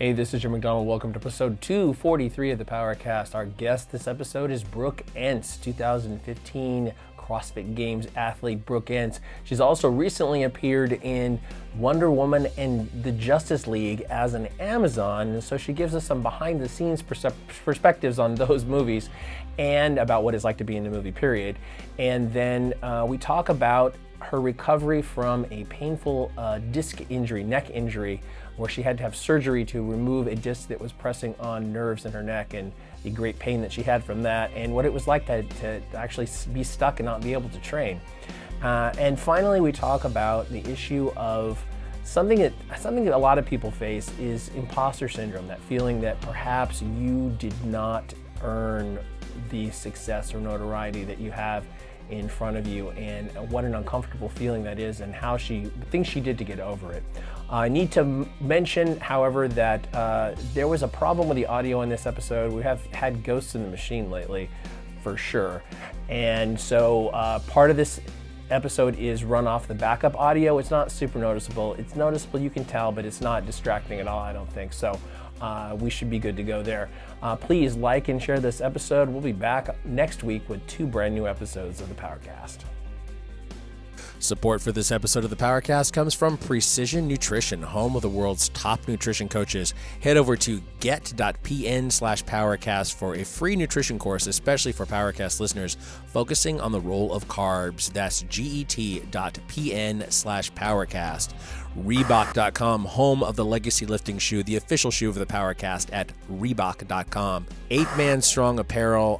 Hey, this is Jim McDonald. Welcome to episode 243 of the PowerCast. Our guest this episode is Brooke Ence, 2015 CrossFit Games athlete Brooke Ence. She's also recently appeared in Wonder Woman and the Justice League as an Amazon, so she gives us some behind-the-scenes perspectives on those movies and about what it's like to be in the movie, period. And then we talk about her recovery from a painful neck injury, where she had to have surgery to remove a disc that was pressing on nerves in her neck, and the great pain that she had from that, and what it was like to actually be stuck and not be able to train. And finally, we talk about the issue of something that a lot of people face is imposter syndrome, that feeling that perhaps you did not earn the success or notoriety that you have in front of you, and what an uncomfortable feeling that is, and things she did to get over it. I need to mention, however, that there was a problem with the audio in this episode. We have had ghosts in the machine lately, for sure. And so part of this episode is run off the backup audio. It's not super noticeable. It's noticeable, you can tell, but it's not distracting at all, I don't think. So we should be good to go there. Please like and share this episode. We'll be back next week with 2 brand new episodes of the PowerCast. Support for this episode of the PowerCast comes from Precision Nutrition, home of the world's top nutrition coaches. Head over to get.pn/PowerCast for a free nutrition course, especially for PowerCast listeners, focusing on the role of carbs. That's get.pn/PowerCast. Reebok.com, home of the Legacy Lifting Shoe, the official shoe of the PowerCast at Reebok.com. 8-Man Strong apparel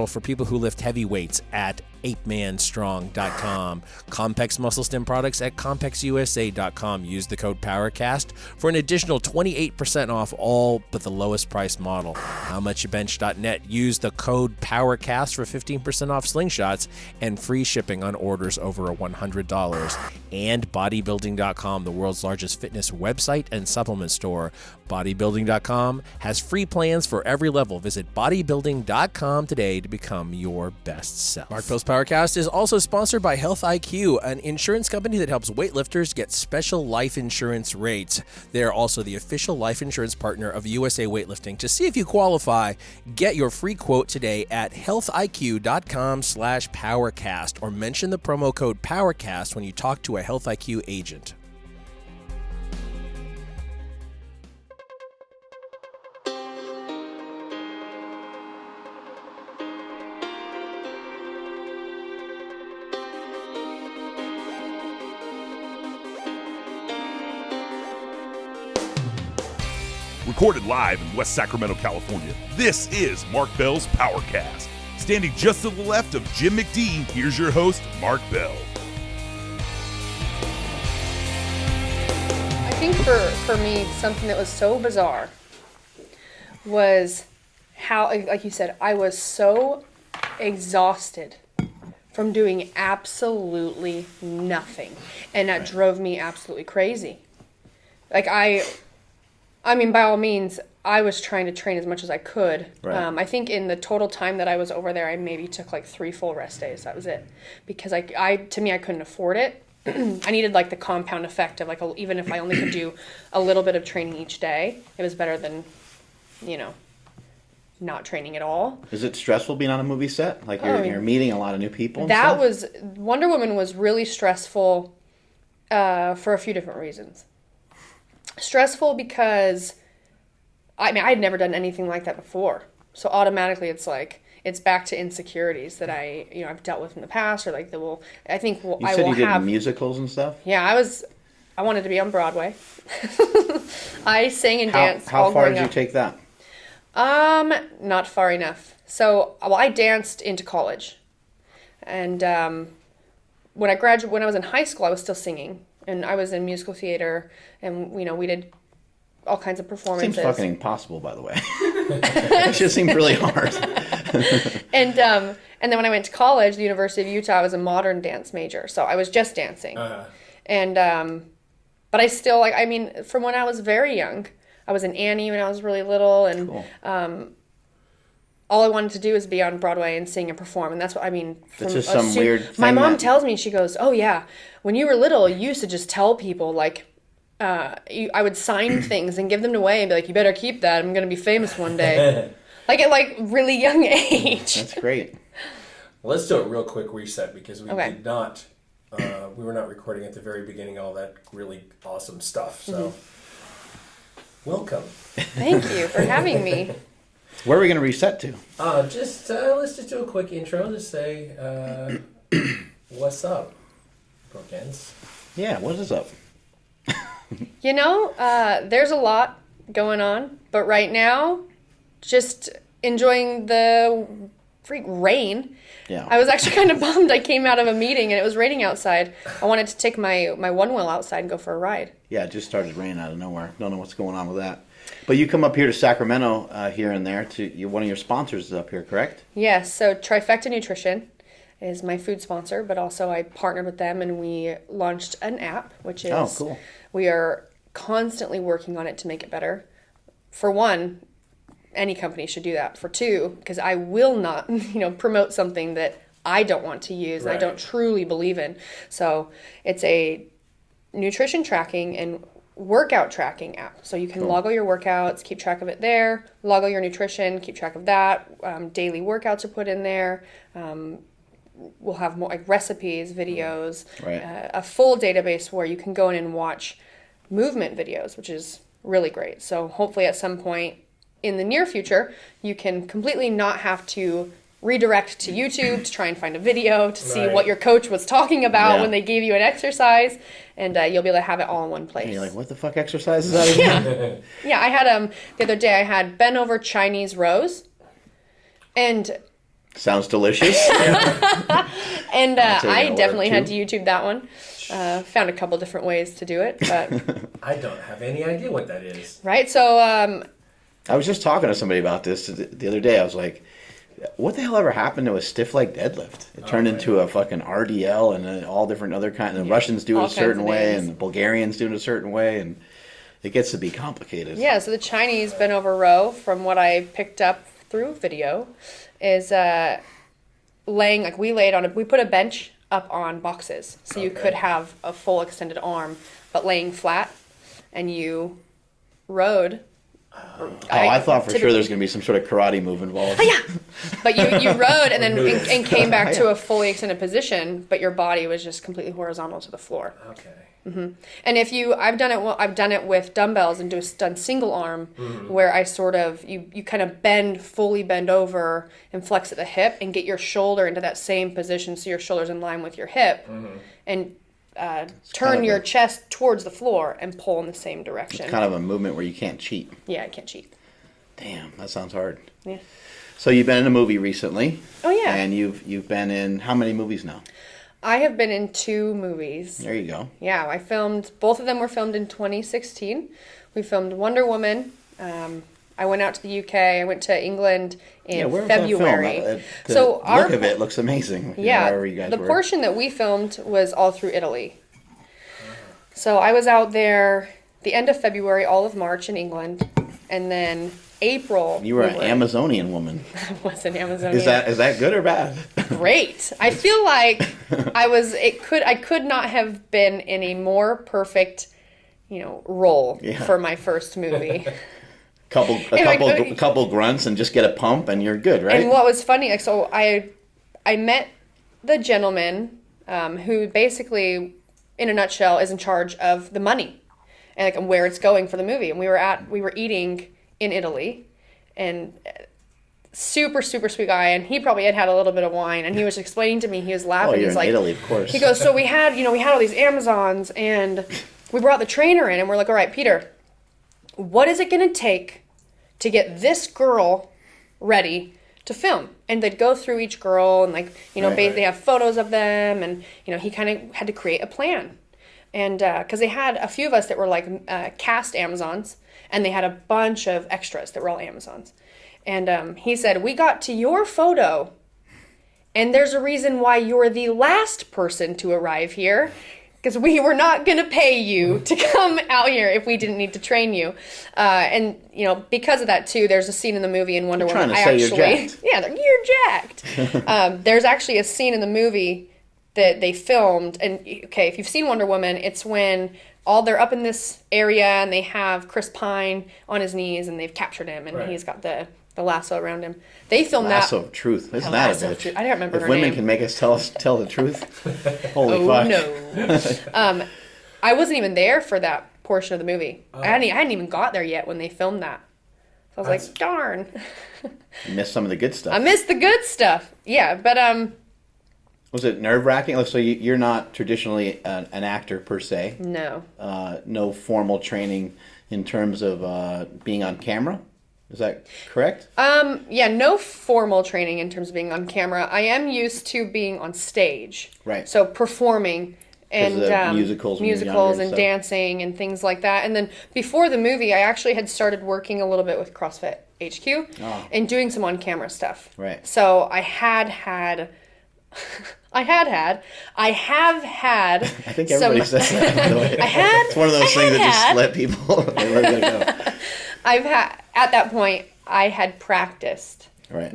for people who lift heavy weights at 8manstrong.com. Compex Muscle Stim products at CompexUSA.com. Use the code PowerCast for an additional 28% off all but the lowest price model. HowMuchYouBench.net. Use the code PowerCast for 15% off slingshots and free shipping on orders over $100. And Bodybuilding.com, the world's largest fitness website and supplement store. Bodybuilding.com has free plans for every level. Visit bodybuilding.com today to become your best self. Mark Bill's PowerCast is also sponsored by Health IQ, an insurance company that helps weightlifters get special life insurance rates. They're also the official life insurance partner of USA Weightlifting. To see if you qualify, get your free quote today at healthiq.com/PowerCast or mention the promo code PowerCast when you talk to a Health IQ agent. Recorded live in West Sacramento, California, this is Mark Bell's PowerCast. Standing just to the left of Jim McDonald, here's your host, Mark Bell. I think for me, something that was so bizarre was how, like you said, I was so exhausted from doing absolutely nothing. And that drove me absolutely crazy. Like I mean, by all means, I was trying to train as much as I could. Right. I think in the total time that I was over there, I maybe took like 3 full rest days. That was it. Because to me, I couldn't afford it. I needed like the compound effect of like, even if I only could do a little bit of training each day, it was better than, not training at all. Is it stressful being on a movie set? Like you're meeting a lot of new people and that stuff? Wonder Woman was really stressful for a few different reasons. Stressful because, I had never done anything like that before. So automatically it's like, it's back to insecurities that I've dealt with in the past, or like you said you did musicals and stuff? Yeah, I wanted to be on Broadway. I sang and danced How all far growing did you up. take that? Not far enough. So, I danced into college. And when I was in high school, I was still singing. And I was in musical theater, and we did all kinds of performances. Seems fucking impossible, by the way. It just seemed really hard. And then when I went to college, the University of Utah, I was a modern dance major, so I was just dancing. And but I still from when I was very young, I was in Annie when I was really little, and cool. All I wanted to do is be on Broadway and sing and perform, and that's what It's just some weird thing. My mom tells me, she goes, "Oh yeah, when you were little, you used to just tell people like, I would sign things and give them away and be like, you better keep that. I'm going to be famous one day. Like at like really young age. That's great. Well, let's do a real quick reset because we Okay. did not, we were not recording at the very beginning all that really awesome stuff. So, welcome. Thank you for having me. Where are we going to reset to? Let's just do a quick intro to say, what's up, Brooke Ence? Yeah, what is up? You know, there's a lot going on, but right now, just enjoying the freak rain. Yeah. I was actually kind of bummed. I came out of a meeting and it was raining outside. I wanted to take my one wheel outside and go for a ride. Yeah, it just started raining out of nowhere. Don't know what's going on with that. But you come up here to Sacramento here and there. One of your sponsors is up here, correct? Yes, so Trifecta Nutrition is my food sponsor, but also I partnered with them and we launched an app, which is cool. We are constantly working on it to make it better. For one, any company should do that. For two, because I will not, promote something that I don't want to use and I don't truly believe in. So it's a nutrition tracking and workout tracking app. So you can log all your workouts, keep track of it there, log all your nutrition, keep track of that. Daily workouts are put in there. We'll have more like recipes, videos, a full database where you can go in and watch movement videos, which is really great. So hopefully at some point in the near future, you can completely not have to redirect to YouTube to try and find a video to see what your coach was talking about when they gave you an exercise, and you'll be able to have it all in one place. And you're like, what the fuck exercise is that again? Yeah, I had the other day I had bent over Chinese rows, and Sounds delicious. and I definitely had to too. YouTube that one. Found a couple different ways to do it, but I don't have any idea what that is. right. So I was just talking to somebody about this the other day. I was like, what the hell ever happened to a stiff leg deadlift? It turned into a fucking RDL and all different other kinds. The Russians do it a certain way, and the Bulgarians do it a certain way, and it gets to be complicated. yeah, so the Chinese bent over row, from what I picked up through video, is laying like we put a bench up on boxes, so you could have a full extended arm, but laying flat, and you rode. I thought for sure there's going to be some sort of karate move involved. But you rode and then and came back to a fully extended position, but your body was just completely horizontal to the floor. Okay. And I've done it with dumbbells and done single arm, where I sort of you kind of fully bend over and flex at the hip and get your shoulder into that same position, so your shoulder's in line with your hip, and turn your chest towards the floor and pull in the same direction. It's kind of a movement where you can't cheat. Yeah, I can't cheat. Damn, that sounds hard. Yeah. So you've been in a movie recently. Oh yeah. And you've been in how many movies now? I have been in 2 movies. There you go. Yeah, both of them were filmed in 2016. We filmed Wonder Woman. I went out to the UK. I went to England in February. The look of it looks amazing. Yeah, You guys the were. portion that we filmed was all through Italy. So I was out there the end of February, all of March in England, and then April. You were an Amazonian woman. I was an Amazonian. Is that good or bad? Great. I feel like I could not have been in a more perfect, role for my first movie. A couple grunts and just get a pump and you're good, right? And what was funny, so I met the gentleman who basically, in a nutshell, is in charge of the money and where it's going for the movie. And we were eating in Italy, and super, super sweet guy, and he probably had a little bit of wine, and he was explaining to me, he was laughing. Oh, you're He's in like, Italy, of course. He goes, so we had all these Amazons, and we brought the trainer in, and we're like, all right, Peter, what is it going to take to get this girl ready to film? And they'd go through each girl, and they have photos of them, and he kind of had to create a plan. And because they had a few of us that were like cast Amazons, and they had a bunch of extras that were all Amazons. And he said, we got to your photo, and there's a reason why you're the last person to arrive here, because we were not going to pay you to come out here if we didn't need to train you. And, because of that, too, there's a scene in the movie in Wonder Woman. You're jacked. Yeah, you're jacked. There's actually a scene in the movie that they filmed. And, okay, if you've seen Wonder Woman, it's when they're up in this area and they have Chris Pine on his knees and they've captured him and he's got the lasso around him. They filmed Lasso that. of Truth. Isn't that a bitch? I don't remember if her women name. can make us tell the truth, holy fuck. No. I wasn't even there for that portion of the movie. I hadn't even got there yet when they filmed that. So I was like, darn. You missed some of the good stuff. I missed the good stuff. Yeah, but Was it nerve-wracking? So you're not traditionally an actor per se. no. No formal training in terms of being on camera. Is that correct? Yeah, no formal training in terms of being on camera. I am used to being on stage. Right. So performing and musicals when you're younger and and stuff. dancing and things like that. And then before the movie, I actually had started working a little bit with CrossFit HQ and doing some on-camera stuff. Right. So I have had I think everybody says that, by the way. It's one of those things that just let people they let it go. At that point, I had practiced Right.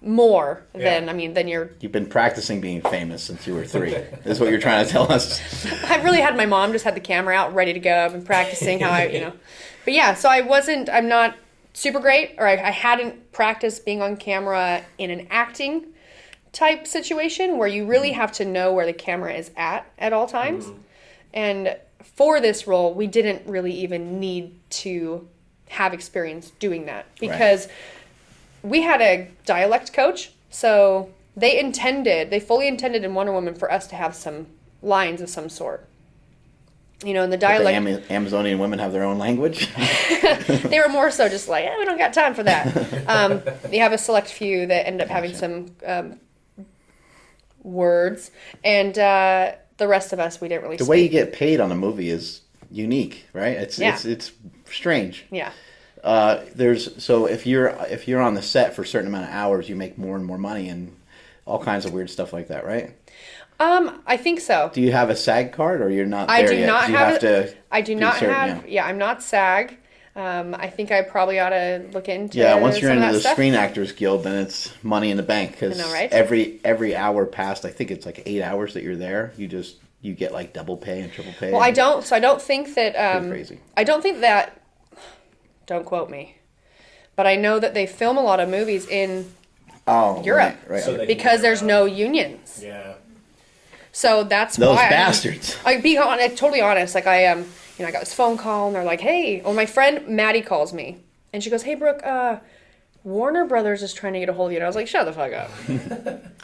more than you're. You've been practicing being famous since you were 3. Is what you're trying to tell us. I really had my mom just had the camera out ready to go. I've been practicing how But yeah, so I'm not super great, or I hadn't practiced being on camera in an acting type situation where you really have to know where the camera is at all times. And for this role, we didn't really even need to have experience doing that because we had a dialect coach. So they fully intended in Wonder Woman for us to have some lines of some sort. In the dialect. The Amazonian women have their own language. They were more so just like, we don't got time for that. You have a select few that end up having some words, and the rest of us, we didn't really The way you get paid on a movie is unique, right? It's strange. Yeah. So if you're on the set for a certain amount of hours, you make more and more money and all kinds of weird stuff like that, right? I think so. Do you have a SAG card, or you're not there I do yet? not have to. I do not have. Yeah, I'm not SAG. I think I probably ought to look into. Yeah, once you're some into of that the stuff. Screen Actors Guild, then it's money in the bank because right? every hour passed, I think it's like 8 hours that you're there. You get like double pay and triple pay. Well, I don't. So I don't think that. Pretty crazy. I don't think that. Don't quote me, but I know that they film a lot of movies in Europe, right. So because there's no unions. Yeah. So that's Those why bastards. I'm totally honest. Like I got this phone call and they're like, "Hey," my friend Maddie calls me and she goes, "Hey, Brooke, Warner Brothers is trying to get a hold of you." And I was like, "Shut the fuck up."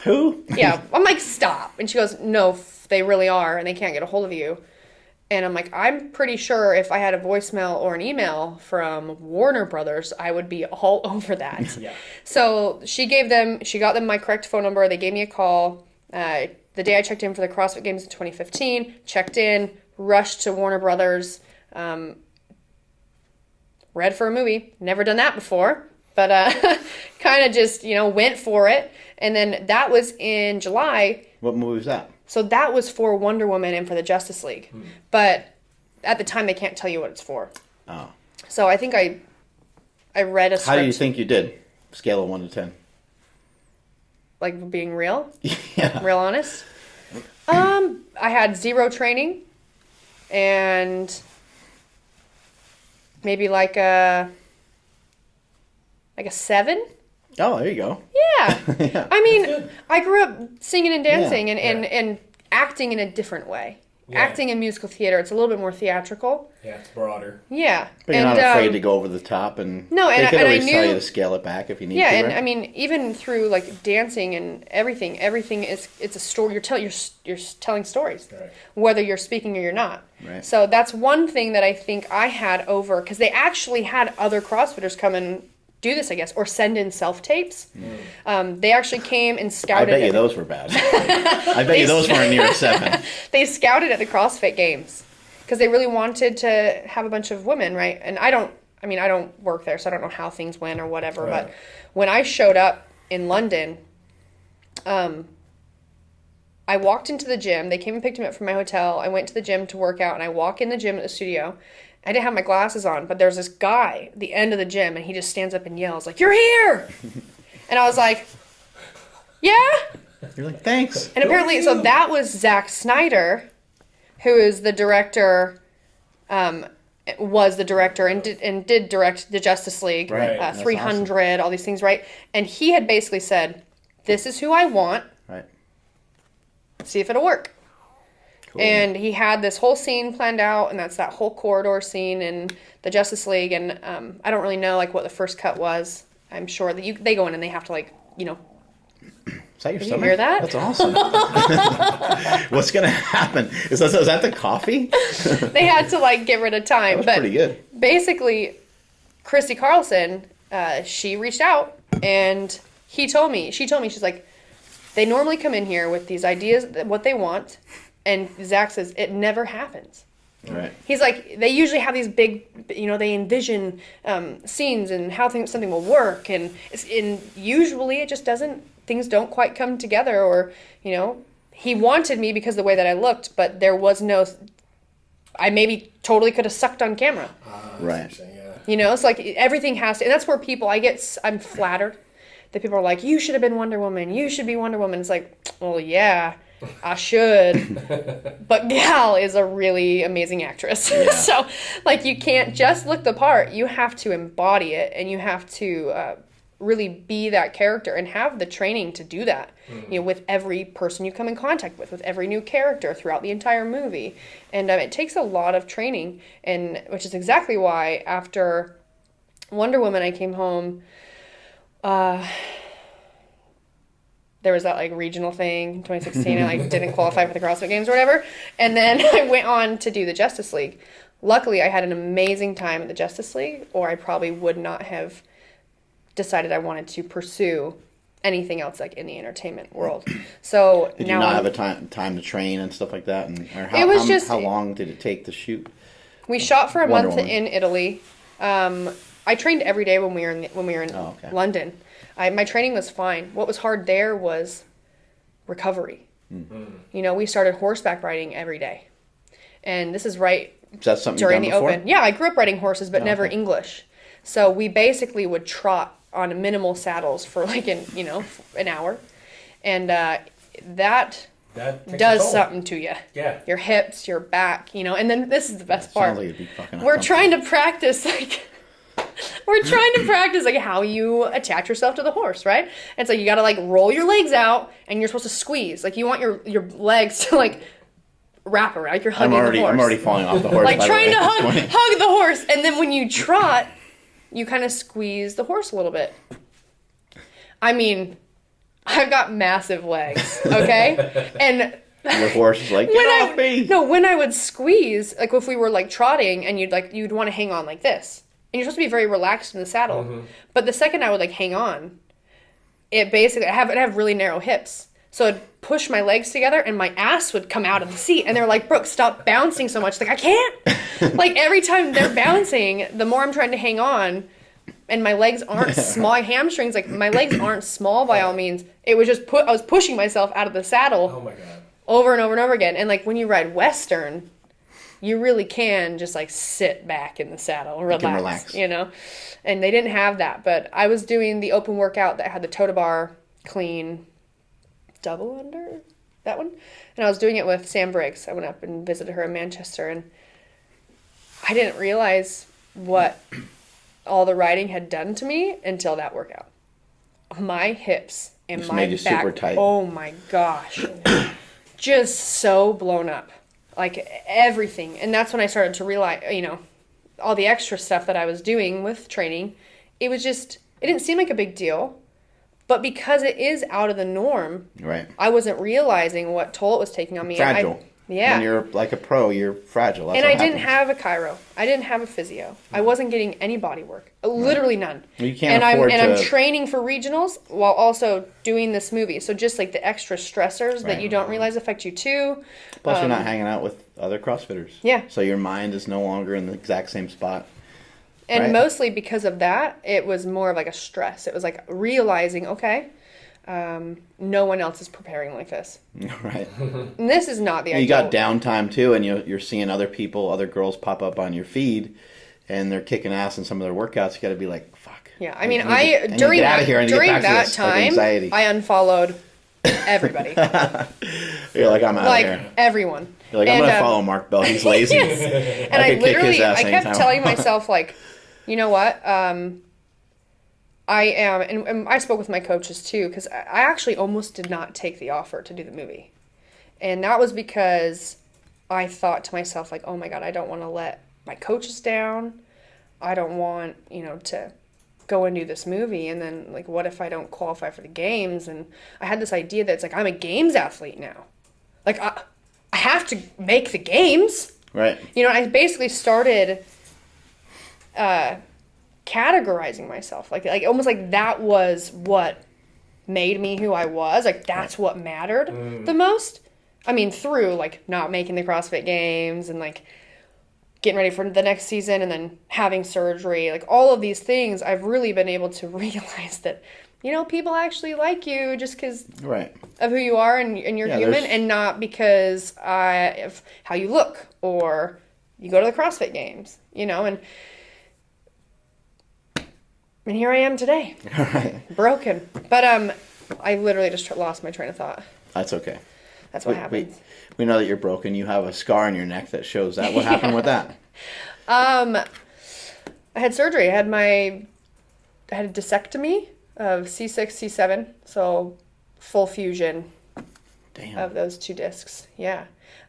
Who? Yeah, I'm like, "Stop." And she goes, "No, they really are, and they can't get a hold of you." And I'm like, "I'm pretty sure if I had a voicemail or an email from Warner Brothers, I would be all over that." Yeah. So she got them my correct phone number. They gave me a call. The day I checked in for the CrossFit Games in 2015, checked in, rushed to Warner Brothers, read for a movie. Never done that before, but kind of just, went for it. And then that was in July. What movie was that? So that was for Wonder Woman and for the Justice League. But at the time, they can't tell you what it's for. Oh. So I think I read a script. How do you think you did? Scale of 1 to 10. Like being real? Yeah. Real honest? I had 0 training and maybe like a 7. Oh, there you go. Yeah. Yeah. I mean, I grew up singing and dancing and acting in a different way. Yeah. Acting in musical theater, it's a little bit more theatrical. Yeah, it's broader. Yeah. But you're not afraid to go over the top, and No, they and could I always tell knew- you to scale it back if you need Yeah, to. and right? I mean, even through like dancing and everything it's a story. You're telling stories, Right. whether you're speaking or you're not. Right. So that's one thing that I think I had over because they actually had other CrossFitters come and do this, I guess, or send in self tapes. They actually came and I scouted. bet you those were bad. I bet you those weren't near a 7. They scouted at the CrossFit Games because they really wanted to have a bunch of women, right? And I don't work there, so I don't know how things went or whatever. Right. But when I showed up in London, I walked into the gym. They came and picked me up from my hotel. I went to the gym to work out, and I walk in the gym at the studio. I didn't have my glasses on, but there's this guy at the end of the gym, and he just stands up and yells, like, "You're here!" And I was like, "Yeah?" You're like, thanks. And apparently, so that was Zack Snyder, who is the director was the director and did direct the Justice League, Right. 300, all these things, right? And he had basically said, "This is who I want. Right. See if it'll work." Cool. And he had this whole scene planned out, and that's that whole corridor scene in the Justice League. And I don't really know like what the first cut was. I'm sure that they go in and they have to like, you know. Is that your Did stomach? you hear that? That's awesome. What's gonna happen? Is that the coffee? They had to like get rid of time. That was pretty good. Basically, Christy Carlson, she reached out and she told me, she's like, they normally come in here with these ideas, what they want. And Zach says, it never happens. Right. He's like, they usually have these big, you know, they envision scenes and how something will work. And usually it just doesn't, things don't quite come together. Or, you know, he wanted me because of the way that I looked, but there was no, I maybe totally could have sucked on camera. Right. You know, it's like everything has to, and that's where I'm flattered that people are like, you should have been Wonder Woman. You should be Wonder Woman. It's like, well, yeah. I should, but Gal is a really amazing actress. Yeah. So, like, you can't just look the part. You have to embody it, and you have to really be that character and have the training to do that. You know, with every person you come in contact with every new character throughout the entire movie, and it takes a lot of training. And which is exactly why after Wonder Woman, I came home. There was that like regional thing in 2016. I like didn't qualify for the CrossFit Games or whatever. And then I went on to do the Justice League. Luckily, I had an amazing time at the Justice League, or I probably would not have decided I wanted to pursue anything else like in the entertainment world. So Did now you not have a time to train and stuff like that? And or how long did it take to shoot? We shot for a Wonder month Woman. in Italy. I trained every day when we were in Oh, okay. London. My training was fine. What was hard there was recovery. You know, we started horseback riding every day. And this is right Is that something during you've the done before? open. Yeah, I grew up riding horses, but never okay. English. So we basically would trot on minimal saddles for like an hour. And that That takes a does toll. something to you. Yeah. Your hips, your back, you know. And then this is the best part. Sounds like it'd be fucking We're uncomfortable. trying to practice like how you attach yourself to the horse, right? And so you got to like roll your legs out and you're supposed to squeeze. Like you want your legs to like wrap around. Like you're hugging the horse. I'm already falling off the horse. like by trying the to way. hug the horse. And then when you trot, you kind of squeeze the horse a little bit. I mean, I've got massive legs, okay? And Your horse is like, get off me. no, when I would squeeze, like if we were like trotting and you'd want to hang on like this. And you're supposed to be very relaxed in the saddle. But the second I would like hang on, it basically, I have really narrow hips. So I'd push my legs together and my ass would come out of the seat. And they're like, Brooke, stop bouncing so much. Like, I can't. Like every time they're bouncing, the more I'm trying to hang on and my legs aren't small, my hamstrings, like my legs aren't small by all means. It was just, I was pushing myself out of the saddle Oh my God. over and over and over again. And like when you ride Western, you really can just like sit back in the saddle and relax, you know? And they didn't have that, but I was doing the open workout that had the total bar clean double under, that one. And I was doing it with Sam Briggs. I went up and visited her in Manchester, and I didn't realize what all the riding had done to me until that workout. My hips and Just my made you back, super tight. oh my gosh, just so blown up. Like everything. And that's when I started to realize, you know, all the extra stuff that I was doing with training, it didn't seem like a big deal. But because it is out of the norm, Right. I wasn't realizing what toll it was taking on me. Fragile. Yeah. When you're like a pro, you're fragile. That's And what I didn't happens. have a chiro. I didn't have a physio. I wasn't getting any body work. Literally none. Well, you can't and afford I'm to- training for regionals while also doing this movie. So just like the extra stressors that Right. you don't realize affect you too. Plus, you're not hanging out with other CrossFitters. Yeah. So your mind is no longer in the exact same spot. And Right. mostly because of that, it was more of like a stress. It was like realizing, okay, no one else is preparing like this. Right. And this is not the You ideal. got downtime too, and you're seeing other people, other girls pop up on your feed, and they're kicking ass in some of their workouts. You got to be like, fuck. Yeah, I mean, need to during get out that of here. I need to get during back to that this, like, time, anxiety. I unfollowed everybody, You're like, I'm out like of here. everyone. You're like, I'm going to follow Mark Bell. He's lazy. Yes. And I kept telling myself, like, you know what? I am, and I spoke with my coaches too, because I actually almost did not take the offer to do the movie. And that was because I thought to myself, like, oh my God, I don't want to let my coaches down. I don't want, to go and do this movie. And then, like, what if I don't qualify for the games? And I had this idea that it's like, I'm a games athlete now. Like, I have to make the games. Right. I basically started categorizing myself. Like almost like that was what made me who I was. Like, that's what mattered the most. I mean, through, like, not making the CrossFit Games and, like, getting ready for the next season and then having surgery. Like, all of these things, I've really been able to realize that, people actually like you just because of who you are and you're human, and not because of how you look or you go to the CrossFit Games, and here I am today. Broken. But I literally just lost my train of thought. That's okay. That's what happens. We know that you're broken. You have a scar on your neck that shows that. What happened with that? I had surgery. I had a discectomy of C6, C7, so full fusion of those two discs. Yeah.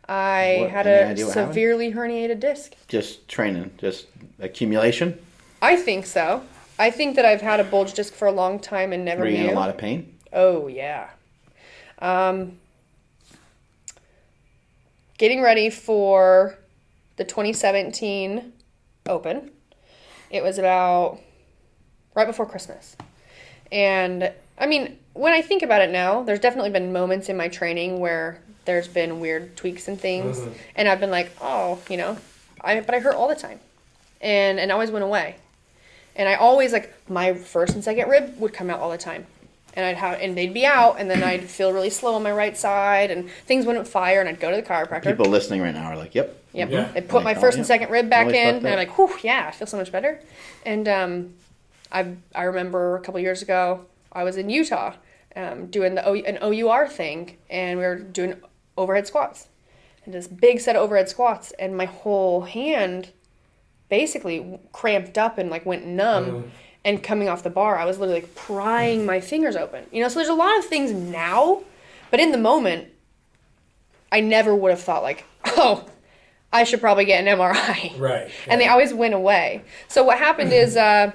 I had a severely herniated disc. Just training? Just accumulation? I think so. I think that I've had a bulge disc for a long time and never knew. Were you in a lot of pain? Oh, yeah. Getting ready for the 2017 Open. It was about right before Christmas. And, I mean, when I think about it now, there's definitely been moments in my training where there's been weird tweaks and things. Mm-hmm. And I've been like, oh, but I hurt all the time. And it always went away. And I always, like, my first and second rib would come out all the time. And they'd be out, and then I'd feel really slow on my right side, and things wouldn't fire, and I'd go to the chiropractor. People listening right now are like, yep. Yeah. They put my first and second rib back in, and I'm like, whew, yeah, I feel so much better. And I remember a couple years ago, I was in Utah doing an OUR thing, and we were doing overhead squats. And this big set of overhead squats, and my whole hand basically cramped up and, like, went numb. And coming off the bar, I was literally, like, prying my fingers open. So there's a lot of things now, but in the moment, I never would have thought, like, oh, I should probably get an MRI. Right. And they always went away. So what happened is I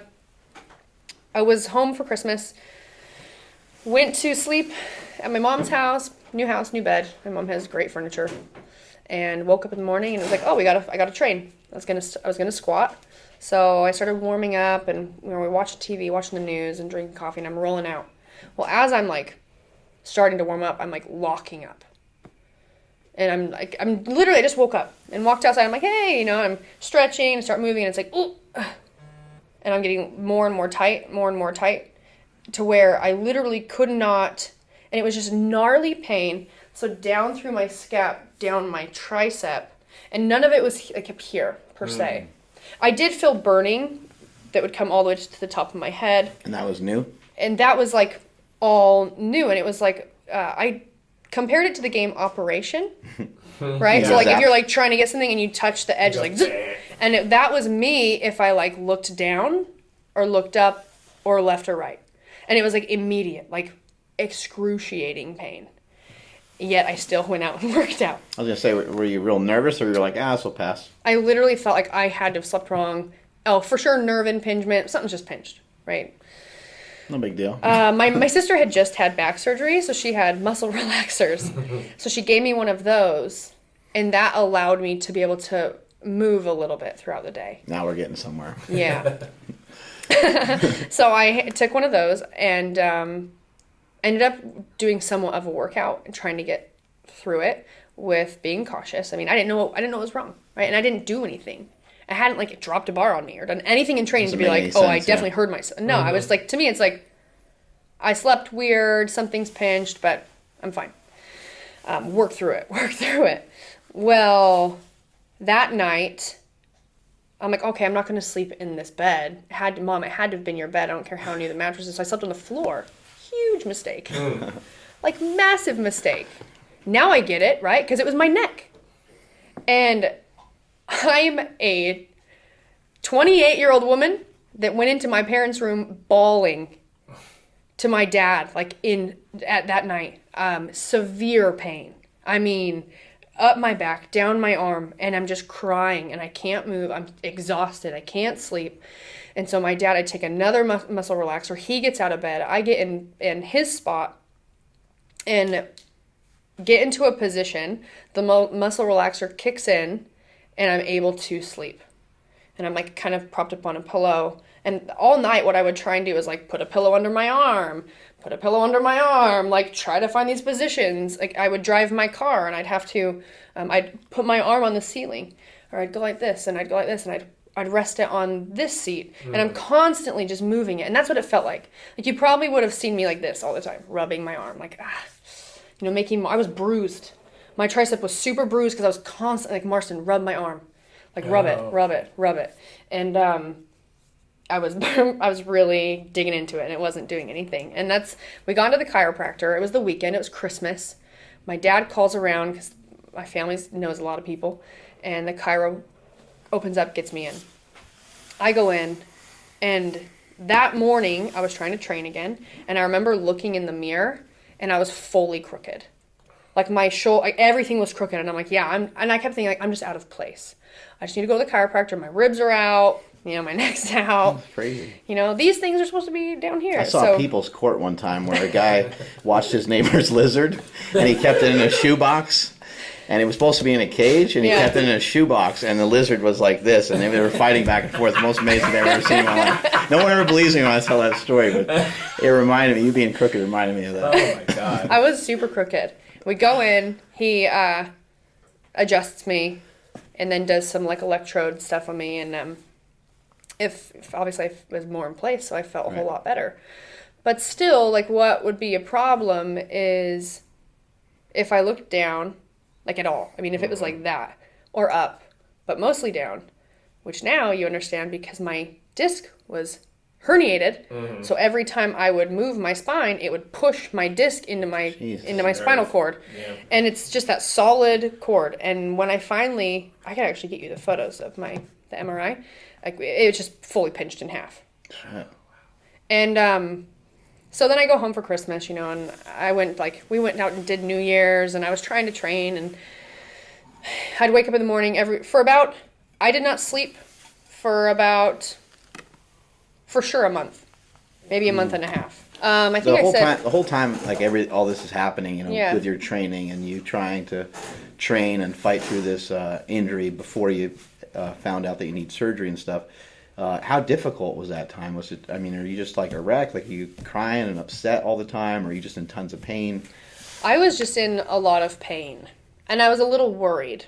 was home for Christmas, went to sleep at my mom's house, new new bed. My mom has great furniture. And woke up in the morning and it was like, oh, I got to train. I was gonna squat. So I started warming up, and we watched TV, watching the news, and drinking coffee, and I'm rolling out. Well, as I'm, like, starting to warm up, I'm, like, locking up. And I'm literally, I just woke up and walked outside. I'm like, hey, I'm stretching and start moving, and it's like, ooh. And I'm getting more and more tight, to where I literally could not, and it was just gnarly pain. So down through my scap, down my tricep, and none of it was, like, up here, per se. I did feel burning that would come all the way to the top of my head. And that was new? And that was, like, all new. And it was, like, I compared it to the game Operation, right? So, like, if you're, like, trying to get something and you touch the edge, like, and that was me if I, like, looked down or looked up or left or right. And it was, like, immediate, like, excruciating pain. Yet I still went out and worked out. I was going to say, were you real nervous, or you were like, this will pass? I literally felt like I had to have slept wrong. Oh, for sure, nerve impingement. Something's just pinched, right? No big deal. My sister had just had back surgery, so she had muscle relaxers. So she gave me one of those, and that allowed me to be able to move a little bit throughout the day. Now we're getting somewhere. Yeah. So I took one of those, and ended up doing somewhat of a workout and trying to get through it with being cautious. I mean, I didn't know what was wrong, right? And I didn't do anything. I hadn't, like, dropped a bar on me or done anything in training to be like, I definitely hurt myself. No, I was like, to me, it's like, I slept weird, something's pinched, but I'm fine. Work through it. Well, that night, I'm like, okay, I'm not going to sleep in this bed. Mom, it had to have been your bed. I don't care how new the mattress is. So I slept on the floor. Huge mistake. Like, massive mistake. Now I get it, right? Because it was my neck. And I'm a 28-year-old woman that went into my parents' room bawling to my dad, like at that night. Severe pain. I mean, up my back, down my arm, and I'm just crying, and I can't move. I'm exhausted. I can't sleep. And so my dad, I take another muscle relaxer. He gets out of bed. I get in his spot and get into a position. The muscle relaxer kicks in, and I'm able to sleep. And I'm like kind of propped up on a pillow. And all night what I would try and do is like put a pillow under my arm, like try to find these positions. Like I would drive my car and I'd have to, I'd put my arm on the ceiling, or I'd go like this and I'd go like this and I'd rest it on this seat. And I'm constantly just moving it. And that's what it felt like. Like you probably would have seen me like this all the time, rubbing my arm, like, I was bruised. My tricep was super bruised because I was constantly like, Marston, rub my arm. Like rub it. And I was really digging into it, and it wasn't doing anything. And we got into the chiropractor. It was the weekend. It was Christmas. My dad calls around because my family knows a lot of people, and the chiro opens up, gets me in. I go in, and that morning I was trying to train again, and I remember looking in the mirror, and I was fully crooked. Like my shoulder, like everything was crooked, and I'm like, and I kept thinking like, I'm just out of place. I just need to go to the chiropractor. My ribs are out. My neck's out. That's crazy. These things are supposed to be down here. I saw People's Court one time where a guy watched his neighbor's lizard, and he kept it in a shoebox, and it was supposed to be in a cage, and he kept it in a shoebox, and the lizard was like this, and they were fighting back and forth. The most amazing thing I've ever seen in my life. No one ever believes me when I tell that story, but it reminded me, you being crooked reminded me of that. Oh my God. I was super crooked. We go in, he adjusts me, and then does some like electrode stuff on me, and if obviously I was more in place, so I felt a whole lot better. But still, like what would be a problem is if I looked down, like at all. I mean, if it was like that, or up, but mostly down, which now you understand because my disc was herniated. Mm-hmm. So every time I would move my spine, it would push my disc into my spinal cord. Yeah. And it's just that solid cord. And when I can actually get you the photos of the MRI. Like it was just fully pinched in half. Oh. And so then I go home for Christmas, and we went out and did New Year's, and I was trying to train, and I'd wake up in the morning I did not sleep for sure a month, maybe a month and a half. I think the whole time, like all this is happening, with your training and you trying to train and fight through this injury before you found out that you need surgery and stuff. How difficult was that time? Was it? I mean, are you just like a wreck? Like, are you crying and upset all the time, or are you just in tons of pain? I was just in a lot of pain, and I was a little worried,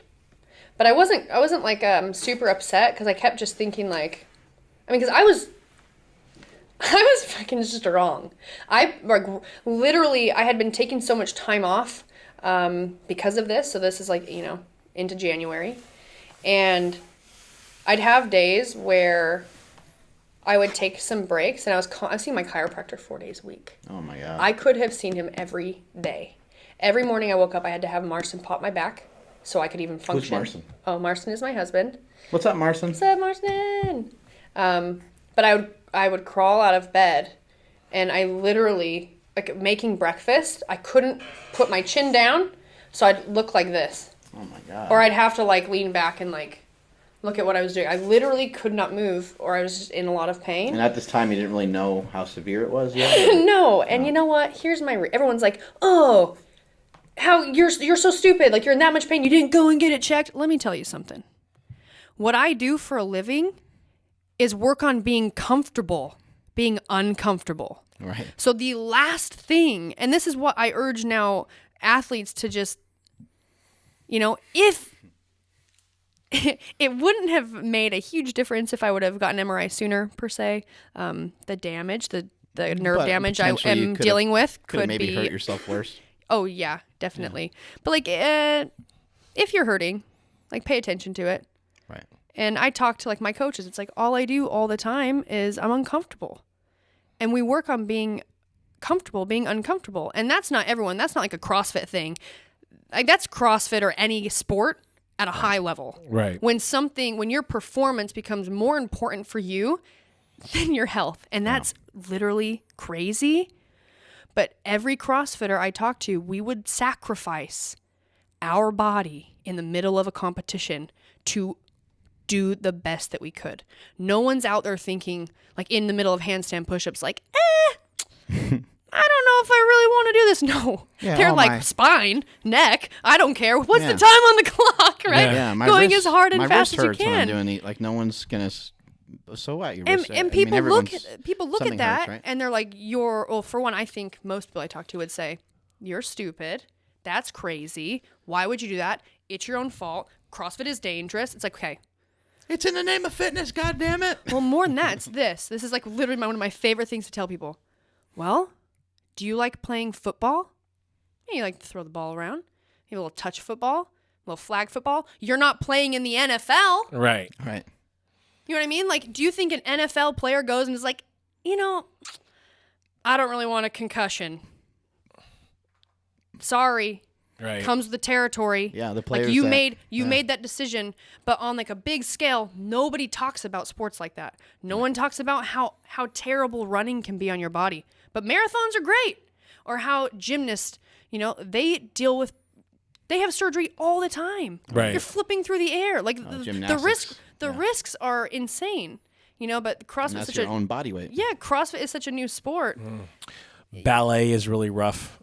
but I wasn't like super upset because I kept just thinking like, because I was fucking just wrong. I had been taking so much time off because of this. So this is like, into January. And I'd have days where I would take some breaks, and I was seeing my chiropractor 4 days a week. Oh my God. I could have seen him every day. Every morning I woke up, I had to have Marston pop my back so I could even function. Who's Marston? Oh, Marston is my husband. What's up, Marston? What's up, Marston? But I would crawl out of bed, and I literally, like making breakfast, I couldn't put my chin down, so I'd look like this. Oh my God. Or I'd have to like lean back and like look at what I was doing. I literally could not move, or I was just in a lot of pain. And at this time, you didn't really know how severe it was yet? No. And you know what? Here's everyone's like, oh, how you're so stupid. Like, you're in that much pain. You didn't go and get it checked. Let me tell you something. What I do for a living is work on being comfortable, being uncomfortable. Right. So the last thing, and this is what I urge now athletes to just, if it wouldn't have made a huge difference if I would have gotten MRI sooner, per se. The damage, the nerve damage I am dealing with could maybe hurt yourself worse. Oh, yeah, definitely. Yeah. But, like, if you're hurting, like, pay attention to it. Right. And I talk to, like, my coaches. It's like all I do all the time is I'm uncomfortable. And we work on being comfortable, being uncomfortable. And that's not everyone. That's not like a CrossFit thing. Like, that's CrossFit or any sport. at a high level. Right. When your performance becomes more important for you than your health. And that's literally crazy. But every CrossFitter I talk to, we would sacrifice our body in the middle of a competition to do the best that we could. No one's out there thinking, like in the middle of handstand push-ups, like, I don't know if I really want to do this. No. Yeah, they're like, spine, neck, I don't care. What's the time on the clock, right? Yeah, going as hard and fast as you can. When I'm doing the, like, no one's going to... So what? Your wrist, and people look at that hurts, right? and they're like, well, for one, I think most people I talk to would say, you're stupid. That's crazy. Why would you do that? It's your own fault. CrossFit is dangerous. It's like, okay. It's in the name of fitness, goddammit. Well, more than that, it's this. This is like literally one of my favorite things to tell people. Well, do you like playing football? Yeah, you like to throw the ball around. You have a little touch football, a little flag football. You're not playing in the NFL. Right. Right. You know what I mean? Like, do you think an NFL player goes and is like, I don't really want a concussion. Sorry. Right. Comes with the territory. Yeah, the players. Like you made that decision, but on like a big scale, nobody talks about sports like that. No one talks about how terrible running can be on your body. But marathons are great. Or how gymnasts, they have surgery all the time. Right. You're flipping through the air. Like the risks are insane. But CrossFit is such your own body weight. Yeah, CrossFit is such a new sport. Ballet is really rough,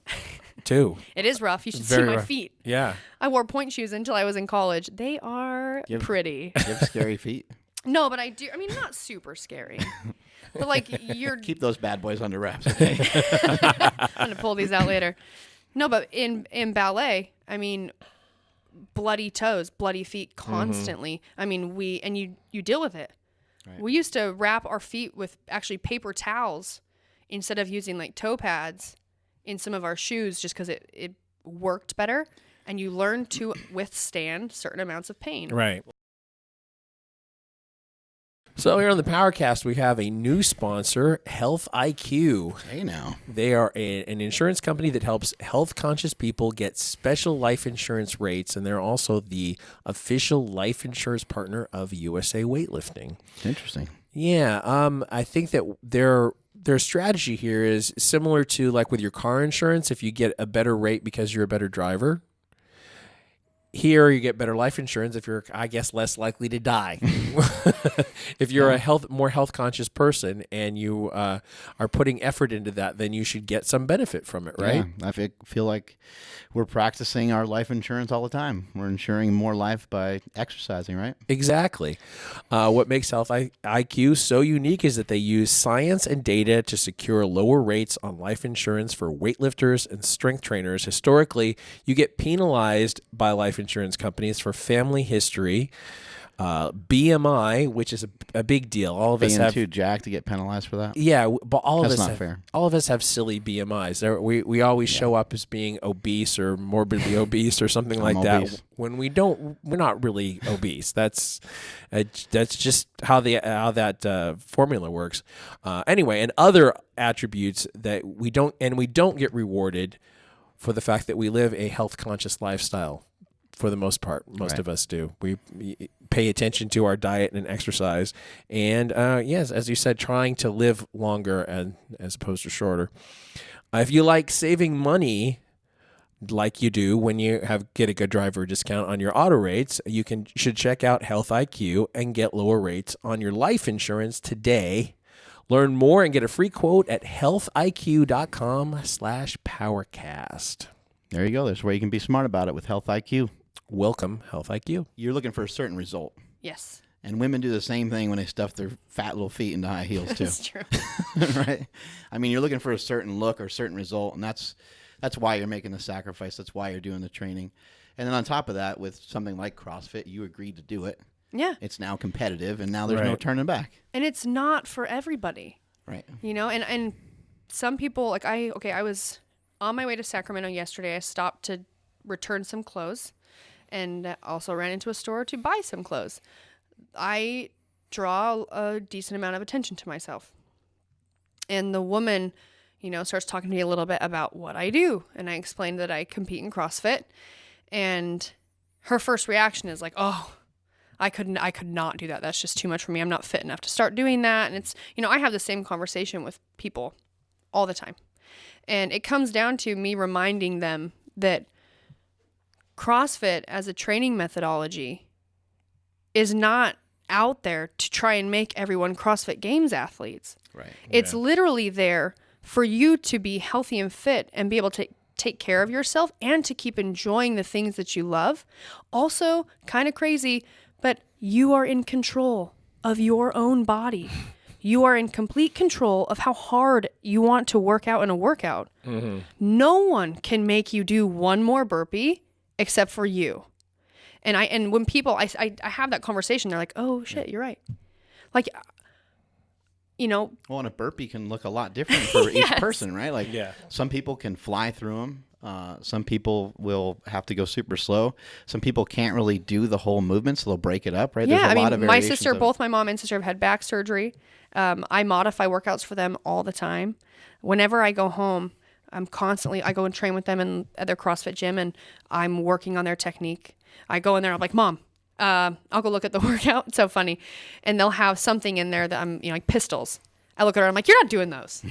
too. It is rough. You should see my feet. Yeah. I wore point shoes until I was in college. They are pretty. You have scary feet? No, but I do. I mean, not super scary. But like Keep those bad boys under wraps, okay? I'm going to pull these out later. No, but in ballet, I mean, bloody toes, bloody feet constantly. I mean, you deal with it. Right. We used to wrap our feet with actually paper towels instead of using like toe pads in some of our shoes just because it worked better. And you learn to withstand certain amounts of pain. Right. So here on the PowerCast, we have a new sponsor, Health IQ. Hey now. They are an insurance company that helps health-conscious people get special life insurance rates, and they're also the official life insurance partner of USA Weightlifting. Interesting. Yeah, I think that their strategy here is similar to like with your car insurance. If you get a better rate because you're a better driver, here you get better life insurance if you're, I guess, less likely to die. If you're a more health conscious person and you are putting effort into that, then you should get some benefit from it, right? Yeah, I feel like we're practicing our life insurance all the time. We're insuring more life by exercising, right? Exactly. What makes Health IQ so unique is that they use science and data to secure lower rates on life insurance for weightlifters and strength trainers. Historically, you get penalized by life insurance companies for family history, BMI, which is a big deal. All of us have too jacked to get penalized for that. Yeah, but all of That's us not fair. All of us have silly BMIs. We always show up as being obese or morbidly obese or something like obese. that. When we're not really obese. That's just how that formula works. Anyway, and other attributes that we don't get rewarded for the fact that we live a health conscious lifestyle. For the most part, most of us do. We pay attention to our diet and exercise, and yes, as you said, trying to live longer as opposed to shorter. If you like saving money, like you do when you get a good driver discount on your auto rates, you should check out Health IQ and get lower rates on your life insurance today. Learn more and get a free quote at healthiq.com/PowerCast. There you go. There's where you can be smart about it with Health IQ. Welcome, Health IQ. You're looking for a certain result. Yes. And women do the same thing when they stuff their fat little feet into high heels too. That's true. Right? I mean, you're looking for a certain look or a certain result, and that's why you're making the sacrifice. That's why you're doing the training. And then on top of that, with something like CrossFit, you agreed to do it. Yeah. It's now competitive, and now there's no turning back. And it's not for everybody. Right. And some people, like I was on my way to Sacramento yesterday. I stopped to return some clothes and also ran into a store to buy some clothes. I draw a decent amount of attention to myself. And the woman, starts talking to me a little bit about what I do. And I explained that I compete in CrossFit. And her first reaction is like, oh, I could not do that. That's just too much for me. I'm not fit enough to start doing that. And it's, I have the same conversation with people all the time. And it comes down to me reminding them that CrossFit as a training methodology is not out there to try and make everyone CrossFit Games athletes. Right. It's literally there for you to be healthy and fit and be able to take care of yourself and to keep enjoying the things that you love. Also, kind of crazy, but you are in control of your own body. You are in complete control of how hard you want to work out in a workout. Mm-hmm. No one can make you do one more burpee except for you. And when people, I have that conversation, they're like, oh shit, you're right. Like, Well, and a burpee can look a lot different for each person, right? Like, Yeah. some people can fly through them. Some people will have to go super slow. Some people can't really do the whole movement, so they'll break it up, right? Yeah, There's a lot of my variations sister, of- both my mom and sister have had back surgery. I modify workouts for them all the time. Whenever I go home, I go and train with them at their CrossFit gym, and I'm working on their technique. I go in there, I'm like, Mom, I'll go look at the workout. It's so funny. And they'll have something in there that I'm, like pistols. I look at her, I'm like, you're not doing those.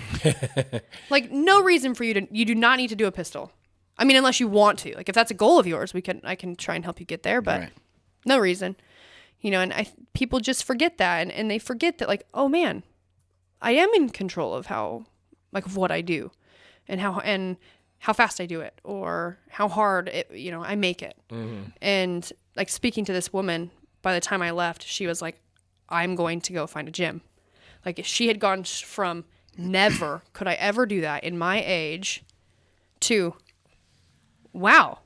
Like, no reason for you do not need to do a pistol. I mean, unless you want to. Like, if that's a goal of yours, I can try and help you get there, but Right. no reason. And people just forget that, and they forget that, like, oh man, I am in control of of what I do, and how fast I do it, or how hard I make it. Mm-hmm. And like, speaking to this woman, by the time I left, she was like, I'm going to go find a gym. Like, she had gone from never could I ever do that in my age to, wow,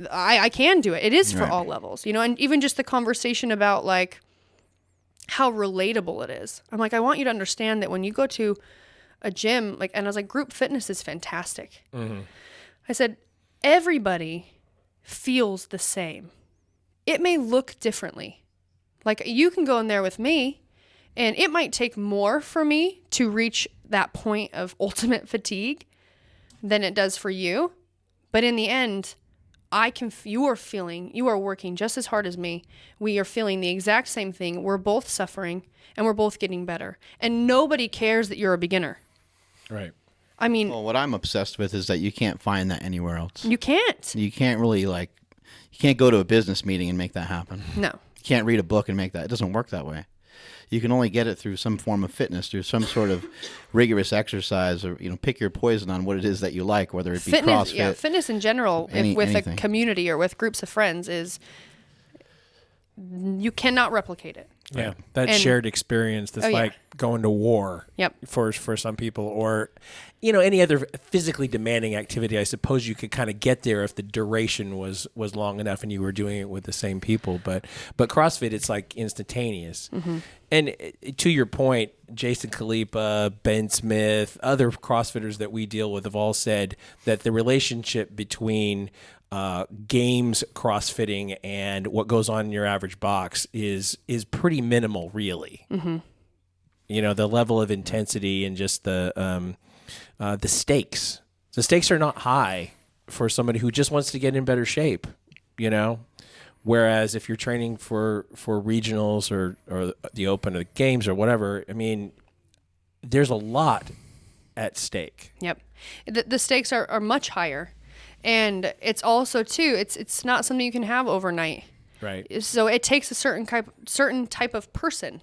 I can do it. It is for all levels, and even just the conversation about like how relatable it is. I'm like, I want you to understand that when you go to a gym, like, and I was like, group fitness is fantastic. Mm-hmm. I said, everybody feels the same. It may look differently. Like, you can go in there with me, and it might take more for me to reach that point of ultimate fatigue than it does for you. But in the end, you are working just as hard as me. We are feeling the exact same thing. We're both suffering, and we're both getting better. And nobody cares that you're a beginner. Right. I mean, Well, what I'm obsessed with is that you can't find that anywhere else. you can't. You can't really you can't go to a business meeting and make that happen. No. You can't read a book and make that. It doesn't work that way. You can only get it through some form of fitness, through some sort of rigorous exercise, or pick your poison on what it is that you like, whether it be Fitness, CrossFit. fitness in general, with anything. a community or with groups of friends, is you cannot replicate it. Yeah, that And- shared experience that's Oh, yeah. like going to war. Yep. For some people, or any other physically demanding activity. I suppose you could kind of get there if the duration was long enough and you were doing it with the same people. But CrossFit, it's like instantaneous. Mm-hmm. And to your point, Jason Khalipa, Ben Smith, other CrossFitters that we deal with have all said that the relationship between games CrossFitting and what goes on in your average box is pretty minimal, really. Mm-hmm. The level of intensity and just the stakes. The stakes are not high for somebody who just wants to get in better shape. Whereas if you're training for regionals or the Open or the Games or whatever, I mean, there's a lot at stake. Yep. The stakes are much higher. And it's also, too, it's not something you can have overnight. Right. So it takes a certain type of person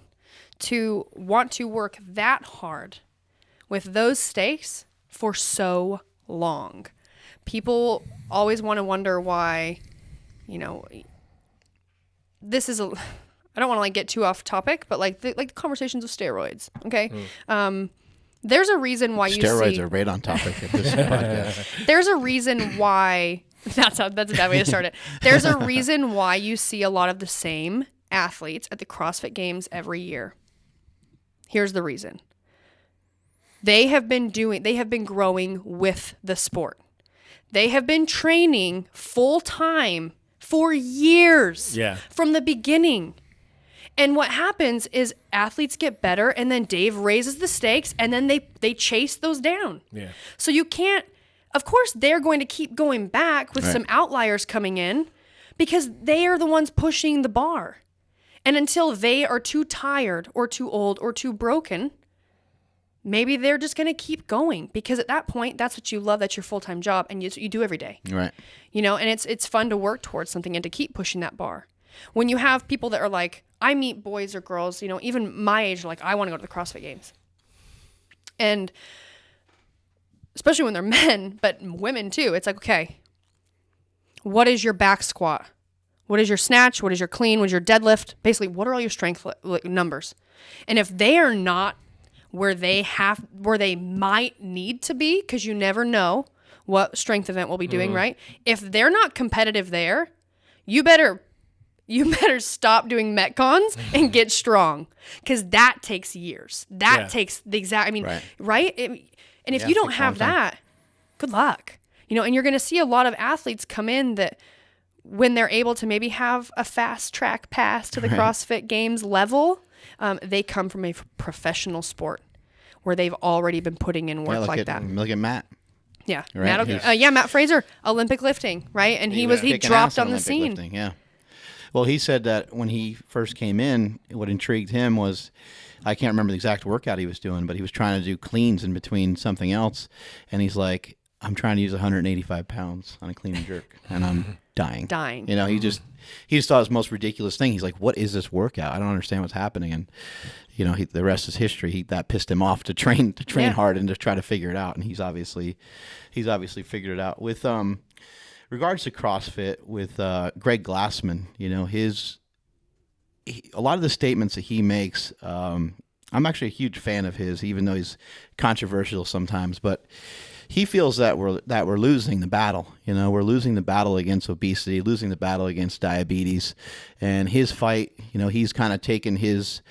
to want to work that hard with those stakes for so long. People always want to wonder why, this is I don't want to get too off topic, but the conversations of steroids. Okay. There's a reason why Steroids are right on topic at this podcast. There's a reason why that's a bad way to start it. There's a reason why you see a lot of the same athletes at the CrossFit Games every year. Here's the reason. They have been growing with the sport. They have been training full time for years. Yeah. From the beginning. And what happens is athletes get better, and then Dave raises the stakes, and then they chase those down. Yeah. So you can't, of course, they're going to keep going back with some outliers coming in, because they are the ones pushing the bar. And until they are too tired or too old or too broken, maybe they're just going to keep going, because at that point, that's what you love. That's your full-time job, and you do every day. Right. You know, and it's fun to work towards something and to keep pushing that bar. When you have people that are like, I meet boys or girls, you know, even my age, are like, I want to go to the CrossFit Games. And especially when they're men, but women too, it's like, okay, what is your back squat? What is your snatch? What is your clean? What is your deadlift? Basically, what are all your strength numbers? And if they are not where they might need to be, because you never know what strength event we'll be doing, right? If they're not competitive there, you better stop doing Metcons and get strong, because that takes years. That takes the exact, I mean, right? And if you don't have that, good luck. You know, and you're going to see a lot of athletes come in that, when they're able to maybe have a fast track pass to the CrossFit Games level, they come from a professional sport where they've already been putting in work that. Look at Matt. Yeah, right? Matt Fraser, Olympic lifting, right? And he dropped on the scene. Lifting, yeah. Well, he said that when he first came in, what intrigued him was, I can't remember the exact workout he was doing, but he was trying to do cleans in between something else, and he's like, I'm trying to use 185 pounds on a clean and jerk, and I'm dying. You know, he just thought it was the most ridiculous thing. He's like, what is this workout? I don't understand what's happening. And, you know, the rest is history. That pissed him off to train hard and to try to figure it out. And he's obviously figured it out. With regards to CrossFit, with Greg Glassman, you know, a lot of the statements that he makes, I'm actually a huge fan of his, even though he's controversial sometimes, but he feels that we're losing the battle. You know, we're losing the battle against obesity, losing the battle against diabetes, and his fight. You know, he's kind of taken his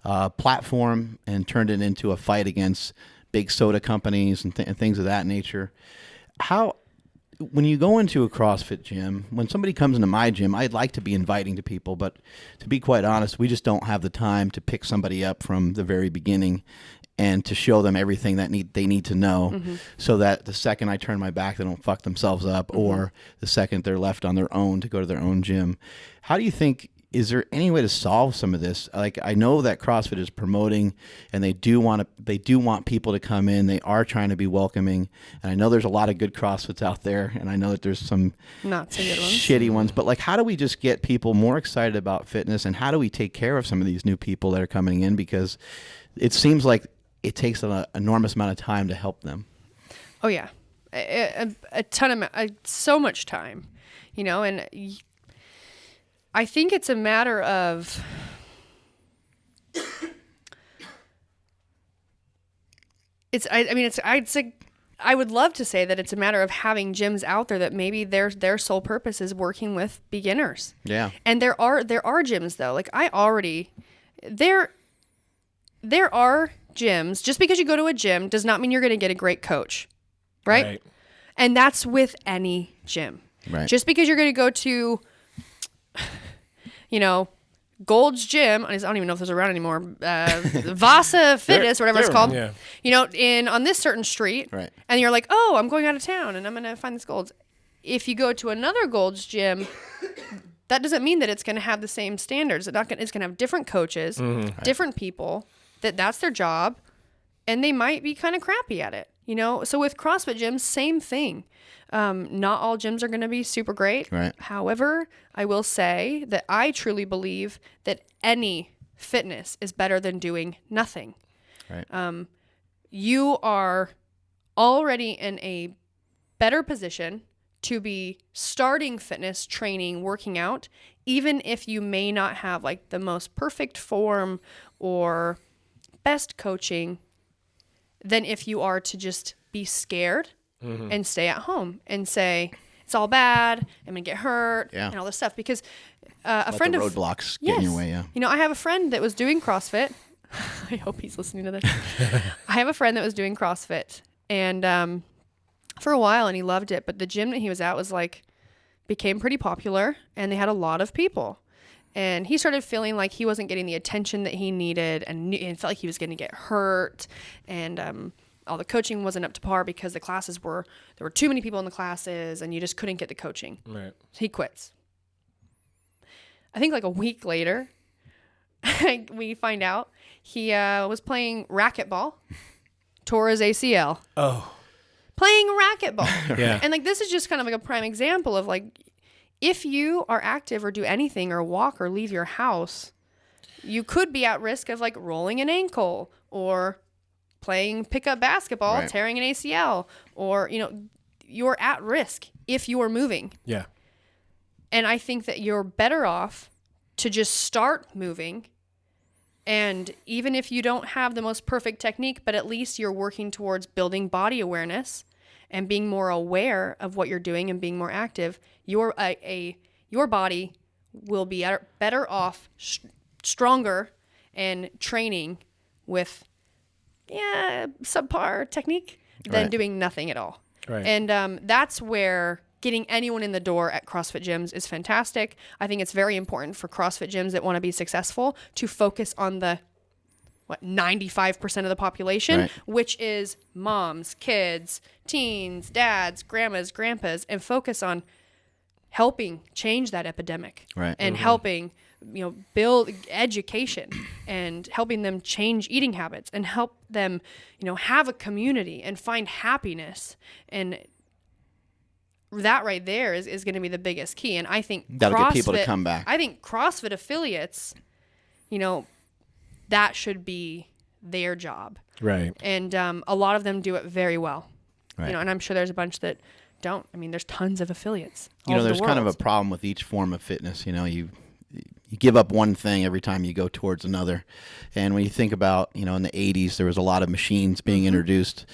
platform and turned it into a fight against big soda companies and things of that nature. When you go into a CrossFit gym, when somebody comes into my gym, I'd like to be inviting to people, but to be quite honest, we just don't have the time to pick somebody up from the very beginning and to show them everything that they need to know, so that the second I turn my back, they don't fuck themselves up, or the second they're left on their own to go to their own gym. How do you think, is there any way to solve some of this? Like, I know that CrossFit is promoting, and they do want people to come in. They are trying to be welcoming, and I know there's a lot of good CrossFits out there, and I know that there's some not so good ones, shitty ones. But like, how do we just get people more excited about fitness, and how do we take care of some of these new people that are coming in? Because it seems like it takes an enormous amount of time to help them. Oh yeah, a ton of so much time, you know, and I think it's a matter of I would love to say that it's a matter of having gyms out there that maybe their sole purpose is working with beginners. Yeah. And there are gyms though. Like there are gyms. Just because you go to a gym does not mean you're going to get a great coach, right? And that's with any gym. Right. Just because you're going to go to, you know, Gold's Gym, I don't even know if those are around anymore, Vasa Fitness, whatever it's called, you know, on this certain street, right. And you're like, oh, I'm going out of town and I'm going to find this Gold's. If you go to another Gold's Gym, that doesn't mean that it's going to have the same standards. It's going to have different coaches, different people, that's their job, and they might be kind of crappy at it, you know? So with CrossFit gyms, same thing. Not all gyms are going to be super great. Right. However, I will say that I truly believe that any fitness is better than doing nothing. Right. You are already in a better position to be starting fitness, training, working out, even if you may not have like the most perfect form or best coaching, than if you are to just be scared and stay at home and say, it's all bad, I'm going to get hurt, and all this stuff. Because a friend of roadblocks get in your way, yeah. You know, I have a friend that was doing CrossFit. I hope he's listening to this. I have a friend that was doing CrossFit, and for a while, and he loved it. But the gym that he was at was like, became pretty popular, and they had a lot of people. And he started feeling like he wasn't getting the attention that he needed, and felt like he was going to get hurt. And all the coaching wasn't up to par because there were too many people in the classes, and you just couldn't get the coaching. Right. So he quits. I think like a week later, we find out he was playing racquetball, tore his ACL. Oh. Playing racquetball. Yeah. And like this is just kind of like a prime example of like, if you are active or do anything or walk or leave your house, you could be at risk of like rolling an ankle or playing pickup basketball, Right. tearing an ACL, or, you know, you're at risk if you are moving. Yeah. And I think that you're better off to just start moving. And even if you don't have the most perfect technique, but at least you're working towards building body awareness and being more aware of what you're doing and being more active, your body will be better off, stronger, and training with subpar technique than Right. doing nothing at all. Right. And that's where getting anyone in the door at CrossFit gyms is fantastic. I think it's very important for CrossFit gyms that want to be successful to focus on the 95% of the population, Right. which is moms, kids, teens, dads, grandmas, grandpas, and focus on helping change that epidemic. Right. And helping, you know, build education and helping them change eating habits and help them, you know, have a community and find happiness. And that right there is going to be the biggest key. And I think That'll get people to come back. I think CrossFit affiliates, you know, that should be their job. Right. And a lot of them do it very well. Right. You know, and I'm sure there's a bunch that don't. I mean, there's tons of affiliates. You all know, over the there's kind of a world. problem with each form of fitness. You know, you give up one thing every time you go towards another. And when you think about, you know, in the 80s, there was a lot of machines being introduced,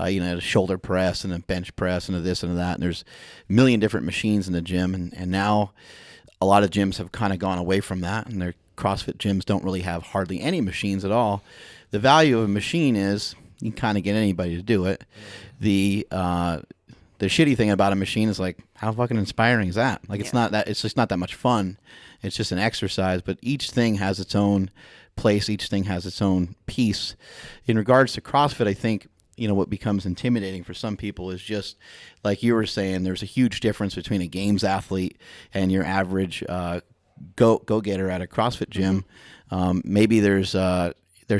you know, a shoulder press and a bench press and a this and a that. And there's a million different machines in the gym. And now a lot of gyms have kind of gone away from that. And their CrossFit gyms don't really have hardly any machines at all. The value of a machine is you can kind of get anybody to do it. The shitty thing about a machine is like, how fucking inspiring is that? Like, it's not that, it's just not that much fun. It's just an exercise, but each thing has its own place. Each thing has its own piece. In regards to CrossFit, I think, you know, what becomes intimidating for some people is just, like you were saying, there's a huge difference between a games athlete and your average go-getter at a CrossFit gym. Maybe there's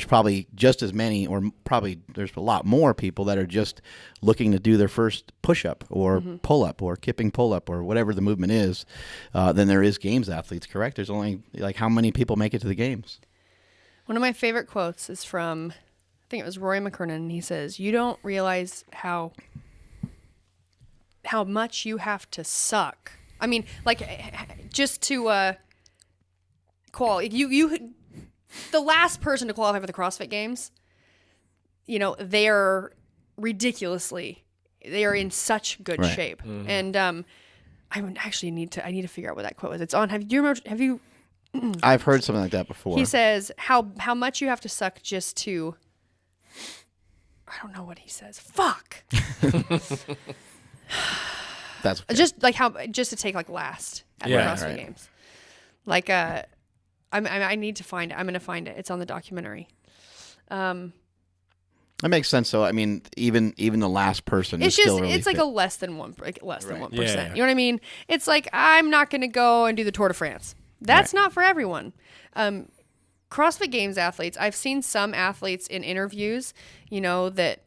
probably just as many, or probably there's a lot more people that are just looking to do their first push-up or pull-up or kipping pull-up or whatever the movement is, than there is games athletes, correct? There's only, like, how many people make it to the games? One of my favorite quotes is from, I think it was Roy McKernan, and he says, "You don't realize how much you have to suck." I mean, like, just to you the last person to qualify for the CrossFit Games, you know, they are in such good Right. shape. And I would actually need to figure out what that quote was. It's on, have you I've heard something like that before. he says how much you have to suck just to, I don't know what he says. Fuck. That's okay. Just to take like last at Yeah, the CrossFit right. Games. Like I need to find it. I'm gonna find it. It's on the documentary. That makes sense. So, I mean, even the last person It's is still just really it's like fit. a less than 1%. Yeah. You know what I mean? It's like, I'm not gonna go and do the Tour de France. That's not for everyone. CrossFit Games athletes, I've seen some athletes in interviews, you know, that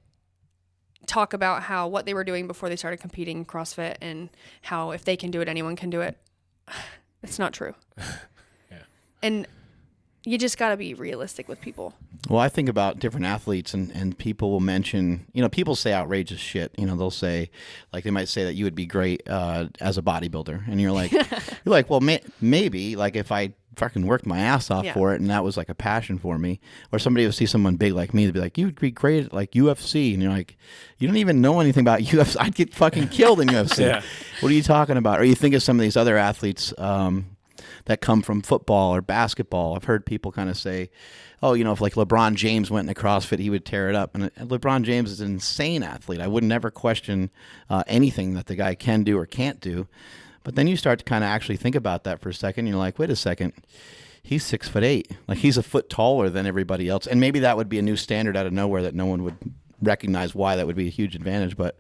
talk about how what they were doing before they started competing in CrossFit and how if they can do it, anyone can do it. It's not true. And you just got to be realistic with people. Well, I think about different athletes, and people will mention, you know, people say outrageous shit. You know, they'll say, like, they might say that you would be great as a bodybuilder, and you're like, well, maybe, like, if I fucking worked my ass off for it, and that was like a passion for me. Or somebody will see someone big like me, they'd be like, you'd be great at like UFC, and you're like, you don't even know anything about UFC. I'd get fucking killed in UFC. Yeah. What are you talking about? Or you think of some of these other athletes that come from football or basketball. I've heard people kind of say, oh, you know, if like LeBron James went into CrossFit, he would tear it up. And LeBron James is an insane athlete. I would never question anything that the guy can do or can't do. But then you start to kind of actually think about that for a second. You're like, wait a second. He's 6'8". Like, he's a foot taller than everybody else. And maybe that would be a new standard out of nowhere that no one recognize why that would be a huge advantage, but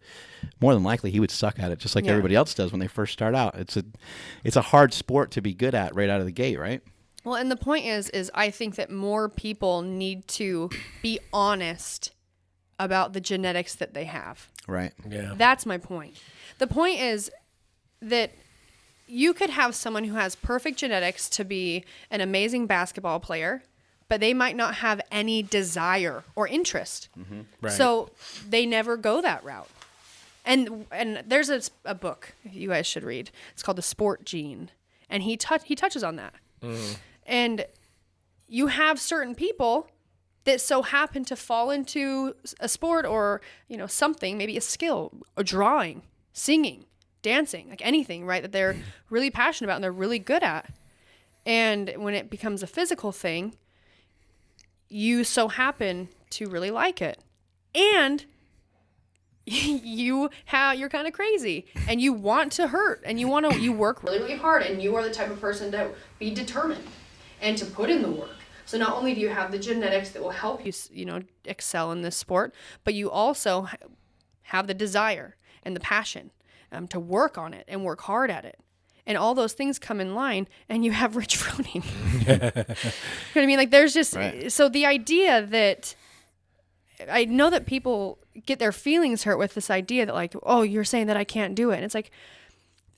more than likely he would suck at it just like everybody else does when they first start out. It's a hard sport to be good at right out of the gate, right? Well, and the point is I think that more people need to be honest about the genetics that they have. Right. Yeah. That's my point. The point is that you could have someone who has perfect genetics to be an amazing basketball player, but they might not have any desire or interest. Mm-hmm. Right. So they never go that route. And there's a book you guys should read. It's called The Sport Gene. And he touches on that. Mm. And you have certain people that so happen to fall into a sport or, something, maybe a skill, or drawing, singing, dancing, like anything, right, that they're really passionate about and they're really good at. And when it becomes a physical thing, you so happen to really like it. And you're kind of crazy and you want to hurt and you work really, really hard, and you are the type of person to be determined and to put in the work. So not only do you have the genetics that will help you, excel in this sport, but you also have the desire and the passion to work on it and work hard at it. And all those things come in line, and you have rich fruiting. You know what I mean? Like, there's just... Right. So the idea that... I know that people get their feelings hurt with this idea that, like, oh, you're saying that I can't do it. And it's like,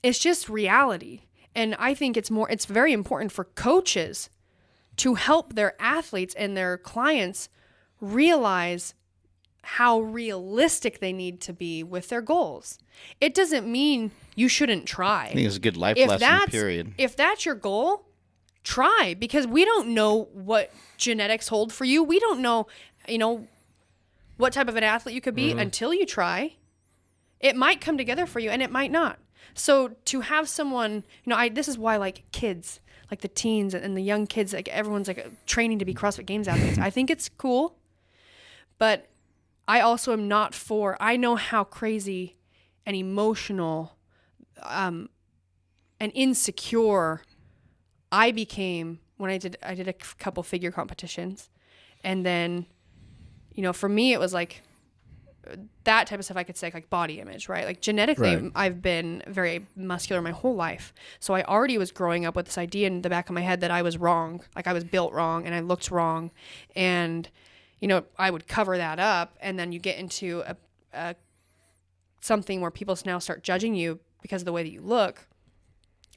it's just reality. And I think it's very important for coaches to help their athletes and their clients realize how realistic they need to be with their goals. It doesn't mean you shouldn't try. I think it's a good life lesson, period. If that's your goal, try, because we don't know what genetics hold for you. We don't know, what type of an athlete you could be until you try. It might come together for you and it might not. So to have someone, this is why, like, kids, like the teens and the young kids, like everyone's like training to be CrossFit Games athletes. I think it's cool, but I also am not I know how crazy and emotional and insecure I became when I did a couple figure competitions. And then, for me, it was like that type of stuff I could say, like body image, right? Like genetically, right. I've been very muscular my whole life. So I already was growing up with this idea in the back of my head that I was wrong. Like I was built wrong and I looked wrong. And, I would cover that up. And then you get into a something where people now start judging you because of the way that you look.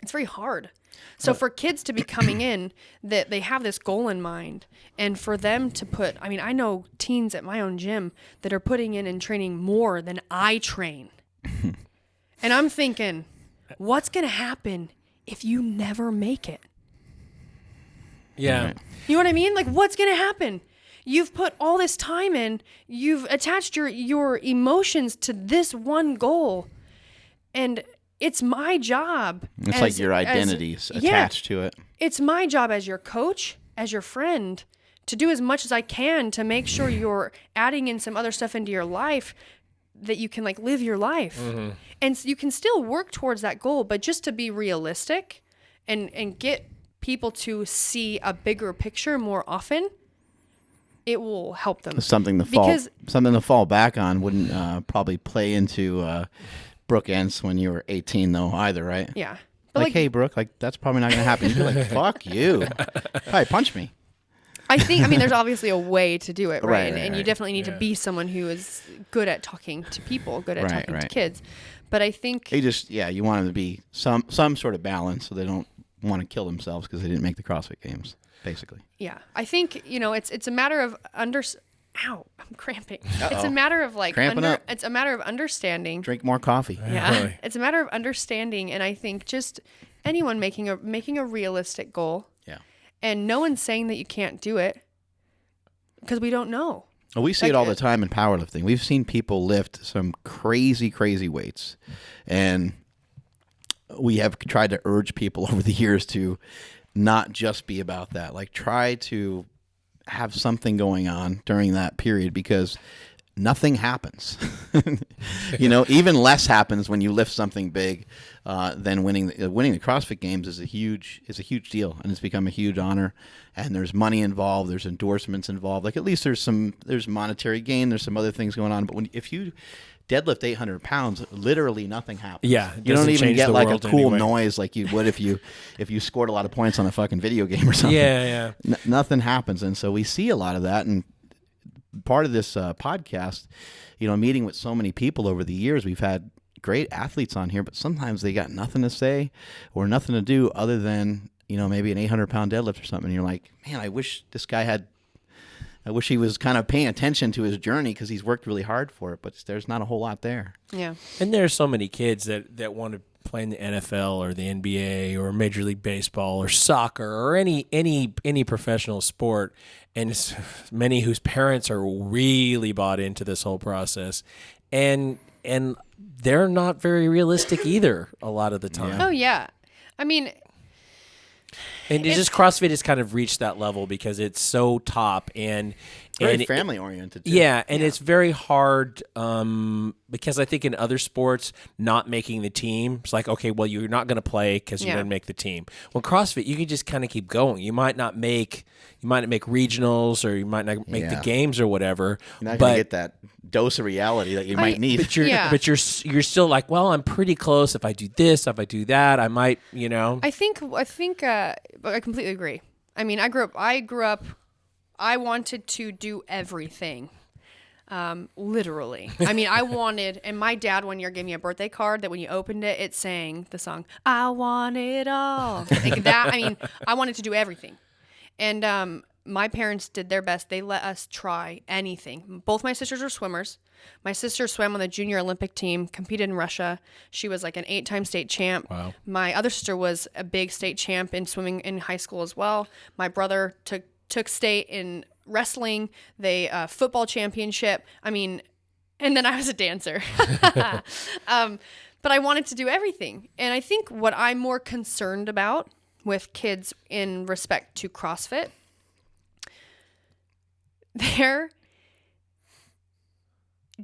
It's very hard. So for kids to be coming in, that they have this goal in mind, and for them to put, I know teens at my own gym that are putting in and training more than I train. And I'm thinking, what's going to happen if you never make it? Yeah. You know what I mean? Like, what's going to happen? You've put all this time in, you've attached your emotions to this one goal, and it's my job. It's like your identity's attached to it. It's my job as your coach, as your friend, to do as much as I can to make sure you're adding in some other stuff into your life that you can, like, live your life. Mm-hmm. And you can still work towards that goal, but just to be realistic and get people to see a bigger picture more often, it will help them. Something to fall back on wouldn't probably play into Brooke Ence when you were 18, though, either, right? Yeah. But like, hey, Brooke, like, that's probably not going to happen. You'd be like, fuck you. Hey, punch me. I think, there's obviously a way to do it, right? And you definitely need to be someone who is good at talking to people, good at talking to kids. But I think... you want them to be some sort of balance so they don't want to kill themselves because they didn't make the CrossFit Games, basically. Yeah. I think, it's a matter of Ow, I'm cramping. Uh-oh. It's a matter of it's a matter of understanding. Drink more coffee. Yeah. It's a matter of understanding, and I think just anyone making a realistic goal. Yeah. And no one's saying that you can't do it because we don't know. Well, we see it all the time in powerlifting. We've seen people lift some crazy, crazy weights, and we have tried to urge people over the years to not just be about that. Like, try to have something going on during that period, because nothing happens. Even less happens when you lift something big than winning the CrossFit Games is a huge deal, and it's become a huge honor. And there's money involved, there's endorsements involved. Like at least there's monetary gain, there's some other things going on. But if you deadlift 800 pounds, literally nothing happens. Yeah, you don't even get like a cool anyway. noise like you would if you scored a lot of points on a fucking video game or something. Yeah. Nothing happens, and so we see a lot of that. And part of this podcast, meeting with so many people over the years, we've had great athletes on here, but sometimes they got nothing to say or nothing to do other than maybe an 800-pound deadlift or something. And you're like, man, I wish he was kind of paying attention to his journey because he's worked really hard for it, but there's not a whole lot there. Yeah. And there's so many kids that want to play in the NFL or the NBA or Major League Baseball or soccer or any professional sport, and it's many whose parents are really bought into this whole process, and they're not very realistic either a lot of the time. Oh yeah, I mean. And it's just CrossFit has kind of reached that level because it's so top and very family oriented too. Yeah, and it's very hard because I think in other sports, not making the team, it's like, okay, well, you're not going to play because you're going to make the team. Well, CrossFit, you can just kind of keep going. You might not make regionals, or you might not make the games or whatever. You're not going to get that dose of reality that you might need. But you're still like, well, I'm pretty close. If I do this, if I do that, I might, I think I completely agree. I mean, I grew up. I wanted to do everything, literally. I mean, I wanted, and my dad one year gave me a birthday card that when you opened it, it sang the song, I Want It All. Like that, I mean, I wanted to do everything. And my parents did their best. They let us try anything. Both my sisters are swimmers. My sister swam on the junior Olympic team, competed in Russia. She was like an 8-time state champ. Wow. My other sister was a big state champ in swimming in high school as well. My brother took state in wrestling, they football championship. I mean, and then I was a dancer. But I wanted to do everything. And I think what I'm more concerned about with kids in respect to CrossFit, they're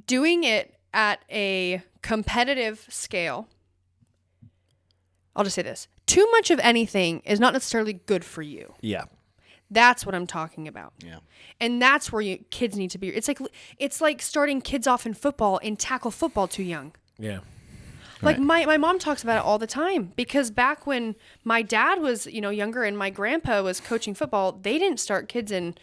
doing it at a competitive scale. I'll just say this. Too much of anything is not necessarily good for you. Yeah. That's what I'm talking about. Yeah. And that's where kids need to be. It's like starting kids off in football and tackle football too young. Yeah. Like my mom talks about it all the time, because back when my dad was, younger and my grandpa was coaching football, they didn't start kids in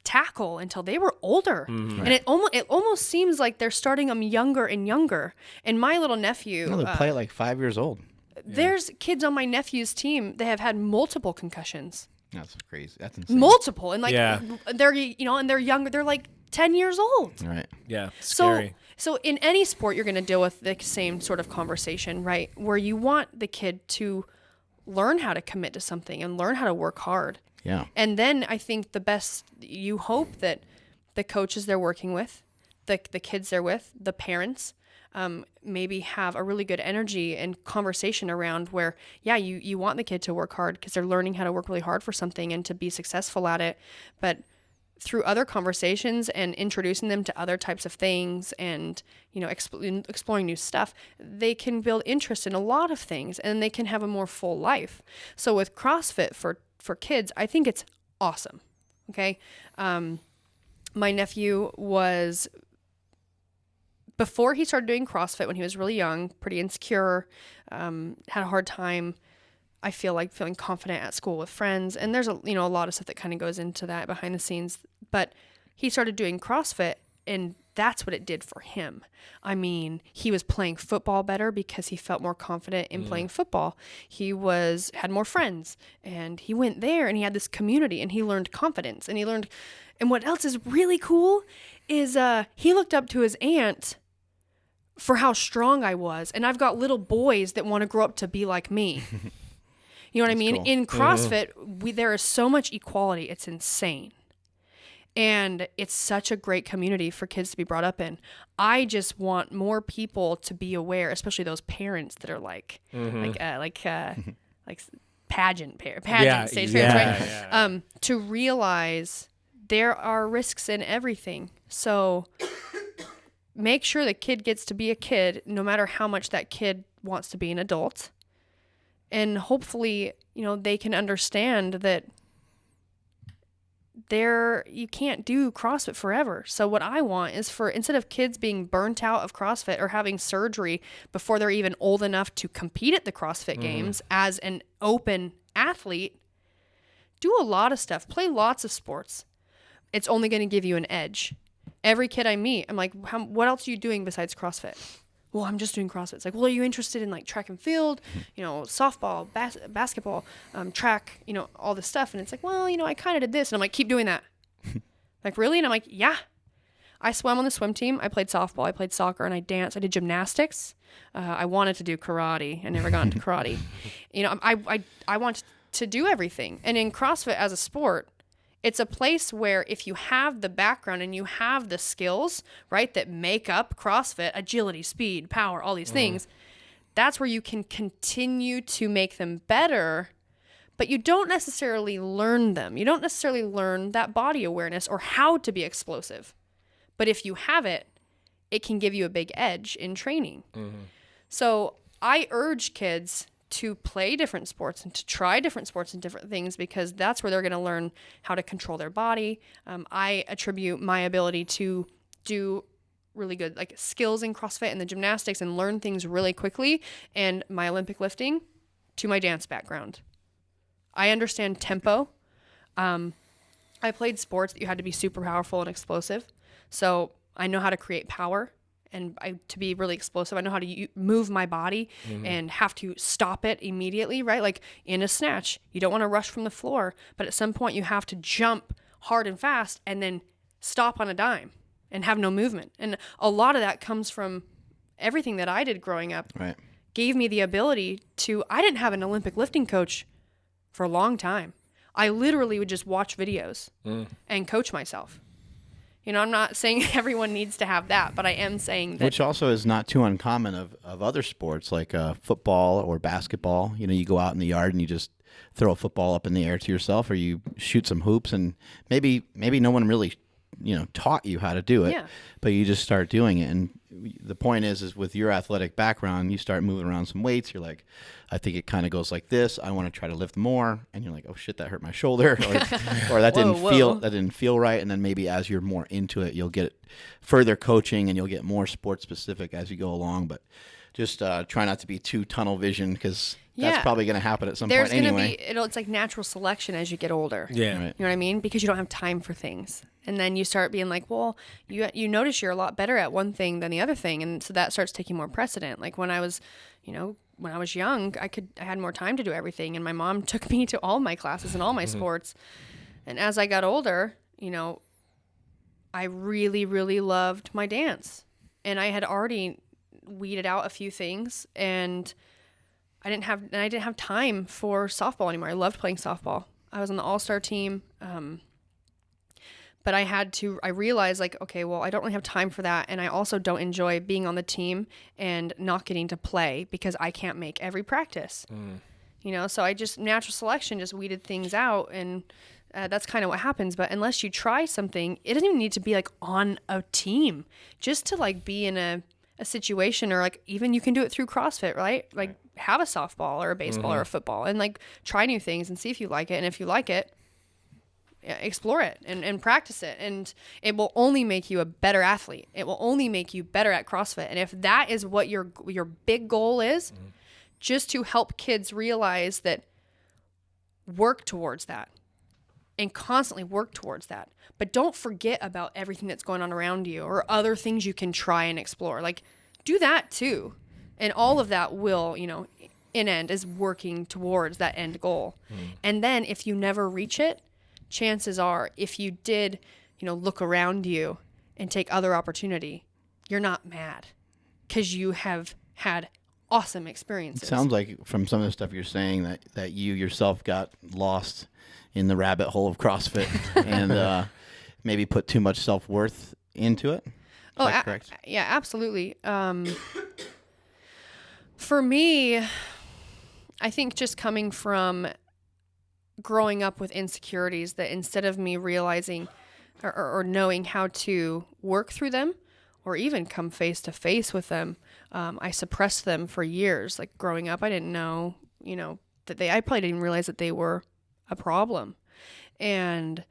tackle until they were older. Mm-hmm. And it almost seems like they're starting them younger and younger. And my little nephew, they play at like 5 years old. There's kids on my nephew's team that have had multiple concussions. That's crazy. That's insane. Multiple. And they're, and they're younger. They're like 10 years old. Right. Yeah. Scary. So in any sport, you're going to deal with the same sort of conversation, right? Where you want the kid to learn how to commit to something and learn how to work hard. Yeah. And then I think you hope that the coaches they're working with, the kids they're with, the parents, maybe have a really good energy and conversation around where, you want the kid to work hard because they're learning how to work really hard for something and to be successful at it. But through other conversations and introducing them to other types of things and, exploring new stuff, they can build interest in a lot of things and they can have a more full life. So with CrossFit for kids, I think it's awesome. Okay. My nephew was, before he started doing CrossFit when he was really young, pretty insecure, had a hard time, I feel like, feeling confident at school with friends. And there's a lot of stuff that kind of goes into that behind the scenes. But he started doing CrossFit and that's what it did for him. I mean, he was playing football better because he felt more confident in playing football. He had more friends and he went there and he had this community and he learned confidence and and what else is really cool is he looked up to his aunt for how strong I was. And I've got little boys that want to grow up to be like me. You know what I mean? Cool. In CrossFit, there is so much equality. It's insane. And it's such a great community for kids to be brought up in. I just want more people to be aware, especially those parents that are like pageant stage parents, right? Yeah. To realize there are risks in everything. So make sure the kid gets to be a kid, no matter how much that kid wants to be an adult. And hopefully, they can understand that you can't do CrossFit forever. So what I want is instead of kids being burnt out of CrossFit or having surgery before they're even old enough to compete at the CrossFit Games as an open athlete, do a lot of stuff, play lots of sports. It's only going to give you an edge. Every kid I meet, I'm like, what else are you doing besides CrossFit? Well, I'm just doing CrossFit. It's like, well, are you interested in like track and field, softball, basketball, track, all this stuff? And it's like, well, I kind of did this. And I'm like, keep doing that. Like, really? And I'm like, yeah. I swam on the swim team. I played softball. I played soccer and I danced. I did gymnastics. I wanted to do karate. I never got into karate. I want to do everything. And in CrossFit as a sport, it's a place where if you have the background and you have the skills, right, that make up CrossFit, agility, speed, power, all these things, that's where you can continue to make them better, but you don't necessarily learn them. You don't necessarily learn that body awareness or how to be explosive. But if you have it, it can give you a big edge in training. So I urge kids to play different sports and to try different sports and different things, because that's where they're going to learn how to control their body. I attribute my ability to do really good like skills in CrossFit and the gymnastics and learn things really quickly, and my Olympic lifting to my dance background. I understand tempo. I played sports that you had to be super powerful and explosive. So I know how to create power. And to be really explosive, I know how to move my body and have to stop it immediately, right? Like in a snatch, you don't want to rush from the floor, but at some point you have to jump hard and fast and then stop on a dime and have no movement. And a lot of that comes from everything that I did growing up. Right. Gave me the ability I didn't have an Olympic lifting coach for a long time. I literally would just watch videos and coach myself. I'm not saying everyone needs to have that, but I am saying that. Which also is not too uncommon of other sports like football or basketball. You go out in the yard and you just throw a football up in the air to yourself, or you shoot some hoops, and maybe no one really taught you how to do it, but you just start doing it. And the point is with your athletic background, you start moving around some weights. You're like, I think it kind of goes like this. I want to try to lift more. And you're like, oh shit, that hurt my shoulder, or that didn't feel right. And then maybe as you're more into it, you'll get further coaching and you'll get more sports specific as you go along. But just try not to be too tunnel vision, because that's probably going to happen at some point anyway. It's like natural selection as you get older. Yeah. Right. You know what I mean? Because you don't have time for things. And then you start being like, well, you notice you're a lot better at one thing than the other thing. And so that starts taking more precedent. Like when I was young, I had more time to do everything. And my mom took me to all my classes and all my sports. And as I got older, I really, really loved my dance. And I had already weeded out a few things, and I didn't have time for softball anymore. I loved playing softball. I was on the all-star team. But I realized like, okay, well, I don't really have time for that. And I also don't enjoy being on the team and not getting to play because I can't make every practice, so I just natural selection just weeded things out. And that's kind of what happens. But unless you try something, it doesn't even need to be like on a team, just to like be in a situation, or like even you can do it through CrossFit, right? Like have a softball or a baseball or a football and like try new things and see if you like it. And if you like it, explore it and practice it, and it will only make you a better athlete. It will only make you better at CrossFit. And if that is what your big goal is, just to help kids realize that, work towards that and constantly work towards that. But don't forget about everything that's going on around you or other things you can try and explore. Like do that too. And all of that will, in end is working towards that end goal. And then if you never reach it, chances are, if you did, look around you and take other opportunity, you're not mad because you have had awesome experiences. It sounds like from some of the stuff you're saying that you yourself got lost in the rabbit hole of CrossFit and maybe put too much self-worth into it. Is that correct? Yeah, absolutely. For me, I think just coming from growing up with insecurities, that instead of me realizing or knowing how to work through them or even come face to face with them. I suppressed them for years. Like growing up, I didn't know, that I probably didn't even realize that they were a problem. And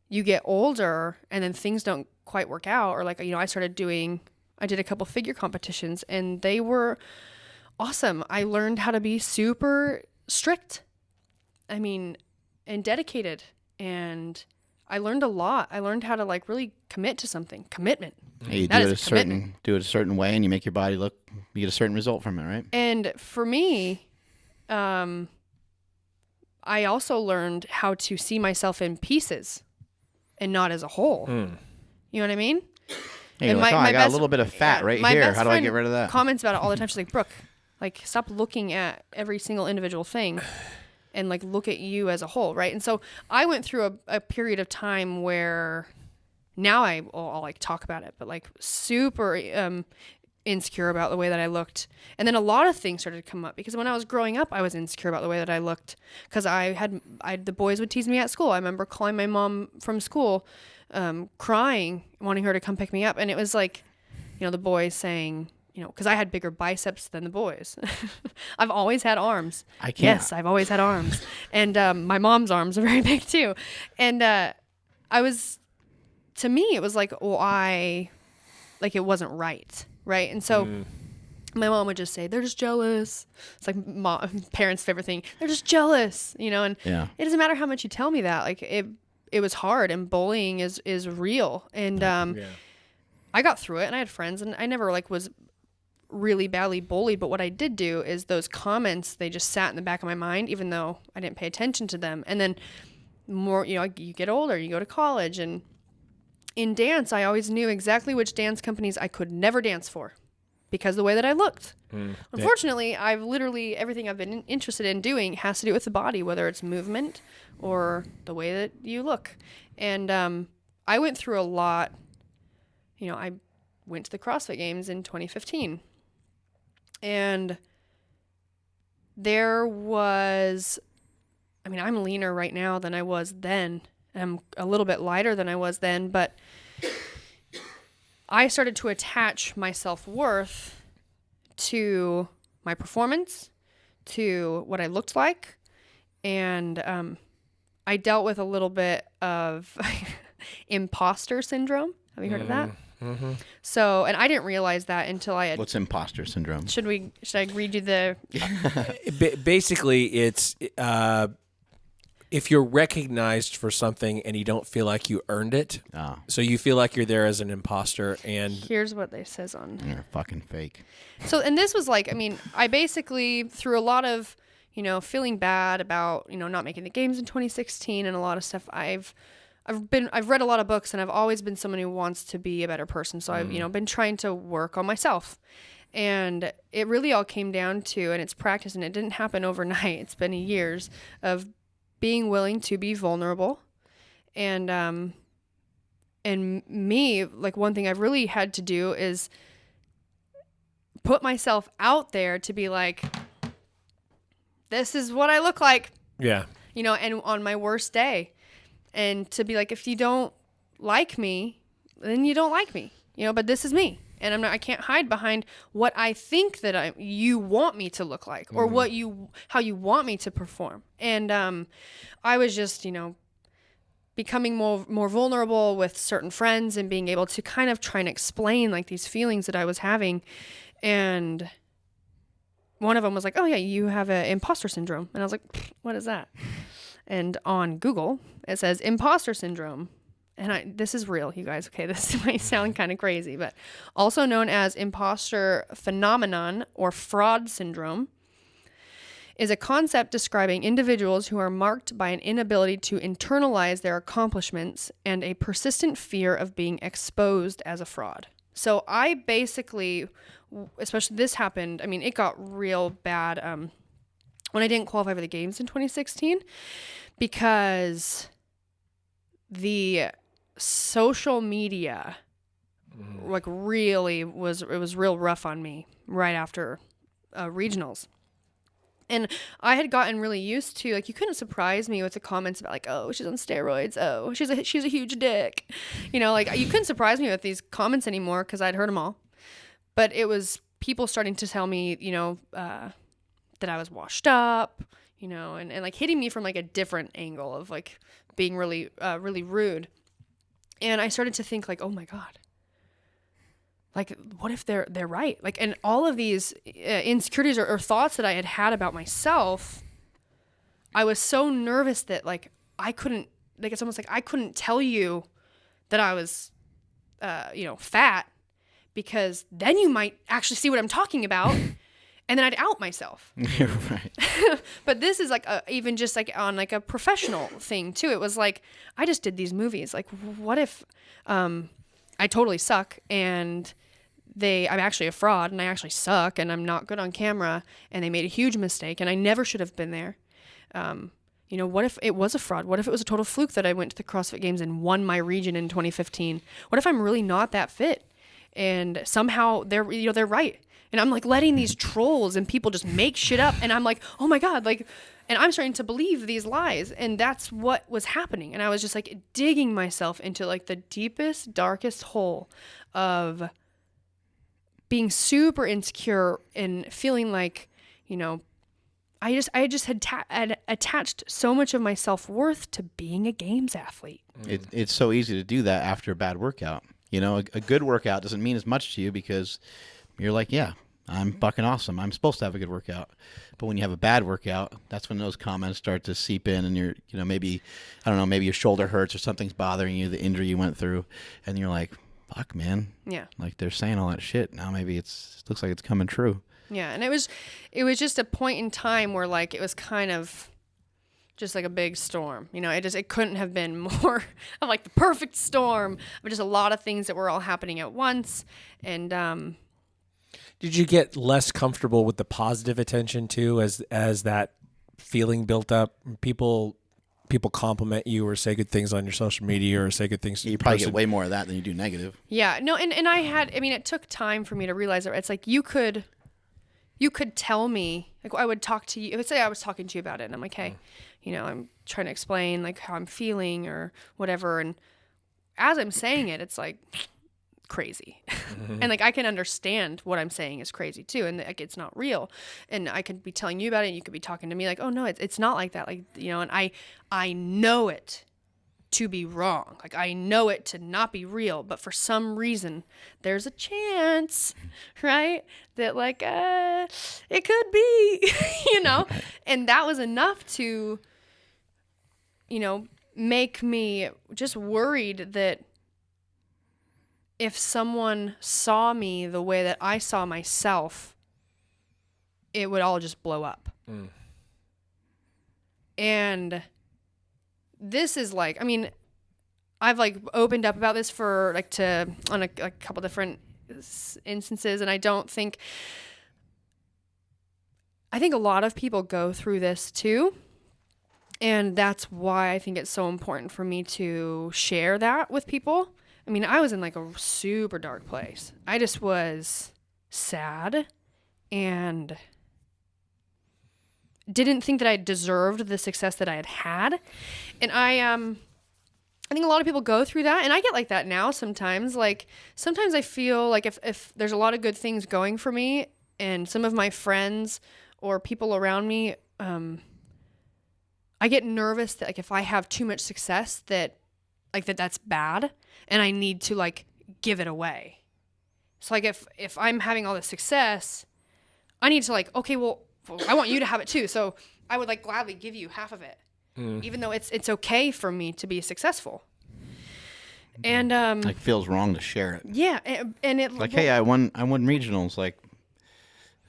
you get older and then things don't quite work out. Or like, I did a couple figure competitions and they were awesome. I learned how to be super strict. And dedicated. And I learned a lot. I learned how to like really commit to something. Commitment. Hey, you do it a certain way, and you make your body look. You get a certain result from it, right? And for me, I also learned how to see myself in pieces, and not as a whole. You know what I mean? Hey, and I got a little bit of fat right here. How do I get rid of that? Comments about it all the time. She's like, Brooke, like stop looking at every single individual thing. And like look at you as a whole, right? And so I went through a period of time where now I'll like talk about it, but like super insecure about the way that I looked. And then a lot of things started to come up because when I was growing up, I was insecure about the way that I looked because the boys would tease me at school. I remember calling my mom from school, crying, wanting her to come pick me up, and it was like, the boys saying, because I had bigger biceps than the boys. I've always had arms. Yes, I've always had arms. And my mom's arms are very big too. And to me, it was like, it wasn't right. Right. And so my mom would just say, they're just jealous. It's like parents' favorite thing. They're just jealous, and it doesn't matter how much you tell me that. Like it was hard, and bullying is real. And I got through it, and I had friends, and I never was really badly bullied, but what I did do is those comments, they just sat in the back of my mind, even though I didn't pay attention to them. And then more, you get older, you go to college, and in dance, I always knew exactly which dance companies I could never dance for because of the way that I looked. Unfortunately, everything I've been interested in doing has to do with the body, whether it's movement or the way that you look. And I went through a lot. I went to the CrossFit Games in 2015. And there was, I'm leaner right now than I was then. I'm a little bit lighter than I was then, but I started to attach my self-worth to my performance, to what I looked like. And I dealt with a little bit of imposter syndrome. Have you heard of that? Mm-hmm. So, and I didn't realize that until I had... What's imposter syndrome? Should I read you the... Basically, it's if you're recognized for something and you don't feel like you earned it, so you feel like you're there as an imposter, and... Here's what they says on... You're fucking fake. So, and this was like, I basically, through a lot of, feeling bad about, not making the games in 2016 and a lot of stuff, I've read a lot of books, and I've always been someone who wants to be a better person. So I've, been trying to work on myself, and it really all came down to, and it's practice, and it didn't happen overnight. It's been years of being willing to be vulnerable. And me, like one thing I've really had to do is put myself out there to be like, this is what I look like. Yeah. And on my worst day. And to be like, if you don't like me, then you don't like me, but this is me. And I can't hide behind what I think that you want me to look like, or how you want me to perform. And I was just, becoming more vulnerable with certain friends and being able to kind of try and explain like these feelings that I was having. And one of them was like, oh yeah, you have an imposter syndrome. And I was like, what is that? And on Google, it says imposter syndrome. And this is real, you guys. Okay, this might sound kind of crazy, but also known as imposter phenomenon or fraud syndrome, is a concept describing individuals who are marked by an inability to internalize their accomplishments and a persistent fear of being exposed as a fraud. So I basically, especially this happened, it got real bad when I didn't qualify for the games in 2016, because the social media really was real rough on me right after regionals. And I had gotten really used to, like, you couldn't surprise me with the comments about, like, oh, she's on steroids. Oh, she's a huge dick. You know, like, you couldn't surprise me with these comments anymore because I'd heard them all. But it was people starting to tell me, you know, that I was washed up, you know, and like hitting me from like a different angle of like being really, really rude. And I started to think like, oh my God, like, what if they're right? Like, and all of these insecurities or thoughts that I had about myself, I was so nervous that like, I couldn't, like, it's almost like I couldn't tell you that I was, you know, fat, because then you might actually see what I'm talking about. And then I'd out myself. You're right. But this is like even just like on like a professional thing too. It was like, I just did these movies. Like, what if I totally suck and I'm actually a fraud and I actually suck and I'm not good on camera and they made a huge mistake and I never should have been there. You know, what if it was a fraud? What if it was a total fluke that I went to the CrossFit Games and won my region in 2015? What if I'm really not that fit? And somehow they're right. And I'm like letting these trolls and people just make shit up. And I'm like, oh my God, like, and I'm starting to believe these lies. And that's what was happening. And I was just like digging myself into like the deepest, darkest hole of being super insecure and feeling like, you know, I just had attached so much of my self-worth to being a games athlete. It's so easy to do that after a bad workout. You know, a good workout doesn't mean as much to you because you're like, yeah, I'm fucking awesome. I'm supposed to have a good workout. But when you have a bad workout, that's when those comments start to seep in and you're, you know, maybe, I don't know, maybe your shoulder hurts or something's bothering you, the injury you went through, and you're like, fuck, man. Yeah. Like they're saying all that shit. Now maybe it looks like it's coming true. Yeah. And it was just a point in time where like it was kind of just like a big storm. You know, it couldn't have been more of like the perfect storm of just a lot of things that were all happening at once. And did you get less comfortable with the positive attention too as that feeling built up? People compliment you or say good things on your social media or say good things to you probably get way more of that than you do negative. Yeah. No, and I mean, it took time for me to realize that it's like you could tell me, like I would talk to you, I would say I was talking to you about it and I'm like, hey, you know, I'm trying to explain like how I'm feeling or whatever. And as I'm saying it, it's like crazy. And like, I can understand what I'm saying is crazy too. And like, it's not real. And I could be telling you about it and you could be talking to me like, oh no, it's not like that. Like, you know, and I know it to be wrong. Like I know it to not be real, but for some reason there's a chance, right? That like, it could be, you know? And that was enough to, you know, make me just worried that if someone saw me the way that I saw myself, it would all just blow up. And this is like, I mean, I've like opened up about this for like on a couple different instances. And I think a lot of people go through this too. And that's why I think it's so important for me to share that with people. I mean, I was in like a super dark place. I just was sad and didn't think that I deserved the success that I had. And I think a lot of people go through that, and I get like that now sometimes. Like sometimes I feel like if there's a lot of good things going for me and some of my friends or people around me, I get nervous that like if I have too much success that's bad and I need to like give it away. So like if I'm having all this success, I need to like, okay, well I want you to have it too. So I would like gladly give you half of it, even though it's okay for me to be successful. And like feels wrong to share it. Yeah, and it like, hey, I won regionals. Like,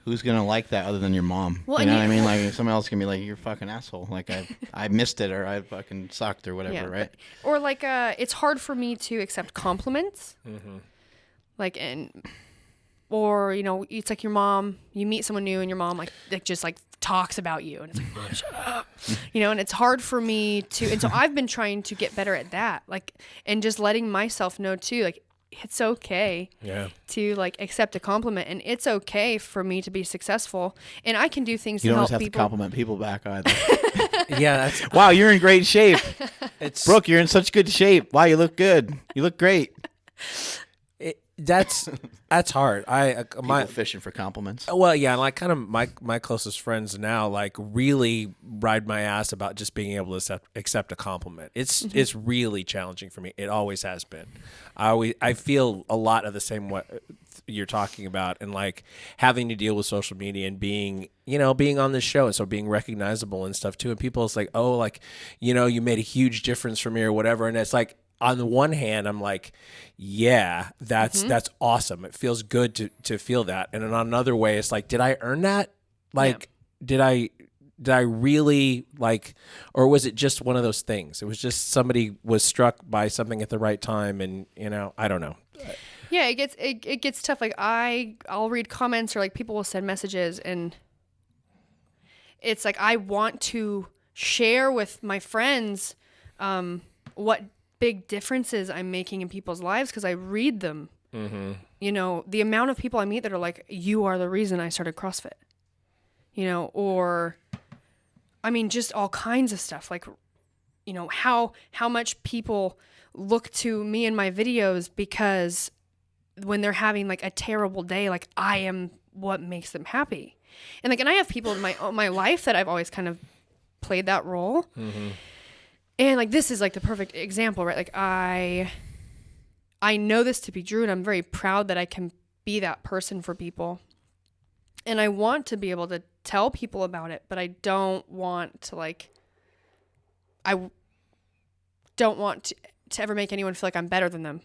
who's gonna like that other than your mom? Well, you know what I mean? Like, someone else can be like, "You're a fucking asshole." Like, I missed it, or I fucking sucked, or whatever, yeah, right? Or like, it's hard for me to accept compliments. Like, or you know, it's like your mom. You meet someone new, and your mom like just like talks about you, and it's like, oh, shut up, you know. And it's hard for me to, and so I've been trying to get better at that, like, and just letting myself know too, like, it's okay to like accept a compliment, and it's okay for me to be successful, and I can do things You to don't help always have people. to compliment people back either. Yeah, that's Wow, you're in great shape. it's Brooke, you're in such good shape. Wow, you look good. You look great. that's hard. People fishing for compliments. Well, yeah, like kind of my closest friends now, like really ride my ass about just being able to accept a compliment. It's really challenging for me. It always has been. I feel a lot of the same what you're talking about, and like having to deal with social media and being on this show, and so being recognizable and stuff too. And people, it's like, oh, like you made a huge difference for me or whatever, and it's like. On the one hand, I'm like, yeah, that's awesome. It feels good to feel that. And on another way, it's like, did I earn that? Like, did I really like, or was it just one of those things? It was just somebody was struck by something at the right time, and I don't know. Yeah, it gets tough. Like I'll read comments, or like people will send messages, and it's like I want to share with my friends what big differences I'm making in people's lives, because I read them. The amount of people I meet that are like, you are the reason I started CrossFit, or I mean, just all kinds of stuff. Like, how much people look to me in my videos because when they're having like a terrible day, like I am what makes them happy. And like, and I have people in my life that I've always kind of played that role. And like, this is like the perfect example, right? Like I know this to be true, and I'm very proud that I can be that person for people. And I want to be able to tell people about it, but I don't want to to ever make anyone feel like I'm better than them.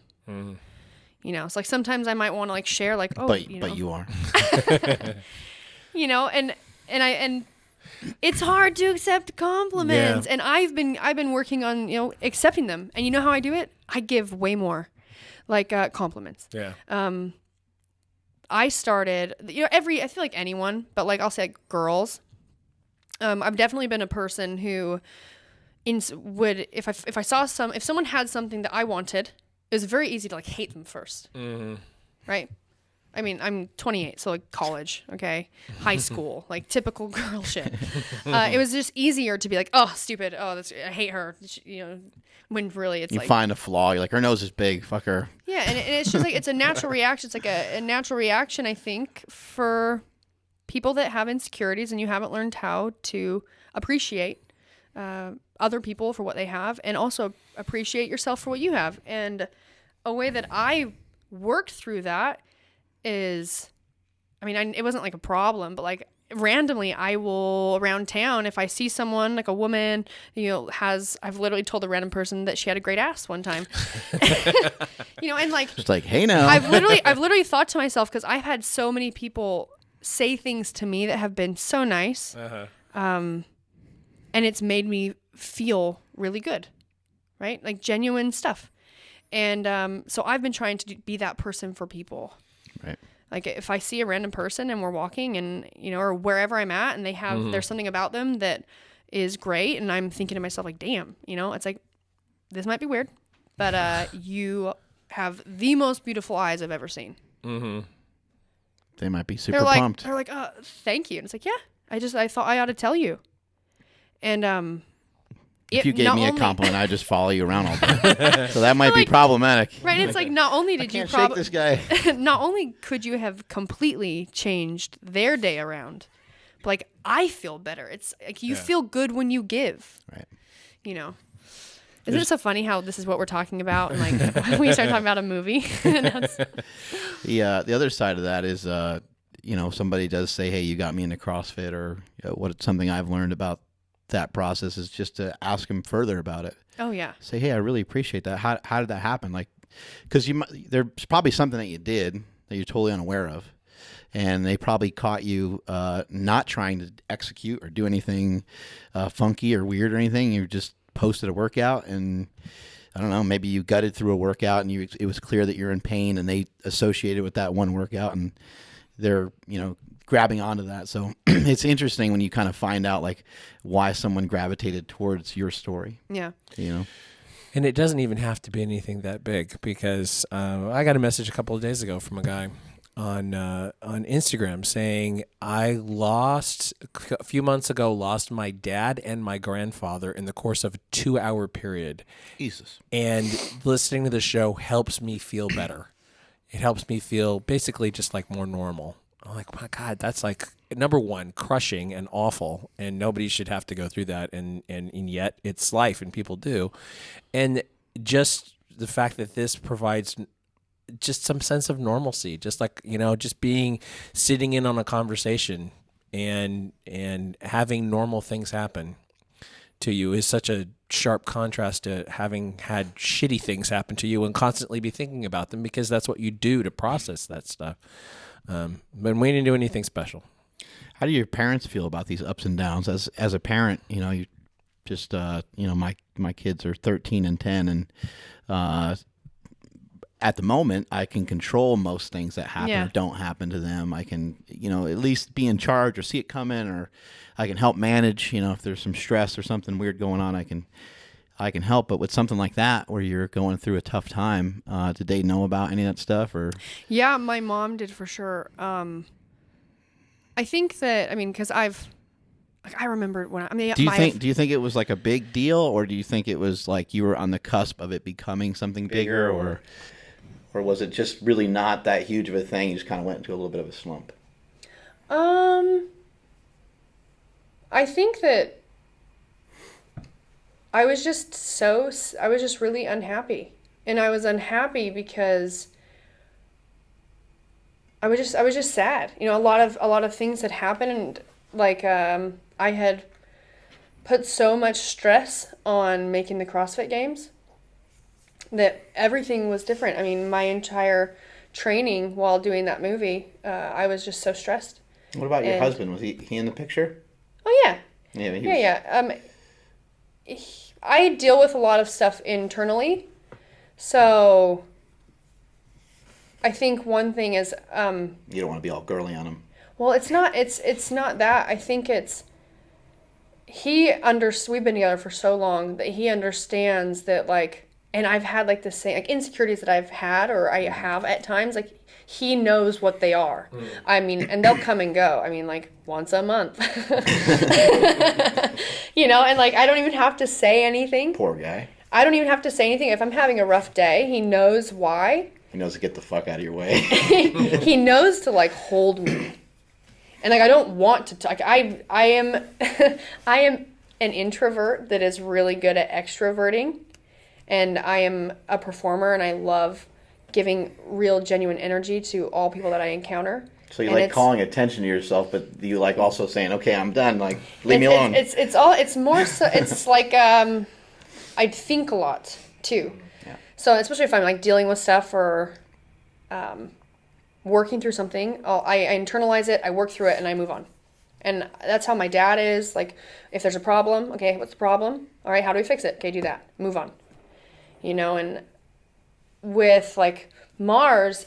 It's like sometimes I might want to like share like, oh, but you are. And it's hard to accept compliments, and I've been working on accepting them. And you know how I do it? I give way more, like compliments. Yeah. I started, I feel like anyone, but like I'll say like girls. I've definitely been a person who, would if someone had something that I wanted, it was very easy to like hate them first, right? I mean, I'm 28, so like college, okay, high school, like typical girl shit. It was just easier to be like, oh, stupid, oh, I hate her, when really it's you like find a flaw. You're like, her nose is big, fuck her. Yeah, and it's just like it's a natural reaction. It's like a natural reaction, I think, for people that have insecurities and you haven't learned how to appreciate other people for what they have, and also appreciate yourself for what you have. And a way that I worked through that is, it wasn't like a problem, but like randomly I will around town, if I see someone like a woman, I've literally told a random person that she had a great ass one time, and like, just like, hey now, I've literally thought to myself, because I've had so many people say things to me that have been so nice, and it's made me feel really good, right? Like genuine stuff. And so I've been trying to be that person for people. Right. Like if I see a random person and we're walking and, or wherever I'm at, and they have, there's something about them that is great. And I'm thinking to myself like, damn, it's like, this might be weird, but you have the most beautiful eyes I've ever seen. They might be super pumped. They're like, thank you. And it's like, yeah, I thought I ought to tell you. And, if you gave me a compliment, I'd just follow you around all day. So that might be problematic. Right. It's like, not only did you shake this guy. Not only could you have completely changed their day around, but like I feel better. It's like you feel good when you give. Right. Isn't it so funny how this is what we're talking about? And like we start talking about a movie. The other side of that is, somebody does say, hey, you got me into CrossFit, or something I've learned about that process is just to ask them further about it. Oh yeah. Say, hey, I really appreciate that. How did that happen? Like, because there's probably something that you did that you're totally unaware of, and they probably caught you not trying to execute or do anything funky or weird or anything. You just posted a workout, and I don't know, maybe you gutted through a workout, and it was clear that you're in pain, and they associated with that one workout, and they're grabbing onto that. So it's interesting when you kind of find out like why someone gravitated towards your story. Yeah. And it doesn't even have to be anything that big, because I got a message a couple of days ago from a guy on Instagram saying, I a few months ago lost my dad and my grandfather in the course of a 2-hour period. Jesus. And listening to the show helps me feel better. It helps me feel basically just like more normal. I'm like, my God, that's like, number one, crushing and awful, and nobody should have to go through that, and yet it's life, and people do. And just the fact that this provides just some sense of normalcy, just like, just sitting in on a conversation and having normal things happen to you is such a sharp contrast to having had shitty things happen to you and constantly be thinking about them, because that's what you do to process that stuff. But we didn't do anything special. How do your parents feel about these ups and downs? As a parent, you just my kids are 13 and 10, and at the moment I can control most things that happen or don't happen to them. I can at least be in charge or see it coming, or I can help manage. If there's some stress or something weird going on, I can help. But with something like that, where you're going through a tough time, did they know about any of that stuff? Or yeah, my mom did for sure. I think that, because I remember when do you think it was like a big deal, or do you think it was like you were on the cusp of it becoming something bigger, or was it just really not that huge of a thing? You just kind of went into a little bit of a slump. I think that I was just really unhappy. And I was unhappy because I was just sad. A lot of things had happened, and like I had put so much stress on making the CrossFit Games that everything was different. My entire training while doing that movie, I was just so stressed. What about your husband? Was he in the picture? Oh yeah. Yeah. I deal with a lot of stuff internally, so I think one thing is you don't want to be all girly on him. Well, it's not that. I think it's we've been together for so long that he understands that, like, and I've had like the same like insecurities that I've had or I have at times, like he knows what they are. And they'll come and go. Like once a month. And like I don't even have to say anything. Poor guy. I don't even have to say anything. If I'm having a rough day, he knows why. He knows to get the fuck out of your way. He knows to like hold me. And like I don't want to talk. I am I am an introvert that is really good at extroverting, and I am a performer, and I love giving real genuine energy to all people that I encounter. So you like calling attention to yourself, but you like also saying, "Okay, I'm done. Like, leave me alone." It's more so. It's like I think a lot too. Yeah. So especially if I'm like dealing with stuff or working through something, I internalize it, I work through it, and I move on. And that's how my dad is. Like, if there's a problem, okay, what's the problem? All right, how do we fix it? Okay, do that. Move on. And with like Mars,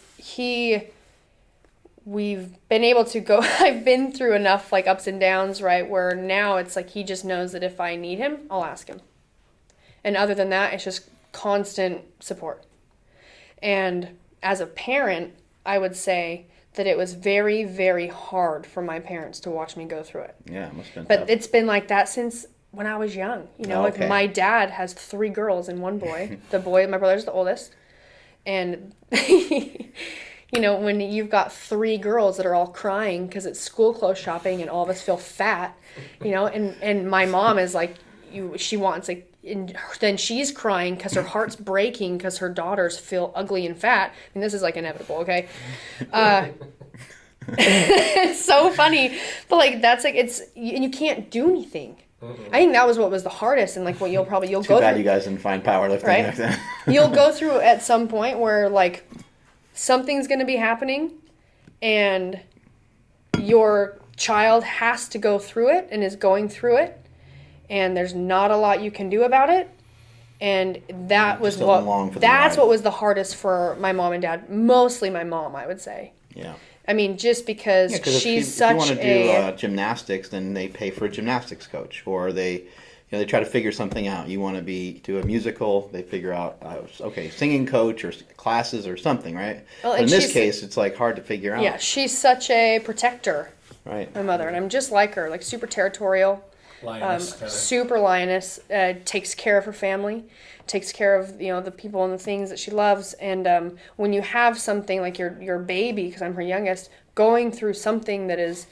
we've been able to go, I've been through enough like ups and downs, right, where now it's like he just knows that if I need him, I'll ask him. And other than that, it's just constant support. And as a parent, I would say that it was very, very hard for my parents to watch me go through it. Yeah, it must have been But tough. It's been like that since when I was young. Like my dad has 3 girls and 1 boy. The boy, my brother's the oldest. And, when you've got 3 girls that are all crying because it's school clothes shopping and all of us feel fat, and my mom is like, she wants like, and then she's crying because her heart's breaking because her daughters feel ugly and fat. This is like inevitable, okay? It's so funny, but like that's like and you can't do anything. I think that was what was the hardest, and like what you'll go through. Too bad you guys didn't find powerlifting back then. You'll go through at some point where like something's going to be happening, and your child has to go through it and is going through it. And there's not a lot you can do about it. And that was what was the hardest for my mom and dad. Mostly my mom, I would say. Yeah. Just because she's such if you want to do gymnastics, then they pay for a gymnastics coach, or they, know, they try to figure something out. You want to do a musical, they figure out, okay, singing coach or classes or something, right? Well, but in this case, it's like hard to figure out. Yeah, she's such a protector, right? My mother, and I'm just like her, like super territorial, super lioness. Takes care of her family, takes care of the people and the things that she loves. And when you have something like your baby, because I'm her youngest, going through something that is,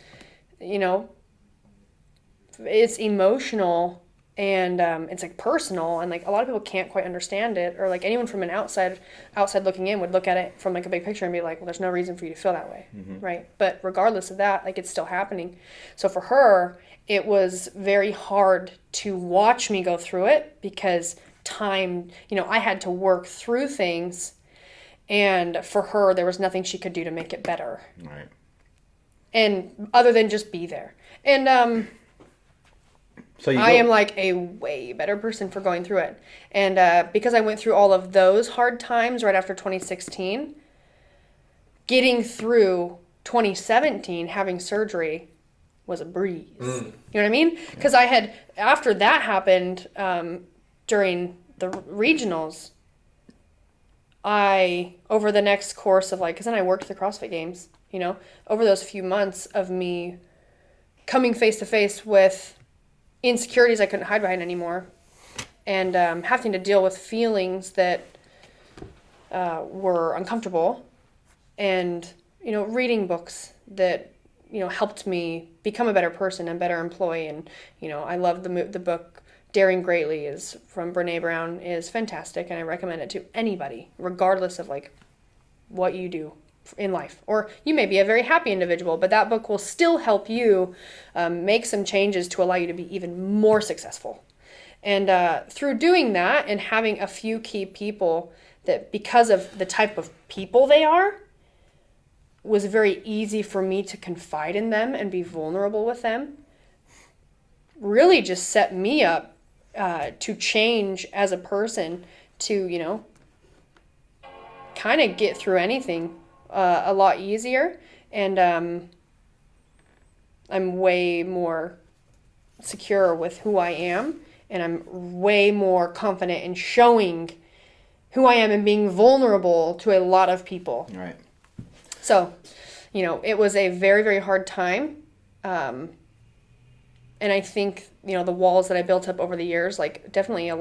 it's emotional. And it's like personal, and like a lot of people can't quite understand it, or like anyone from an outside looking in would look at it from like a big picture and be like, well, there's no reason for you to feel that way, right? But regardless of that, like it's still happening. So for her, it was very hard to watch me go through it because time, I had to work through things, and for her, there was nothing she could do to make it better. Right. And other than just be there. And so I am like a way better person for going through it. And because I went through all of those hard times right after 2016, getting through 2017, having surgery was a breeze. You know what I mean? Because after that happened during the regionals, over the next course of because then I worked the CrossFit Games, over those few months of me coming face to face with insecurities I couldn't hide behind anymore, and having to deal with feelings that were uncomfortable, and reading books that helped me become a better person and better employee. And I love the book Daring Greatly is from Brene Brown, is fantastic, and I recommend it to anybody regardless of what you do in life. Or you may be a very happy individual, but that book will still help you make some changes to allow you to be even more successful. And through doing that and having a few key people that, because of the type of people they are, was very easy for me to confide in them and be vulnerable with them, really just set me up to change as a person, to kind of get through anything a lot easier. And I'm way more secure with who I am, and I'm way more confident in showing who I am and being vulnerable to a lot of people. Right. So, it was a very, very hard time. And I think, the walls that I built up over the years, definitely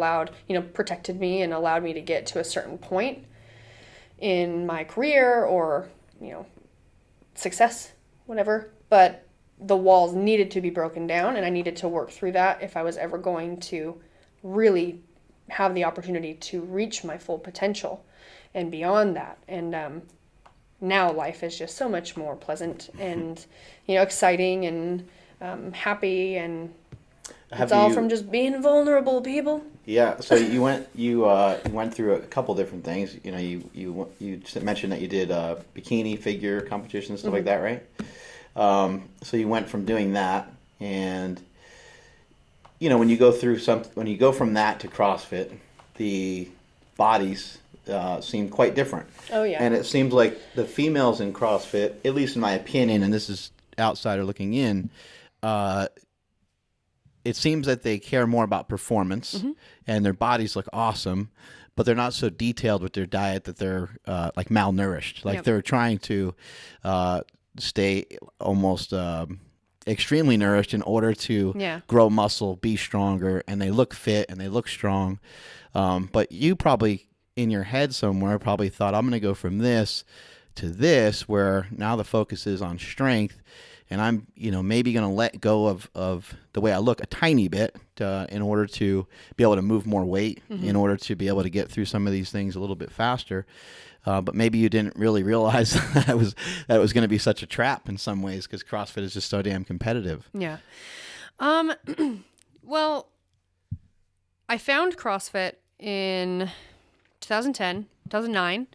protected me and allowed me to get to a certain point in my career or, success, whatever. But the walls needed to be broken down, and I needed to work through that if I was ever going to really have the opportunity to reach my full potential and beyond that. And now life is just so much more pleasant and, exciting and happy, and it's all from just being vulnerable, people. Yeah. So you went through a couple different things. You mentioned that you did bikini figure competition, stuff like that, right? So you went from doing that, and when you go from that to CrossFit, the bodies seem quite different. Oh yeah. And it seems like the females in CrossFit, at least in my opinion, and this is outsider looking in, it seems that they care more about performance, and their bodies look awesome, but they're not so detailed with their diet that they're malnourished. They're trying to stay almost extremely nourished in order to grow muscle, be stronger, and they look fit and they look strong. But you probably in your head somewhere probably thought, I'm going to go from this to this, where now the focus is on strength, and I'm maybe going to let go of the way I look a tiny bit in order to be able to move more weight, in order to be able to get through some of these things a little bit faster. But maybe you didn't really realize that it was going to be such a trap in some ways, because CrossFit is just so damn competitive. Yeah. Well, I found CrossFit in 2010, 2009,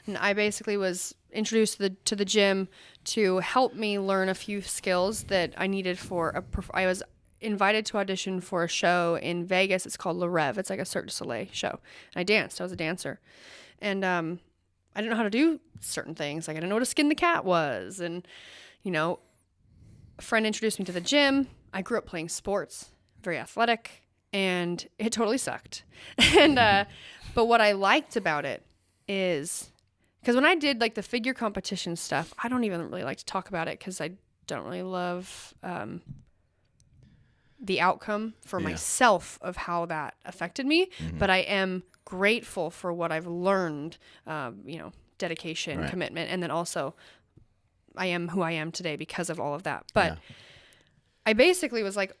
and I basically was introduced to the gym to help me learn a few skills that I needed I was invited to audition for a show in Vegas. It's called Le Rêve. It's like a Cirque du Soleil show. And I danced. I was a dancer. And I didn't know how to do certain things. I didn't know what a skin the cat was. And, a friend introduced me to the gym. I grew up playing sports, very athletic, and it totally sucked. And but what I liked about it is because when I did like the figure competition stuff, I don't even really like to talk about it because I don't really love the outcome for myself of how that affected me. But I am grateful for what I've learned, dedication, commitment, and then also I am who I am today because of all of that. But I basically was like,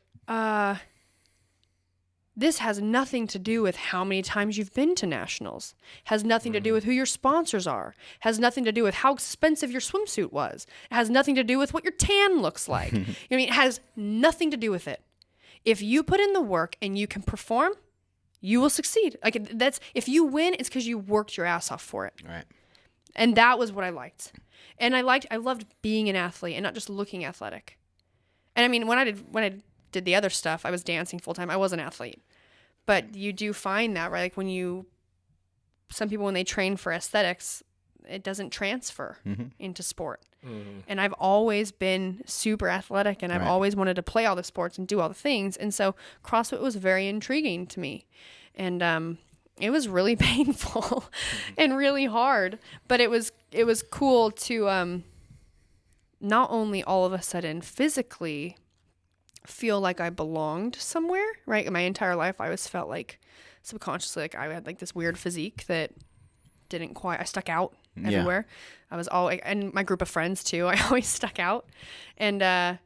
this has nothing to do with how many times you've been to nationals, has nothing to do with who your sponsors are, has nothing to do with how expensive your swimsuit was, it has nothing to do with what your tan looks like. You know what I mean? It has nothing to do with it. If you put in the work and you can perform, you will succeed. Like that's, if you win, it's because you worked your ass off for it. Right. And that was what I liked. And I loved being an athlete and not just looking athletic. And I mean, when I did the other stuff, I was dancing full time. I was an athlete. But you do find that, right? Like some people, when they train for aesthetics, it doesn't transfer into sport. And I've always been super athletic, and I've always wanted to play all the sports and do all the things. And so CrossFit was very intriguing to me. And it was really painful and really hard, but it was cool to not only all of a sudden physically feel like I belonged somewhere, right? My entire life I always felt like subconsciously like I had like this weird physique that I stuck out everywhere. I was always, and my group of friends too, I always stuck out. And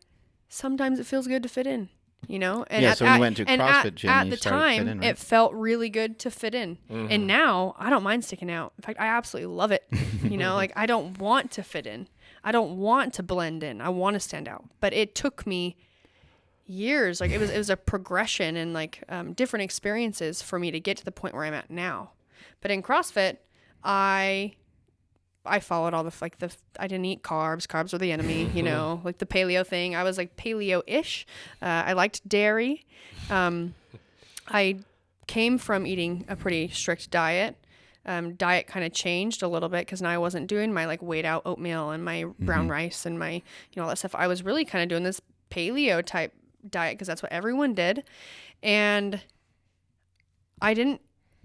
sometimes it feels good to fit in, you know? And so when you went to CrossFit gym, at the started to time, fit in, right? it felt really good to fit in. And now I don't mind sticking out. In fact, I absolutely love it. You know, like I don't want to fit in. I don't want to blend in. I want to stand out. But it took me years. Like it was a progression and like different experiences for me to get to the point where I'm at now. But in CrossFit, I followed all I didn't eat carbs. Carbs were the enemy, you know, like the paleo thing. I was like paleo-ish. I liked dairy. I came from eating a pretty strict diet. Diet kind of changed a little bit because now I wasn't doing my like weighed out oatmeal and my brown rice and my, all that stuff. I was really kind of doing this paleo type diet because that's what everyone did. And I didn't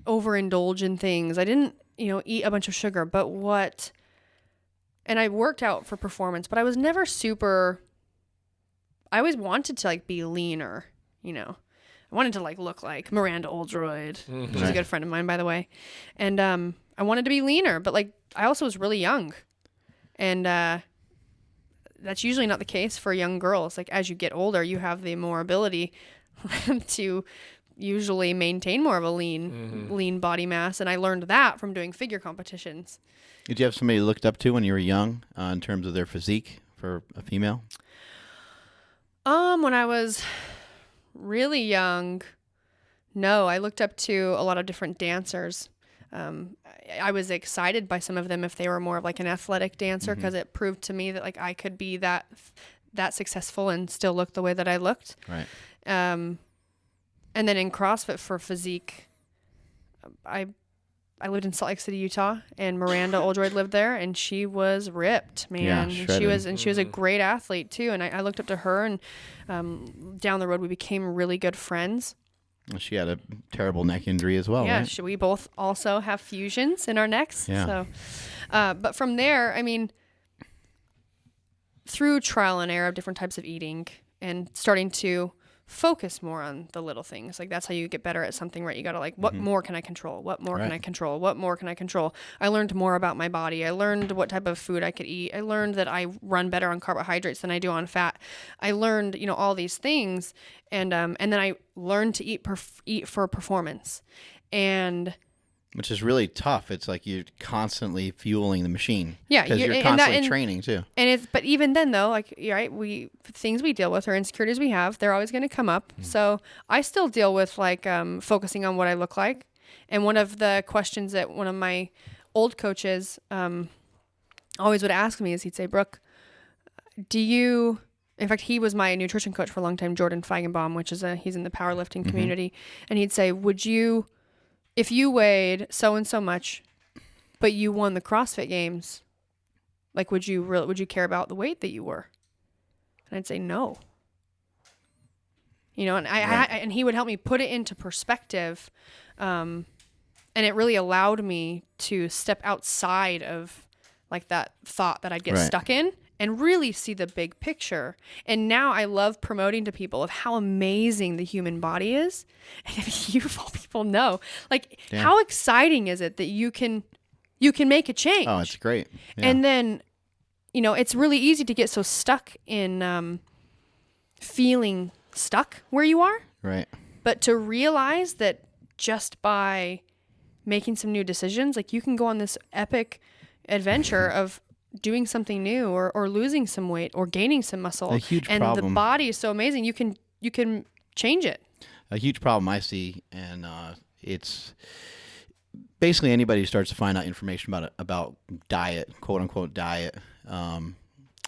overindulge in things. I didn't, eat a bunch of sugar, and I worked out for performance, but I was never I always wanted to like be leaner, I wanted to like look like Miranda Oldroyd. She's a good friend of mine, by the way. And I wanted to be leaner, but like I also was really young. And that's usually not the case for young girls. Like as you get older, you have the more ability to usually maintain more of a lean body mass. And I learned that from doing figure competitions. Did you have somebody you looked up to when you were young in terms of their physique for a female? When I was really young, no, I looked up to a lot of different dancers. I was excited by some of them if they were more of like an athletic dancer because it proved to me that like I could be that successful and still look the way that I looked. Right. And then in CrossFit for physique, I lived in Salt Lake City, Utah, and Miranda Oldroyd lived there, and she was ripped, man. Yeah, she was a great athlete too, and I looked up to her, and down the road we became really good friends. She had a terrible neck injury as well, yeah, right? We both also have fusions in our necks. Yeah. So, but from there, I mean, through trial and error of different types of eating and starting to focus more on the little things. Like that's how you get better at something, right? You got to like, what more can I control? What more can I control? What more can I control? I learned more about my body. I learned what type of food I could eat. I learned that I run better on carbohydrates than I do on fat. I learned, all these things. And then I learned to eat for performance. And which is really tough. It's like you're constantly fueling the machine. Yeah, because you're constantly training too. But even then though, like right, things we deal with or insecurities we have, they're always going to come up. So I still deal with like focusing on what I look like. And one of the questions that one of my old coaches always would ask me is he'd say, Brooke, in fact, he was my nutrition coach for a long time, Jordan Feigenbaum, which is he's in the powerlifting community, and he'd say, if you weighed so and so much, but you won the CrossFit Games, like would you care about the weight that you were? And I'd say no. you know, and and he would help me put it into perspective. And it really allowed me to step outside of like that thought that I'd get stuck in and really see the big picture. And now I love promoting to people of how amazing the human body is. And if you of all people know, like how exciting is it that you can make a change? Oh, it's great. Yeah. And then, you know, it's really easy to get so stuck in feeling stuck where you are. Right. But to realize that just by making some new decisions, like you can go on this epic adventure of doing something new or losing some weight or gaining some muscle. A huge and problem. The body is so amazing. You can change it. A huge problem I see, and it's basically anybody who starts to find out information about diet, quote unquote diet.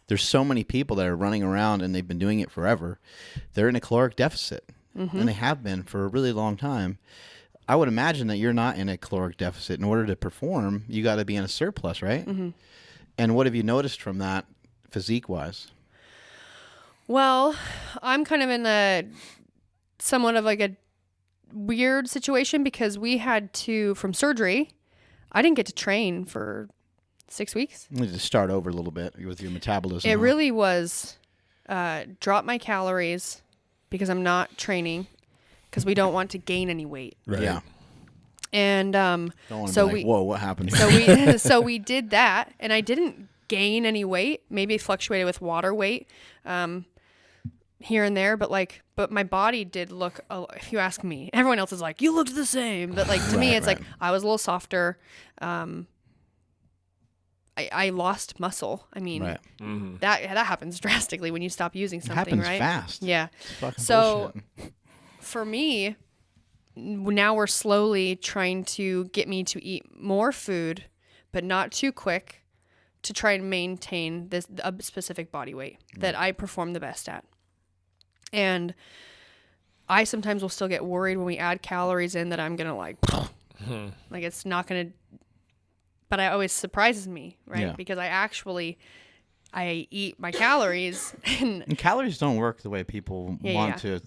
There's so many people that are running around and they've been doing it forever. They're in a caloric deficit, and they have been for a really long time. I would imagine that you're not in a caloric deficit. In order to perform, you got to be in a surplus, right? Mm-hmm. And what have you noticed from that physique-wise? Well, I'm kind of in somewhat of like a weird situation because we had to, from surgery, I didn't get to train for 6 weeks. You need to start over a little bit with your metabolism. It really was drop my calories because I'm not training because we don't want to gain any weight. Right. Yeah. And don't want to be like, whoa, what happened here? So we did that, and I didn't gain any weight. Maybe it fluctuated with water weight here and there, but my body did look. If you ask me, everyone else is like, you looked the same, but like to me, it's like I was a little softer. I lost muscle. I mean, that happens drastically when you stop using something. It happens right? fast. Yeah. It's fucking so bullshit. For me, now we're slowly trying to get me to eat more food, but not too quick, to try and maintain a specific body weight that I perform the best at. And I sometimes will still get worried when we add calories in that I'm going to like it's not going to, but it always surprises me, right? Yeah. Because I eat my calories. And calories don't work the way people want to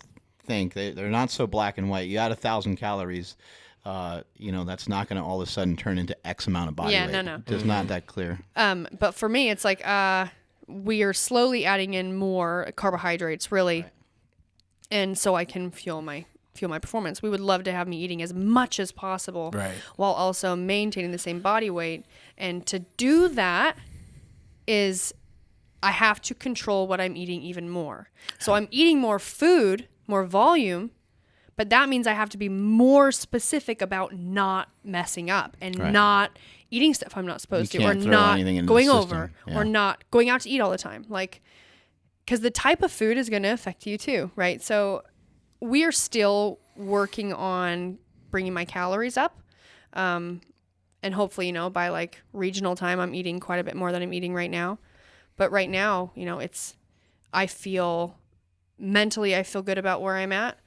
think. They're not so black and white. You add 1,000 calories, that's not going to all of a sudden turn into X amount of body weight. No. It's not that clear. But for me, it's like we are slowly adding in more carbohydrates, really, and so I can fuel my performance. We would love to have me eating as much as possible, while also maintaining the same body weight. And to do that is I have to control what I'm eating even more. So I'm eating more food, more volume, but that means I have to be more specific about not messing up and not eating stuff I'm not supposed to, or not going over, or not going out to eat all the time. Like, because the type of food is going to affect you too, right? So we are still working on bringing my calories up. And hopefully, by like regional time, I'm eating quite a bit more than I'm eating right now. But right now, I feel mentally, I feel good about where I'm at.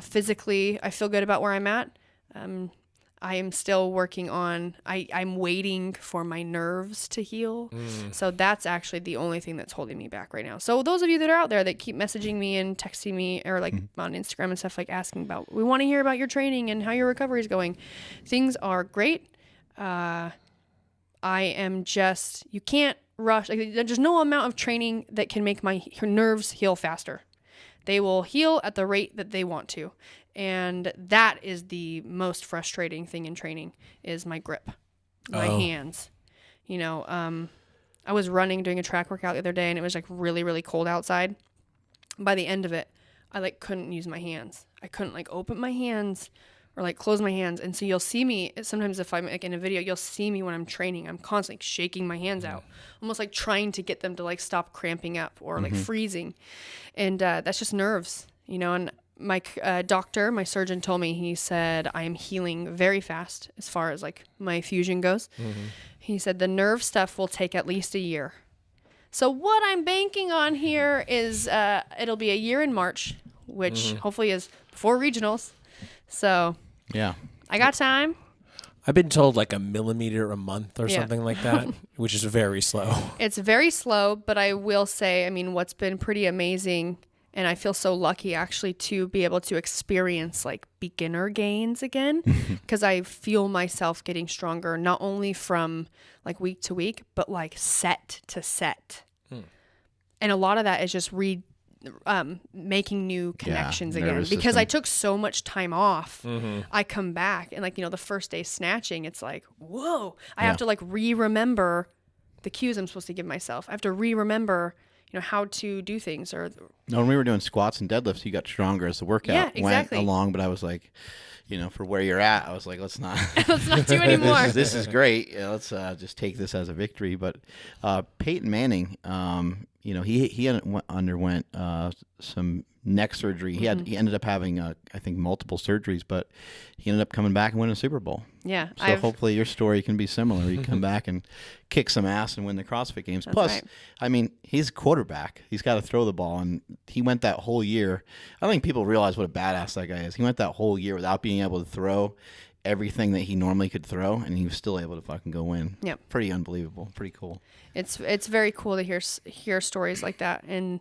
Physically, I feel good about where I'm at. I am still working on, I'm waiting for my nerves to heal. So that's actually the only thing that's holding me back right now. So those of you that are out there that keep messaging me and texting me, or like on Instagram and stuff, like asking about, we want to hear about your training and how your recovery is going. Things are great. I am just, you can't rush. Like, there's no amount of training that can make my nerves heal faster. They will heal at the rate that they want to. And that is the most frustrating thing in training, is my grip, my hands. I was running, doing a track workout the other day, and it was like really, really cold outside. By the end of it, I like couldn't use my hands. I couldn't like open my hands or like close my hands. And so you'll see me sometimes, if I'm like in a video, you'll see me when I'm training, I'm constantly shaking my hands out, almost like trying to get them to like stop cramping up or like freezing. And that's just nerves, and my doctor, my surgeon told me, he said, I am healing very fast as far as like my fusion goes. He said the nerve stuff will take at least a year. So what I'm banking on here is it'll be a year in March, which hopefully is before regionals. So yeah, I got time. I've been told like a millimeter a month or something like that, which is very slow. It's very slow, but I will say, what's been pretty amazing, And I feel so lucky actually to be able to experience like beginner gains again, because I feel myself getting stronger, not only from like week to week, but like set to set. And a lot of that is just making new connections again, because I took so much time off. I come back and like, the first day snatching, it's like, whoa, I have to like remember the cues I'm supposed to give myself. I have to remember how to do things. Or when we were doing squats and deadlifts, you got stronger as the workout went along. But I was like, for where you're at, I was like, let's not do anymore. This is great. Let's just take this as a victory. But Peyton Manning, he underwent some neck surgery. He ended up having I think multiple surgeries, but he ended up coming back and winning a Super Bowl. Yeah. So hopefully your story can be similar. You come back and kick some ass and win the CrossFit Games. That's Plus, right. I mean, he's a quarterback. He's got to throw the ball, and he went that whole year. I don't think people realize what a badass that guy is. He went that whole year without being able to throw everything that he normally could throw, and he was still able to fucking go win. Yep. Pretty unbelievable. Pretty cool. It's very cool to hear stories like that, and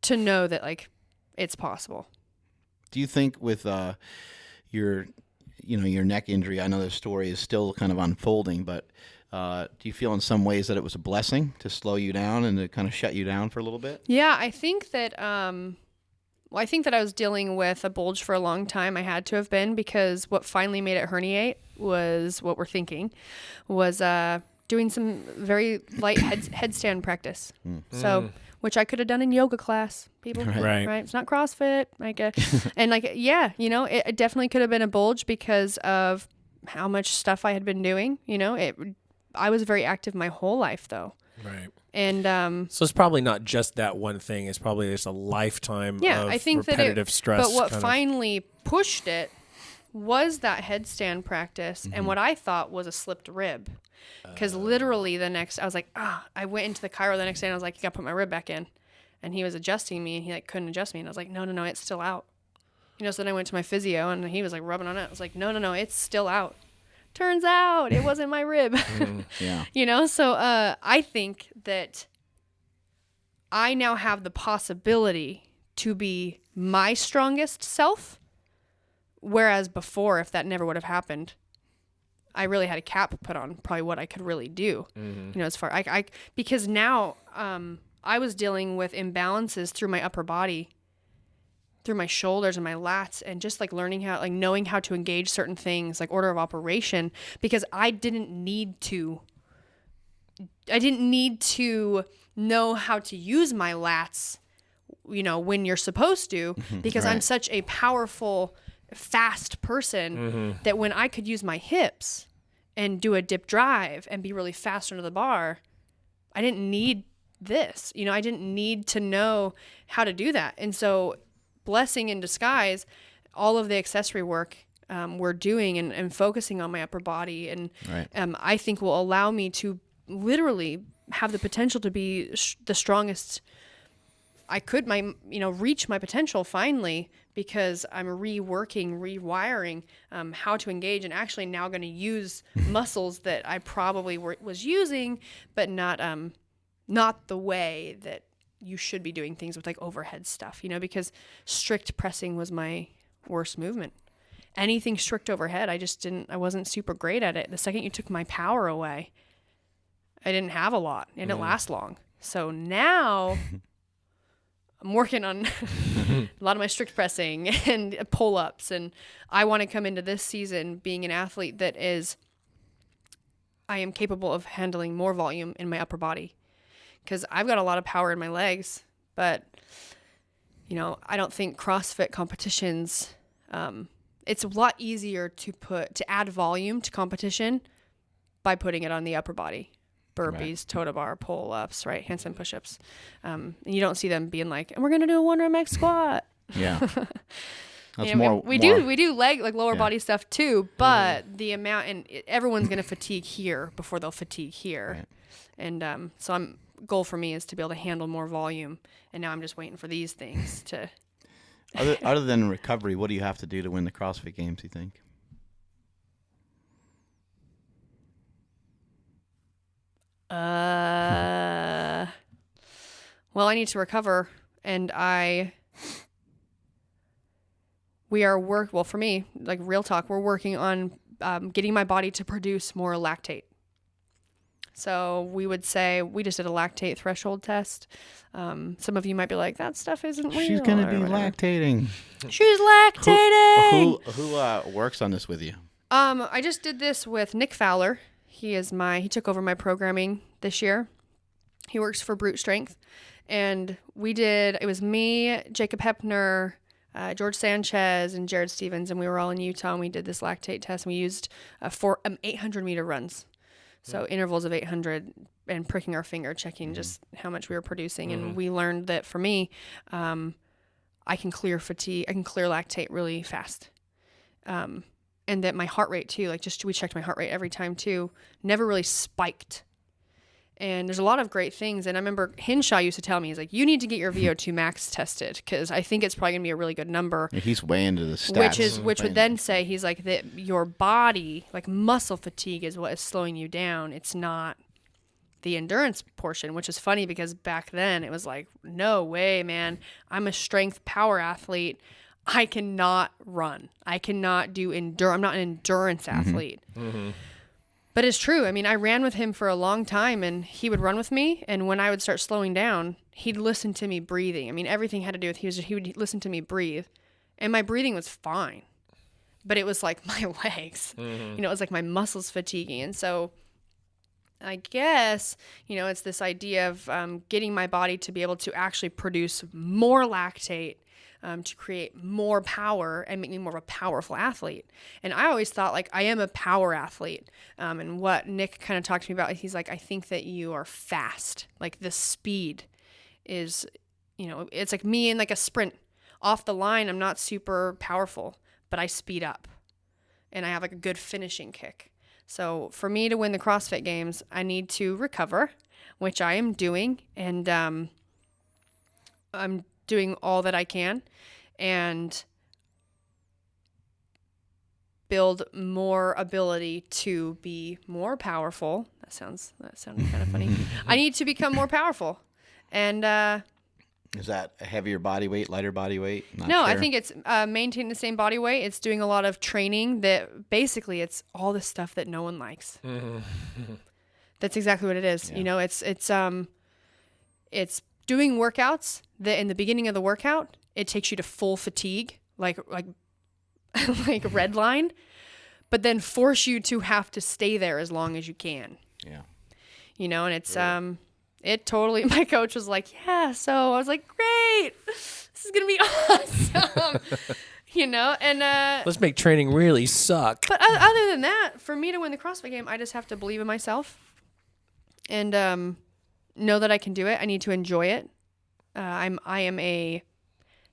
to know that like it's possible. Do you think with your neck injury, I know the story is still kind of unfolding, but do you feel in some ways that it was a blessing to slow you down and to kind of shut you down for a little bit? Yeah, I think that I think that I was dealing with a bulge for a long time. I had to have been, because what finally made it herniate was what we're thinking was doing some very light headstand practice. So, which I could have done in yoga class, people. Right. It's not CrossFit. And it definitely could have been a bulge because of how much stuff I had been doing. I was very active my whole life though. Right. And so it's probably not just that one thing. It's probably just a lifetime of I think repetitive stress. But what finally pushed it was that headstand practice and what I thought was a slipped rib. Because literally I was like, I went into the chiro the next day and I was like, you got to put my rib back in. And he was adjusting me and he like couldn't adjust me. And I was like, no, it's still out. So then I went to my physio and he was like rubbing on it. I was like, no, it's still out. Turns out it wasn't my rib. Yeah. So I think that I now have the possibility to be my strongest self. Whereas before, if that never would have happened, I really had a cap put on probably what I could really do. As far because now I was dealing with imbalances through my upper body, through my shoulders and my lats, and just like knowing how to engage certain things, like order of operation, because I didn't need to know how to use my lats, when you're supposed to, because I'm such a powerful, fast person that when I could use my hips and do a dip drive and be really fast under the bar, I didn't need this. I didn't need to know how to do that. And so, blessing in disguise, all of the accessory work we're doing and focusing on my upper body, and I think will allow me to literally have the potential to be the strongest I could, reach my potential finally, because I'm rewiring how to engage, and actually now going to use muscles that I probably was using, but not the way that you should be doing things with like overhead stuff, because strict pressing was my worst movement. Anything strict overhead, I wasn't super great at it. The second you took my power away, I didn't have a lot. It didn't last long. So now I'm working on a lot of my strict pressing and pull-ups, and I want to come into this season being an athlete that I am capable of handling more volume in my upper body, because I've got a lot of power in my legs, but I don't think CrossFit competitions, it's a lot easier to add volume to competition by putting it on the upper body. Burpees, toe to bar, pull-ups, right? Handstand push-ups. And you don't see them being like, and we're going to do a 1 rep max squat. Yeah. That's we do leg, like lower body stuff too, but the amount, and everyone's going to fatigue here before they'll fatigue here. Right. And so goal for me is to be able to handle more volume. And now I'm just waiting for these things to. Other than recovery, what do you have to do to win the CrossFit Games, you think? Well, I need to recover and for me, like real talk, we're working on getting my body to produce more lactate. So we would say, we just did a lactate threshold test. Some of you might be like, that stuff isn't real. She's going to be lactating. She's lactating. Who works on this with you? I just did this with Nick Fowler. He took over my programming this year. He works for Brute Strength. And it was me, Jacob Hepner, George Sanchez, and Jared Stevens, and we were all in Utah, and we did this lactate test, and we used 800-meter runs. So intervals of 800 and pricking our finger, checking just how much we were producing. And we learned that for me, I can clear fatigue, I can clear lactate really fast. And that my heart rate too, we checked my heart rate every time too, never really spiked. And there's a lot of great things. And I remember Hinshaw used to tell me, he's like, you need to get your VO2 max tested because I think it's probably going to be a really good number. He's way into the stats. Which would then say, he's like, that your body, like muscle fatigue is what is slowing you down. It's not the endurance portion, which is funny because back then it was like, no way, man. I'm a strength power athlete. I cannot run. I cannot do I'm not an endurance athlete. Mm-hmm. But it's true. I mean, I ran with him for a long time, and he would run with me. And when I would start slowing down, he'd listen to me breathing. I mean, everything had to do with he would listen to me breathe, and my breathing was fine. But it was like my legs, it was like my muscles fatiguing. And so I guess, it's this idea of getting my body to be able to actually produce more lactate to create more power and make me more of a powerful athlete. And I always thought I am a power athlete. And what Nick kind of talked to me about, he's like, I think that you are fast. Like the speed is, it's like me in a sprint off the line. I'm not super powerful, but I speed up and I have a good finishing kick. So for me to win the CrossFit Games, I need to recover, which I am doing. And I'm doing all that I can and build more ability to be more powerful. That sounded kind of funny. I need to become more powerful. And is that a heavier body weight, lighter body weight? No, sure. I think it's maintaining the same body weight. It's doing a lot of training that basically it's all the stuff that no one likes. That's exactly what it is. Yeah. It's doing workouts that in the beginning of the workout, it takes you to full fatigue, like red line, but then force you to have to stay there as long as you can. Yeah. And it's, it totally, my coach was like, yeah. So I was like, great, this is going to be awesome. And, let's make training really suck. But other than that, for me to win the CrossFit game, I just have to believe in myself and, know that I can do it. I need to enjoy it. I am a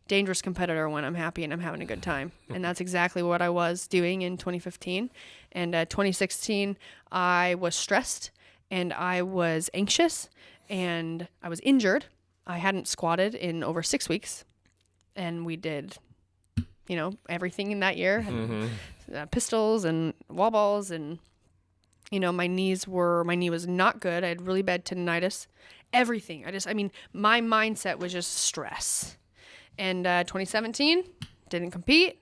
dangerous competitor when I'm happy and I'm having a good time. And that's exactly what I was doing in 2015. And 2016, I was stressed and I was anxious and I was injured. I hadn't squatted in over 6 weeks. And we did, everything in that year. Pistols and wall balls and my knee was not good. I had really bad tendinitis, everything. My mindset was just stress. And 2017, didn't compete.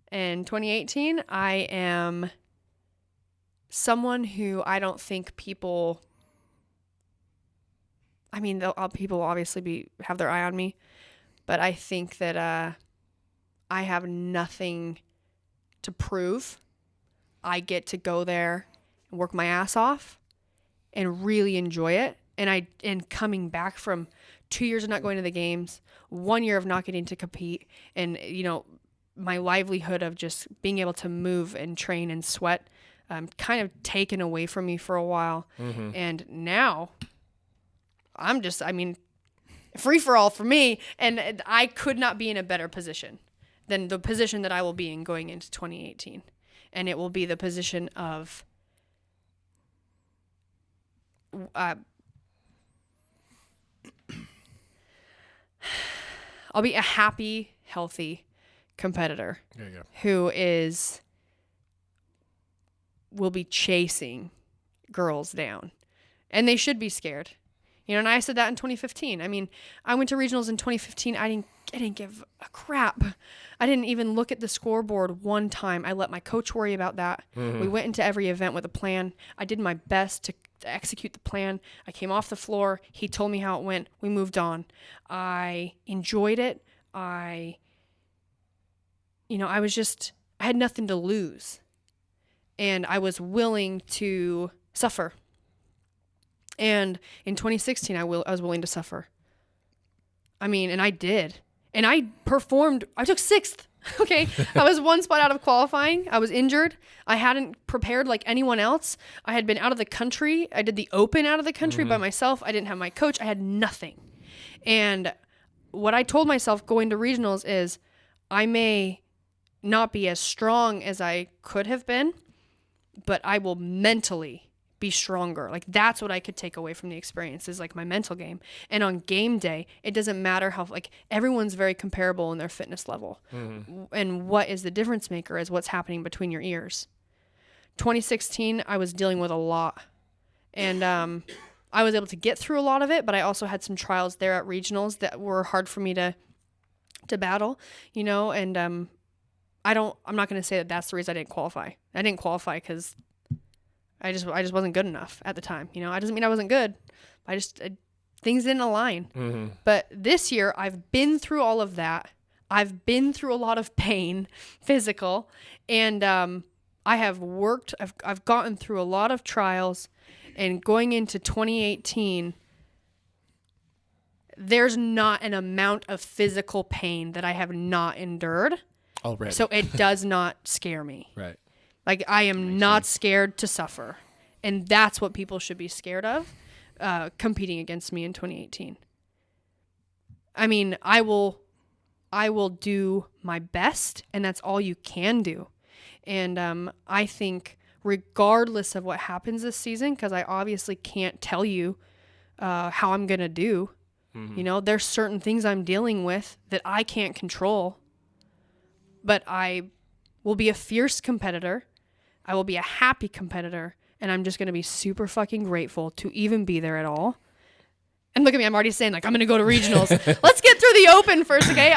And 2018, I am someone who I don't think people obviously have their eye on me, but I think that I have nothing to prove. I get to go there and work my ass off and really enjoy it. And coming back from 2 years of not going to the games, 1 year of not getting to compete, and my livelihood of just being able to move and train and sweat kind of taken away from me for a while. And now I'm just, free for all for me, and I could not be in a better position than the position that I will be in going into 2018. And it will be the position of I'll be a happy, healthy competitor who will be chasing girls down. And they should be scared. You know, and I said that in 2015. I mean, I went to regionals in 2015. I didn't give a crap. I didn't even look at the scoreboard one time. I let my coach worry about that. We went into every event with a plan. I did my best to execute the plan. I came off the floor. He told me how it went. We moved on. I enjoyed it. I had nothing to lose. And I was willing to suffer. And in 2016, I was willing to suffer. I mean, and I did. And I performed. I took 6th. Okay. I was one spot out of qualifying. I was injured. I hadn't prepared like anyone else. I had been out of the country. I did the open out of the country by myself. I didn't have my coach. I had nothing. And what I told myself going to regionals is I may not be as strong as I could have been, but I will mentally be stronger. Like, that's what I could take away from the experience, is like my mental game. And on game day, it doesn't matter how, like, everyone's very comparable in their fitness level. And what is the difference maker is what's happening between your ears. 2016, I was dealing with a lot. And I was able to get through a lot of it, but I also had some trials there at regionals that were hard for me to battle, you know, and I'm not going to say that that's the reason I didn't qualify. I didn't qualify because I just wasn't good enough at the time. You know, it doesn't mean I wasn't good. Things didn't align. But this year, I've been through all of that. I've been through a lot of pain, physical, and I have worked. I've gotten through a lot of trials, and going into 2018, there's not an amount of physical pain that I have not endured. Already. So it does not scare me. Right. Like, I am not scared to suffer. And that's what people should be scared of, competing against me in 2018. I mean, I will do my best, and that's all you can do. And I think regardless of what happens this season, because I obviously can't tell you how I'm going to do, you know, there's certain things I'm dealing with that I can't control. But I will be a fierce competitor. I will be a happy competitor. And I'm just going to be super fucking grateful to even be there at all. And look at me, I'm already saying, like, I'm going to go to regionals. Let's get through the open first, okay?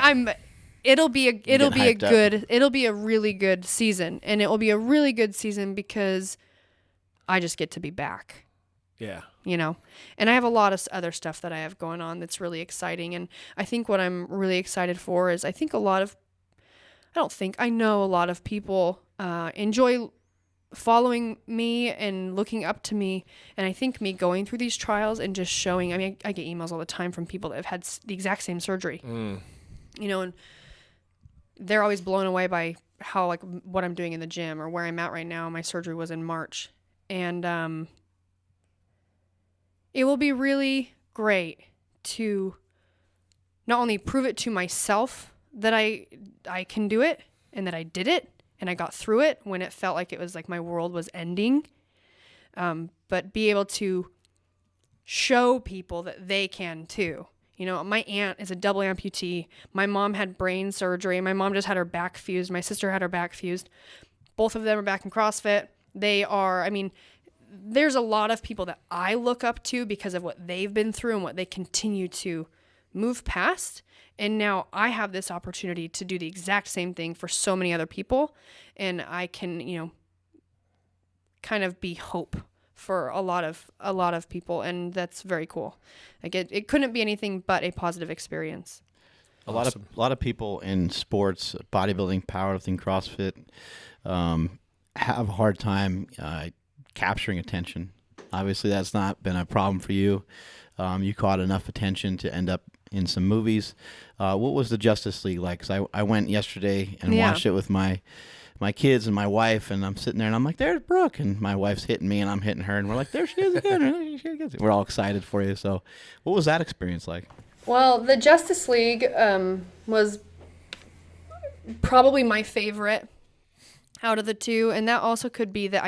It'll be a really good season. And it will be a really good season because I just get to be back. Yeah. You know, and I have a lot of other stuff that I have going on that's really exciting. And I think what I'm really excited for is I know a lot of people enjoy following me and looking up to me. And I think me going through these trials and just showing, I mean, I get emails all the time from people that have had the exact same surgery, you know, and they're always blown away by how, like, what I'm doing in the gym or where I'm at right now. My surgery was in March. And it will be really great to not only prove it to myself that I can do it and that I did it and I got through it when it felt like it was like my world was ending, but be able to show people that they can too. You know, my aunt is a double amputee. My mom had brain surgery. My mom just had her back fused. My sister had her back fused. Both of them are back in CrossFit. There's a lot of people that I look up to because of what they've been through and what they continue to move past. And now I have this opportunity to do the exact same thing for so many other people. And I can, you know, kind of be hope for a lot of people. And that's very cool. Like, it couldn't be anything but a positive experience. A lot of people in sports, bodybuilding, powerlifting, CrossFit, have a hard time capturing attention. Obviously, that's not been a problem for you. You caught enough attention to end up in some movies. What was the Justice League like? Because I went yesterday and watched it with my kids and my wife, and I'm sitting there and I'm like, there's Brooke, and my wife's hitting me and I'm hitting her, and we're like, there she is again. We're all excited for you. So what was that experience like? Well, the Justice League was probably my favorite out of the two, and that also could be that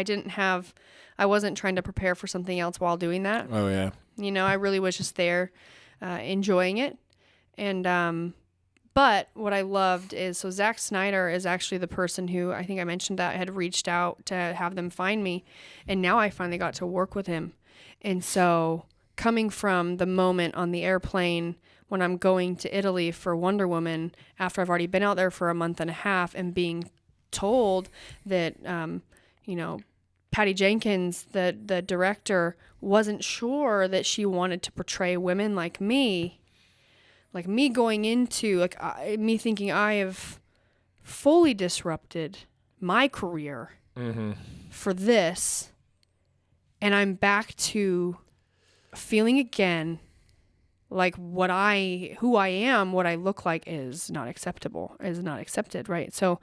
I wasn't trying to prepare for something else while doing that. Oh, yeah. You know, I really was just there enjoying it. And but what I loved is, so Zack Snyder is actually the person who, I think I mentioned that, had reached out to have them find me. And now I finally got to work with him. And so coming from the moment on the airplane when I'm going to Italy for Wonder Woman after I've already been out there for a month and a half and being told that, Patty Jenkins, the director, wasn't sure that she wanted to portray women like me going into, me thinking I have fully disrupted my career for this, and I'm back to feeling again like who I am, what I look like is not accepted, right? So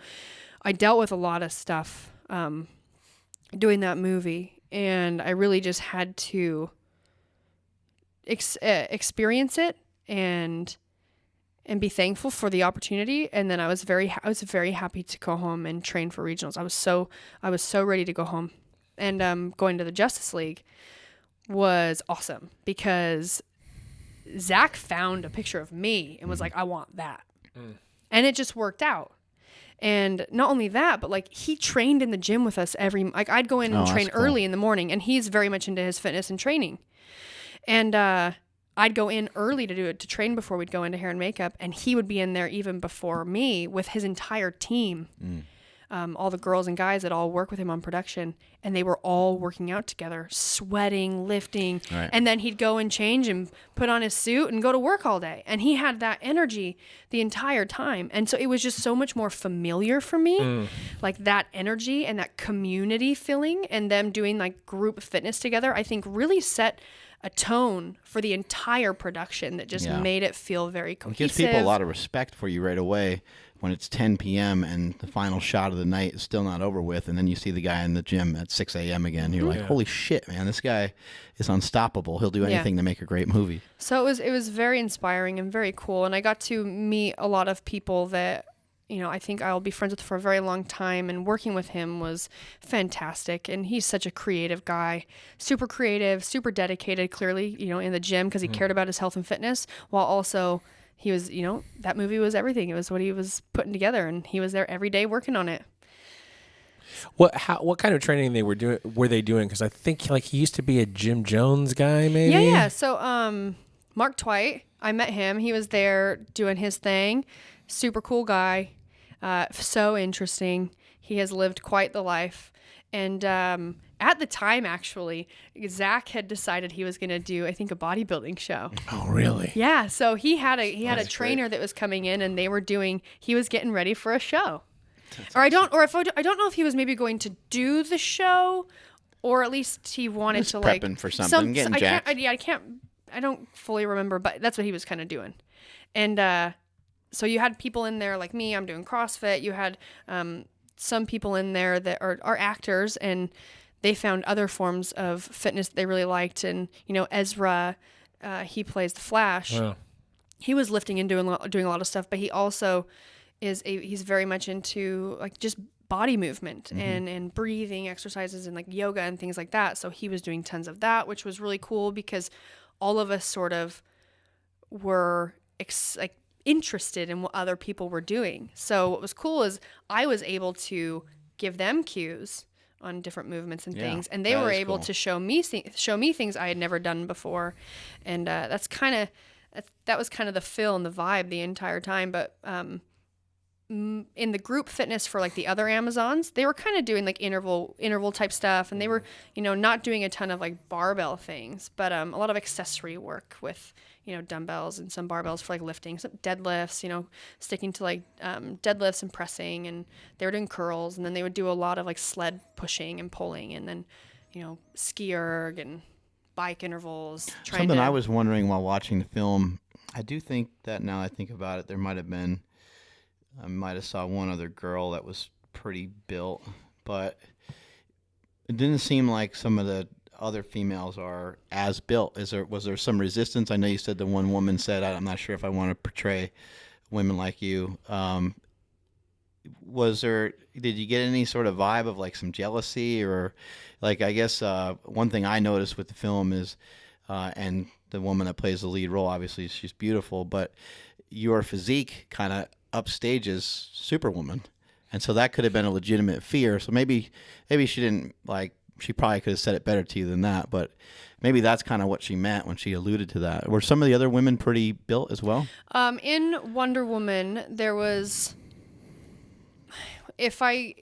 I dealt with a lot of stuff doing that movie, and I really just had to experience it and be thankful for the opportunity. And then I was very happy to go home and train for regionals. I was so ready to go home. And going to the Justice League was awesome because Zach found a picture of me and was like, I want that. And it just worked out. And not only that, but like he trained in the gym with us I'd go in and train early in the morning, and he's very much into his fitness and training. And I'd go in early to train before we'd go into hair and makeup, and he would be in there even before me with his entire team. All the girls and guys that all work with him on production, and they were all working out together, sweating, lifting, right. And then he'd go and change and put on his suit and go to work all day. And he had that energy the entire time. And so it was just so much more familiar for me, like that energy and that community feeling, and them doing like group fitness together, I think really set a tone for the entire production that just made it feel very cohesive. It gives people a lot of respect for you right away when it's 10 p.m. and the final shot of the night is still not over with, and then you see the guy in the gym at 6 a.m. again. You're like, holy shit, man, this guy is unstoppable. He'll do anything to make a great movie. So it was very inspiring and very cool, and I got to meet a lot of people that I think I'll be friends with for a very long time, and working with him was fantastic. And he's such a creative guy, super creative, super dedicated, clearly, in the gym because he cared about his health and fitness, while also he was, that movie was everything. It was what he was putting together, and he was there every day working on it. What kind of training were they doing? Because I think like he used to be a Jim Jones guy, maybe. Yeah. So Mark Twight, I met him. He was there doing his thing. Super cool guy. So interesting. He has lived quite the life. And at the time, actually, Zach had decided he was going to do, I think, a bodybuilding show. Oh, really? Yeah. So he had a trainer that was coming in, and he was getting ready for a show. I don't know if he was maybe going to do the show, or at least he wanted to like prepping for something. Getting jacked. I don't fully remember, but that's what he was kind of doing. And so you had people in there like me. I'm doing CrossFit. You had some people in there that are actors, and they found other forms of fitness they really liked. And Ezra, he plays the Flash. Wow. He was lifting and doing a lot of stuff, but he also he's very much into like just body movement and breathing exercises and like yoga and things like that. So he was doing tons of that, which was really cool because all of us sort of were interested in what other people were doing. So what was cool is I was able to give them cues on different movements and things, and they were able to show me things I had never done before. And that was kind of the feel and the vibe the entire time. But in the group fitness for like the other Amazons, they were kind of doing like interval type stuff, and they were not doing a ton of like barbell things, but a lot of accessory work with dumbbells and some barbells for like lifting, some deadlifts, sticking to like deadlifts and pressing, and they were doing curls, and then they would do a lot of like sled pushing and pulling, and then ski erg and bike intervals. Something I was wondering while watching the film, I do think that now I think about it, I might have saw one other girl that was pretty built, but it didn't seem like some of the other females are as built. Was there some resistance? I know you said the one woman said, I'm not sure if I want to portray women like you. Did you get any sort of vibe of like some jealousy, or like, I guess one thing I noticed with the film is, and the woman that plays the lead role, obviously she's beautiful, but your physique kind of upstages Superwoman. And so that could have been a legitimate fear. So maybe she didn't she probably could have said it better to you than that, but maybe that's kind of what she meant when she alluded to that. Were some of the other women pretty built as well? In Wonder Woman, there was, if I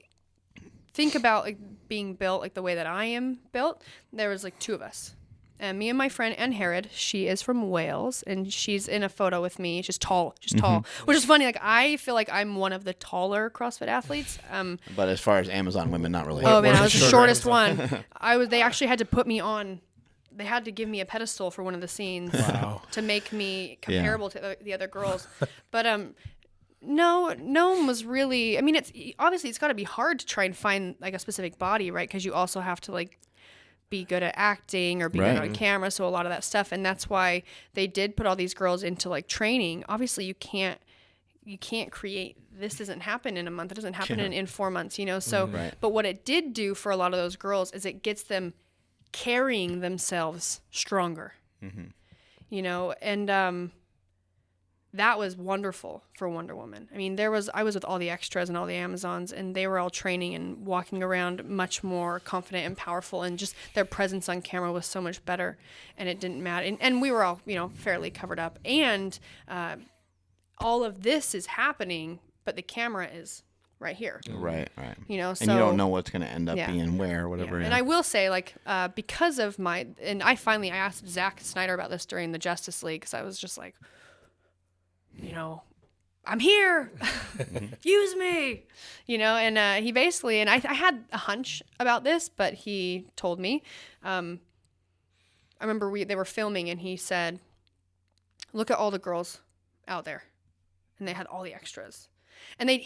think about like being built like the way that I am built, there was like 2 of us. And me and my friend Ann Herod, she is from Wales, and she's in a photo with me. She's tall, which is funny. Like I feel like I'm one of the taller CrossFit athletes. But as far as Amazon women, not really. Oh man, I was the shortest one. They actually had to put me on. They had to give me a pedestal for one of the scenes to make me comparable to the other girls. But no one was really. I mean, it's got to be hard to try and find like a specific body, right? Because you also have to like be good at acting or be good on camera, so a lot of that stuff, and that's why they did put all these girls into like training. Obviously you can't create, this doesn't happen in a month, it doesn't happen in 4 months, you know, so but what it did do for a lot of those girls is it gets them carrying themselves stronger, you know, and that was wonderful for Wonder Woman. I mean, I was with all the extras and all the Amazons, and they were all training and walking around much more confident and powerful, and just their presence on camera was so much better, and it didn't matter. And we were all, you know, fairly covered up. And all of this is happening, but the camera is right here. Right. You know, so. And you don't know what's going to end up being where or whatever. Yeah. And I will say, like, because of I asked Zack Snyder about this during the Justice League, because I was just like, you know, I'm here, use me, you know, and he basically, and I had a hunch about this, but he told me, I remember they were filming and he said, look at all the girls out there, and they had all the extras, and they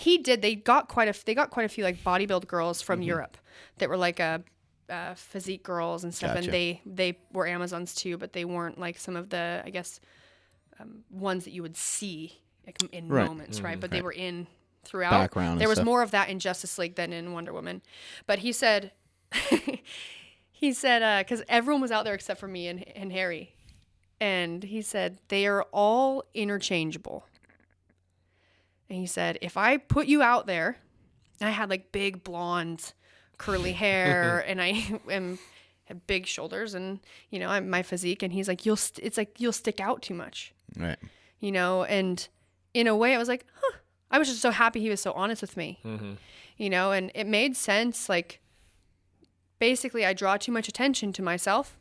got quite a few like bodybuild girls from Europe that were like physique girls and stuff. Gotcha. And they were Amazons too, but they weren't like some of the, I guess, ones that you would see in moments, right? But they were in throughout. Background. There was stuff. more of that in Justice League than in Wonder Woman. But he said, because everyone was out there except for me and Harry, and he said they are all interchangeable. And he said, if I put you out there, and I had like big blonde curly hair, and I have big shoulders, and you know, my physique, and he's like, it's like you'll stick out too much. Right. You know, and in a way I was like, I was just so happy he was so honest with me. You know, and it made sense. Like, basically I draw too much attention to myself.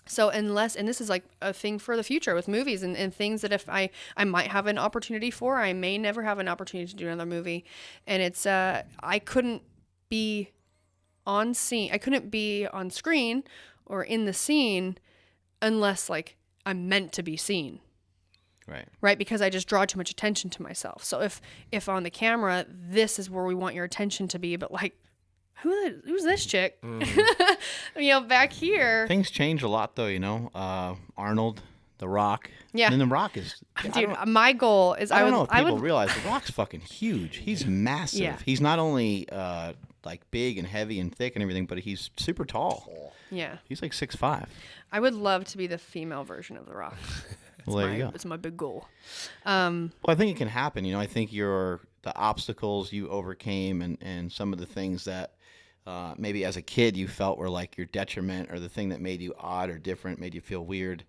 So and this is like a thing for the future with movies and things that if I might have an opportunity for, I may never have an opportunity to do another movie. And it's, I couldn't be on scene. I couldn't be on screen or in the scene unless like I'm meant to be seen. Right. Because I just draw too much attention to myself. So if on the camera, this is where we want your attention to be, but like, who's this chick? You know, back here. Things change a lot though, you know. Arnold, The Rock. Yeah. And The Rock is... Dude, my goal is I don't know if people realize The Rock's fucking huge. He's massive. Yeah. He's not only like big and heavy and thick and everything, but he's super tall. Yeah. He's like 6'5". I would love to be the female version of The Rock. Well, there you go. It's my big goal. Well, I think it can happen. You know, I think the obstacles you overcame and some of the things that maybe as a kid you felt were like your detriment or the thing that made you odd or different, made you feel weird,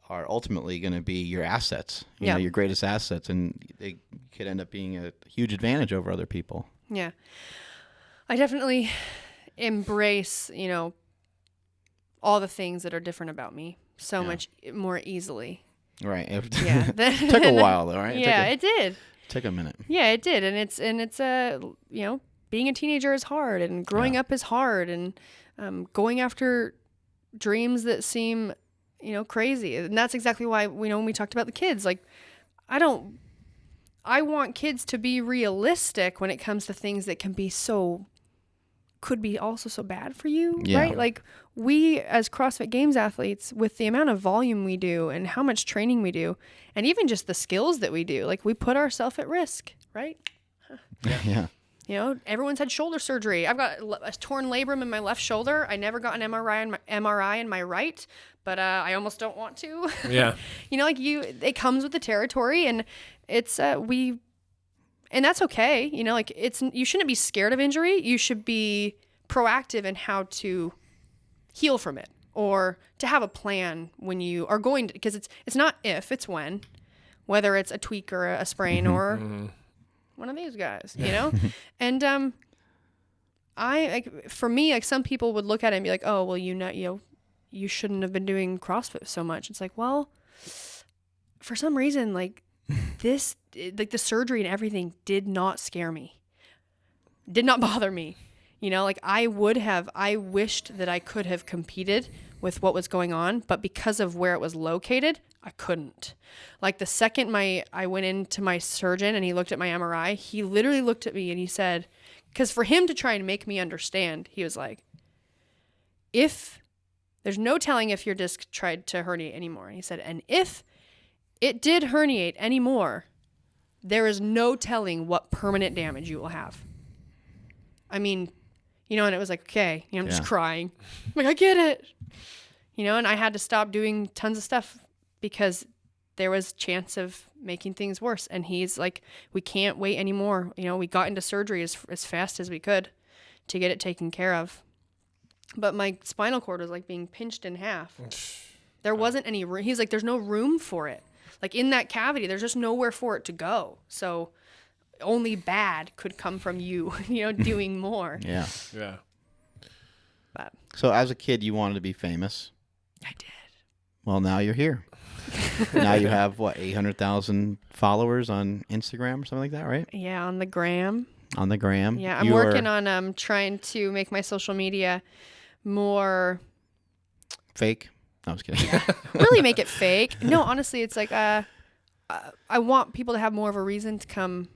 are ultimately going to be your assets, you know, your greatest assets, and they could end up being a huge advantage over other people. Yeah. I definitely embrace, you know, all the things that are different about me so much more easily. Right. Yeah. It took a while though, right? It did. Took a minute. Yeah, it did. And it's you know, being a teenager is hard, and growing up is hard, and going after dreams that seem, you know, crazy. And that's exactly why, you know, when we talked about the kids, like, I want kids to be realistic when it comes to things that could be also so bad for you, right? Like, we as CrossFit Games athletes, with the amount of volume we do and how much training we do, and even just the skills that we do, like, we put ourselves at risk, right? Yeah. You know, everyone's had shoulder surgery. I've got a torn labrum in my left shoulder. I never got an MRI in my right, but I almost don't want to. Yeah. You know, like, it comes with the territory, and it's and that's okay. You know, like, you shouldn't be scared of injury. You should be proactive in how to heal from it. or to have a plan when you are going to, because it's not if, it's when, whether it's a tweak or a sprain or one of these guys, you know? And for me, like some people would look at it and be like, oh, well, you shouldn't have been doing CrossFit so much. It's like, well, for some reason, like this, like the surgery and everything did not scare me, did not bother me. You know, like I wished that I could have competed with what was going on, but because of where it was located, I couldn't. Like the second I went into my surgeon and he looked at my MRI, he literally looked at me and he said, because for him to try and make me understand, he was like, there's no telling if your disc tried to herniate anymore. And he said, and if it did herniate anymore, there is no telling what permanent damage you will have. I mean, you know, and it was like, okay, you know, I'm just crying. I'm like, I get it. You know, and I had to stop doing tons of stuff because there was chance of making things worse. And he's like, we can't wait anymore. You know, we got into surgery as fast as we could to get it taken care of. But my spinal cord was like being pinched in half. There wasn't any room. He's like, there's no room for it. Like in that cavity, there's just nowhere for it to go. So only bad could come from you, you know, doing more. Yeah. But So as a kid, you wanted to be famous. I did. Well, now you're here. Now you have, 800,000 followers on Instagram or something like that, right? Yeah, on the gram. On the gram. Yeah, I'm working on trying to make my social media more fake. No, I was kidding. really make it fake. No, honestly, it's like I want people to have more of a reason to come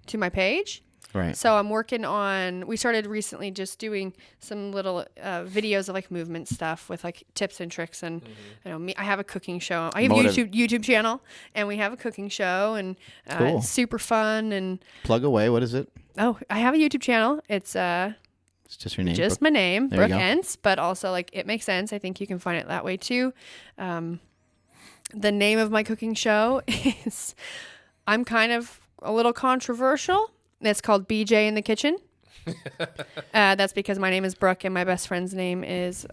to my page. Right. So I'm working on, we started recently just doing some little videos of like movement stuff with like tips and tricks. And you know, I have a cooking show. I have a YouTube channel, and we have a cooking show, and Cool. it's super fun. And Plug away. What is it? oh, I have a YouTube channel. It's It's just your name. just my name, There you Brooke go. Ence, but also like it makes sense. I think you can find it that way too. The name of my cooking show is, I'm kind of a little controversial. It's called BJ in the Kitchen. That's because my name is Brooke and my best friend's name is,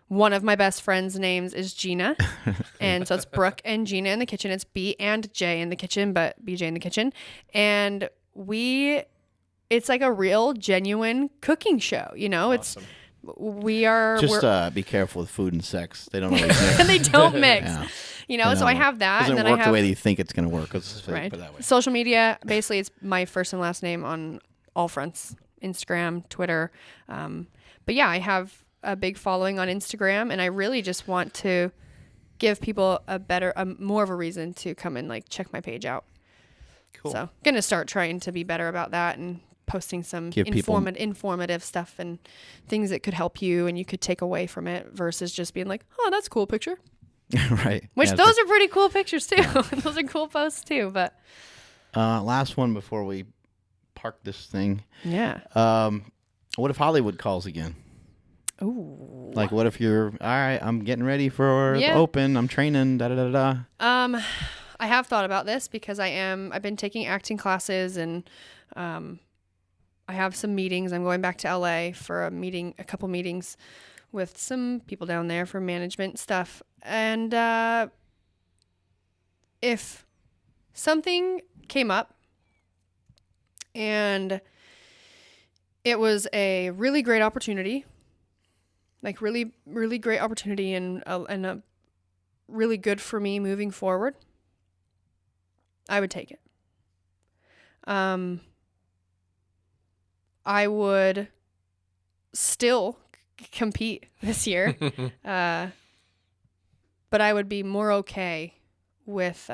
one of my best friend's names is Gina. And so it's Brooke and Gina in the kitchen. It's B and J in the kitchen, but BJ in the kitchen. And it's like a real genuine cooking show. You know, Awesome. we're Be careful with food and sex. They don't always mix. and they don't mix. Yeah. You know, so I have that. Doesn't And then work I have the way that you think it's going to work. Let's just put right. it that way. Social media, basically, it's my first and last name on all fronts: Instagram, Twitter. But yeah, I have a big following on Instagram, and I really just want to give people more of a reason to come and like check my page out. Cool. So, gonna start trying to be better about that and posting some Give people- informative stuff and things that could help you and you could take away from it versus just being like, oh, that's a cool picture. Right. Which Yeah, those are pretty cool pictures too. Those are cool posts too. But last one before we park this thing. yeah. What if Hollywood calls again? Ooh. Like, what if you're, all right, I'm getting ready for Yeah. the open. I'm training, da-da-da-da. I have thought about this because I've been taking acting classes and I have some meetings. I'm going back to LA for a couple meetings with some people down there for management stuff. And if something came up and it was a really great opportunity, like really, really great opportunity and a really good for me moving forward, I would take it. I would still compete this year, but I would be more okay with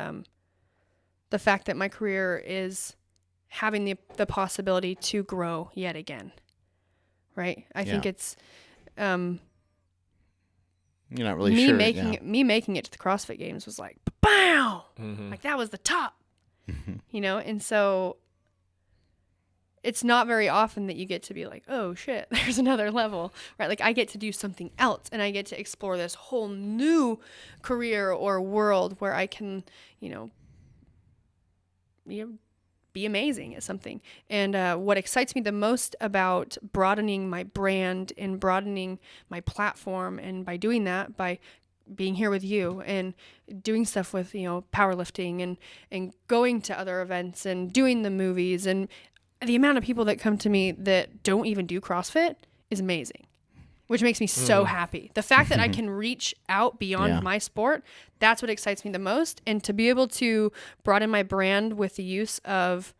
the fact that my career is having the possibility to grow yet again. Right? I think it's You're not really me sure. making it to the CrossFit Games was like, pow! Like that was the top. You know, and so it's not very often that you get to be like, oh shit, there's another level, right? Like I get to do something else and I get to explore this whole new career or world where I can, be amazing at something. And what excites me the most about broadening my brand and broadening my platform, and by doing that, by being here with you and doing stuff with, powerlifting and going to other events and doing the movies, and the amount of people that come to me that don't even do CrossFit is amazing, which makes me so happy. The fact that I can reach out beyond my sport, that's what excites me the most. And to be able to broaden my brand with the use of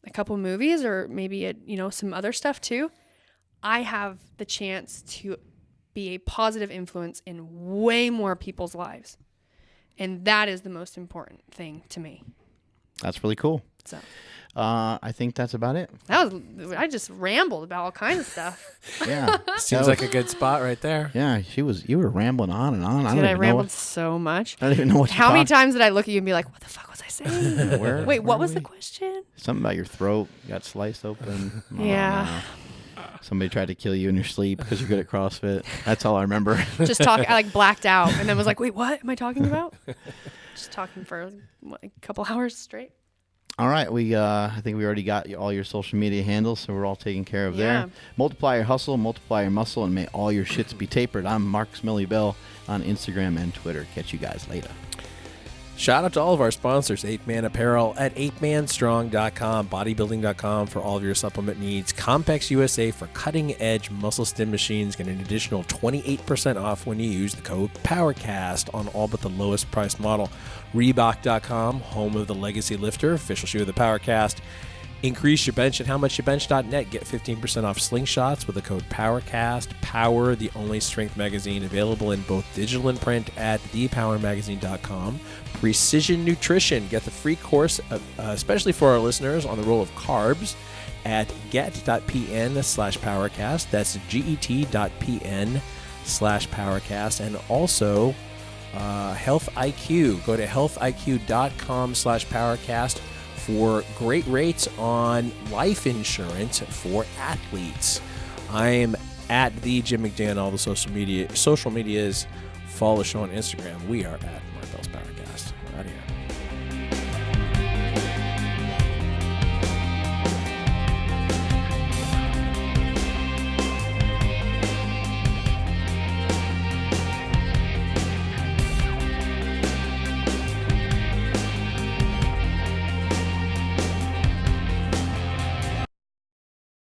a couple movies, or maybe some other stuff too, I have the chance to be a positive influence in way more people's lives. And that is the most important thing to me. That's really cool. So I think that's about it. I just rambled about all kinds of stuff. Yeah. Seems like a good spot right there. Yeah, you were rambling on and on. I rambled so much. I don't even know what How many times did I look at you and be like, what the fuck was I saying? Wait, what was the question? Something about your throat got sliced open. Yeah. Somebody tried to kill you in your sleep because you're good at CrossFit. That's all I remember. I blacked out and then was like, wait, what am I talking about? Just talking for a couple hours straight. All right, I think we already got all your social media handles, so we're all taken care of there. Multiply your hustle, multiply your muscle, and may all your shits be tapered. I'm Mark Smiley Bell on Instagram and Twitter. Catch you guys later. Shout out to all of our sponsors, 8Man Apparel at 8manstrong.com, bodybuilding.com for all of your supplement needs, Compex USA for cutting-edge muscle stim machines. Get an additional 28% off when you use the code PowerCast on all but the lowest priced model. Reebok.com, home of the Legacy Lifter, official shoe of the PowerCast. Increase your bench at howmuchyoubench.net. Get 15% off slingshots with the code PowerCast. Power, the only strength magazine available in both digital and print at thepowermagazine.com. Precision Nutrition. Get the free course, especially for our listeners, on the role of carbs at get.pn/PowerCast. That's get.pn/PowerCast. And also Health IQ. Go to healthiq.com/PowerCast for great rates on life insurance for athletes. I am at the Jim McDonald, all the social medias. Follow the show on Instagram. We are at Mark Bell's PowerCast. We're out of here.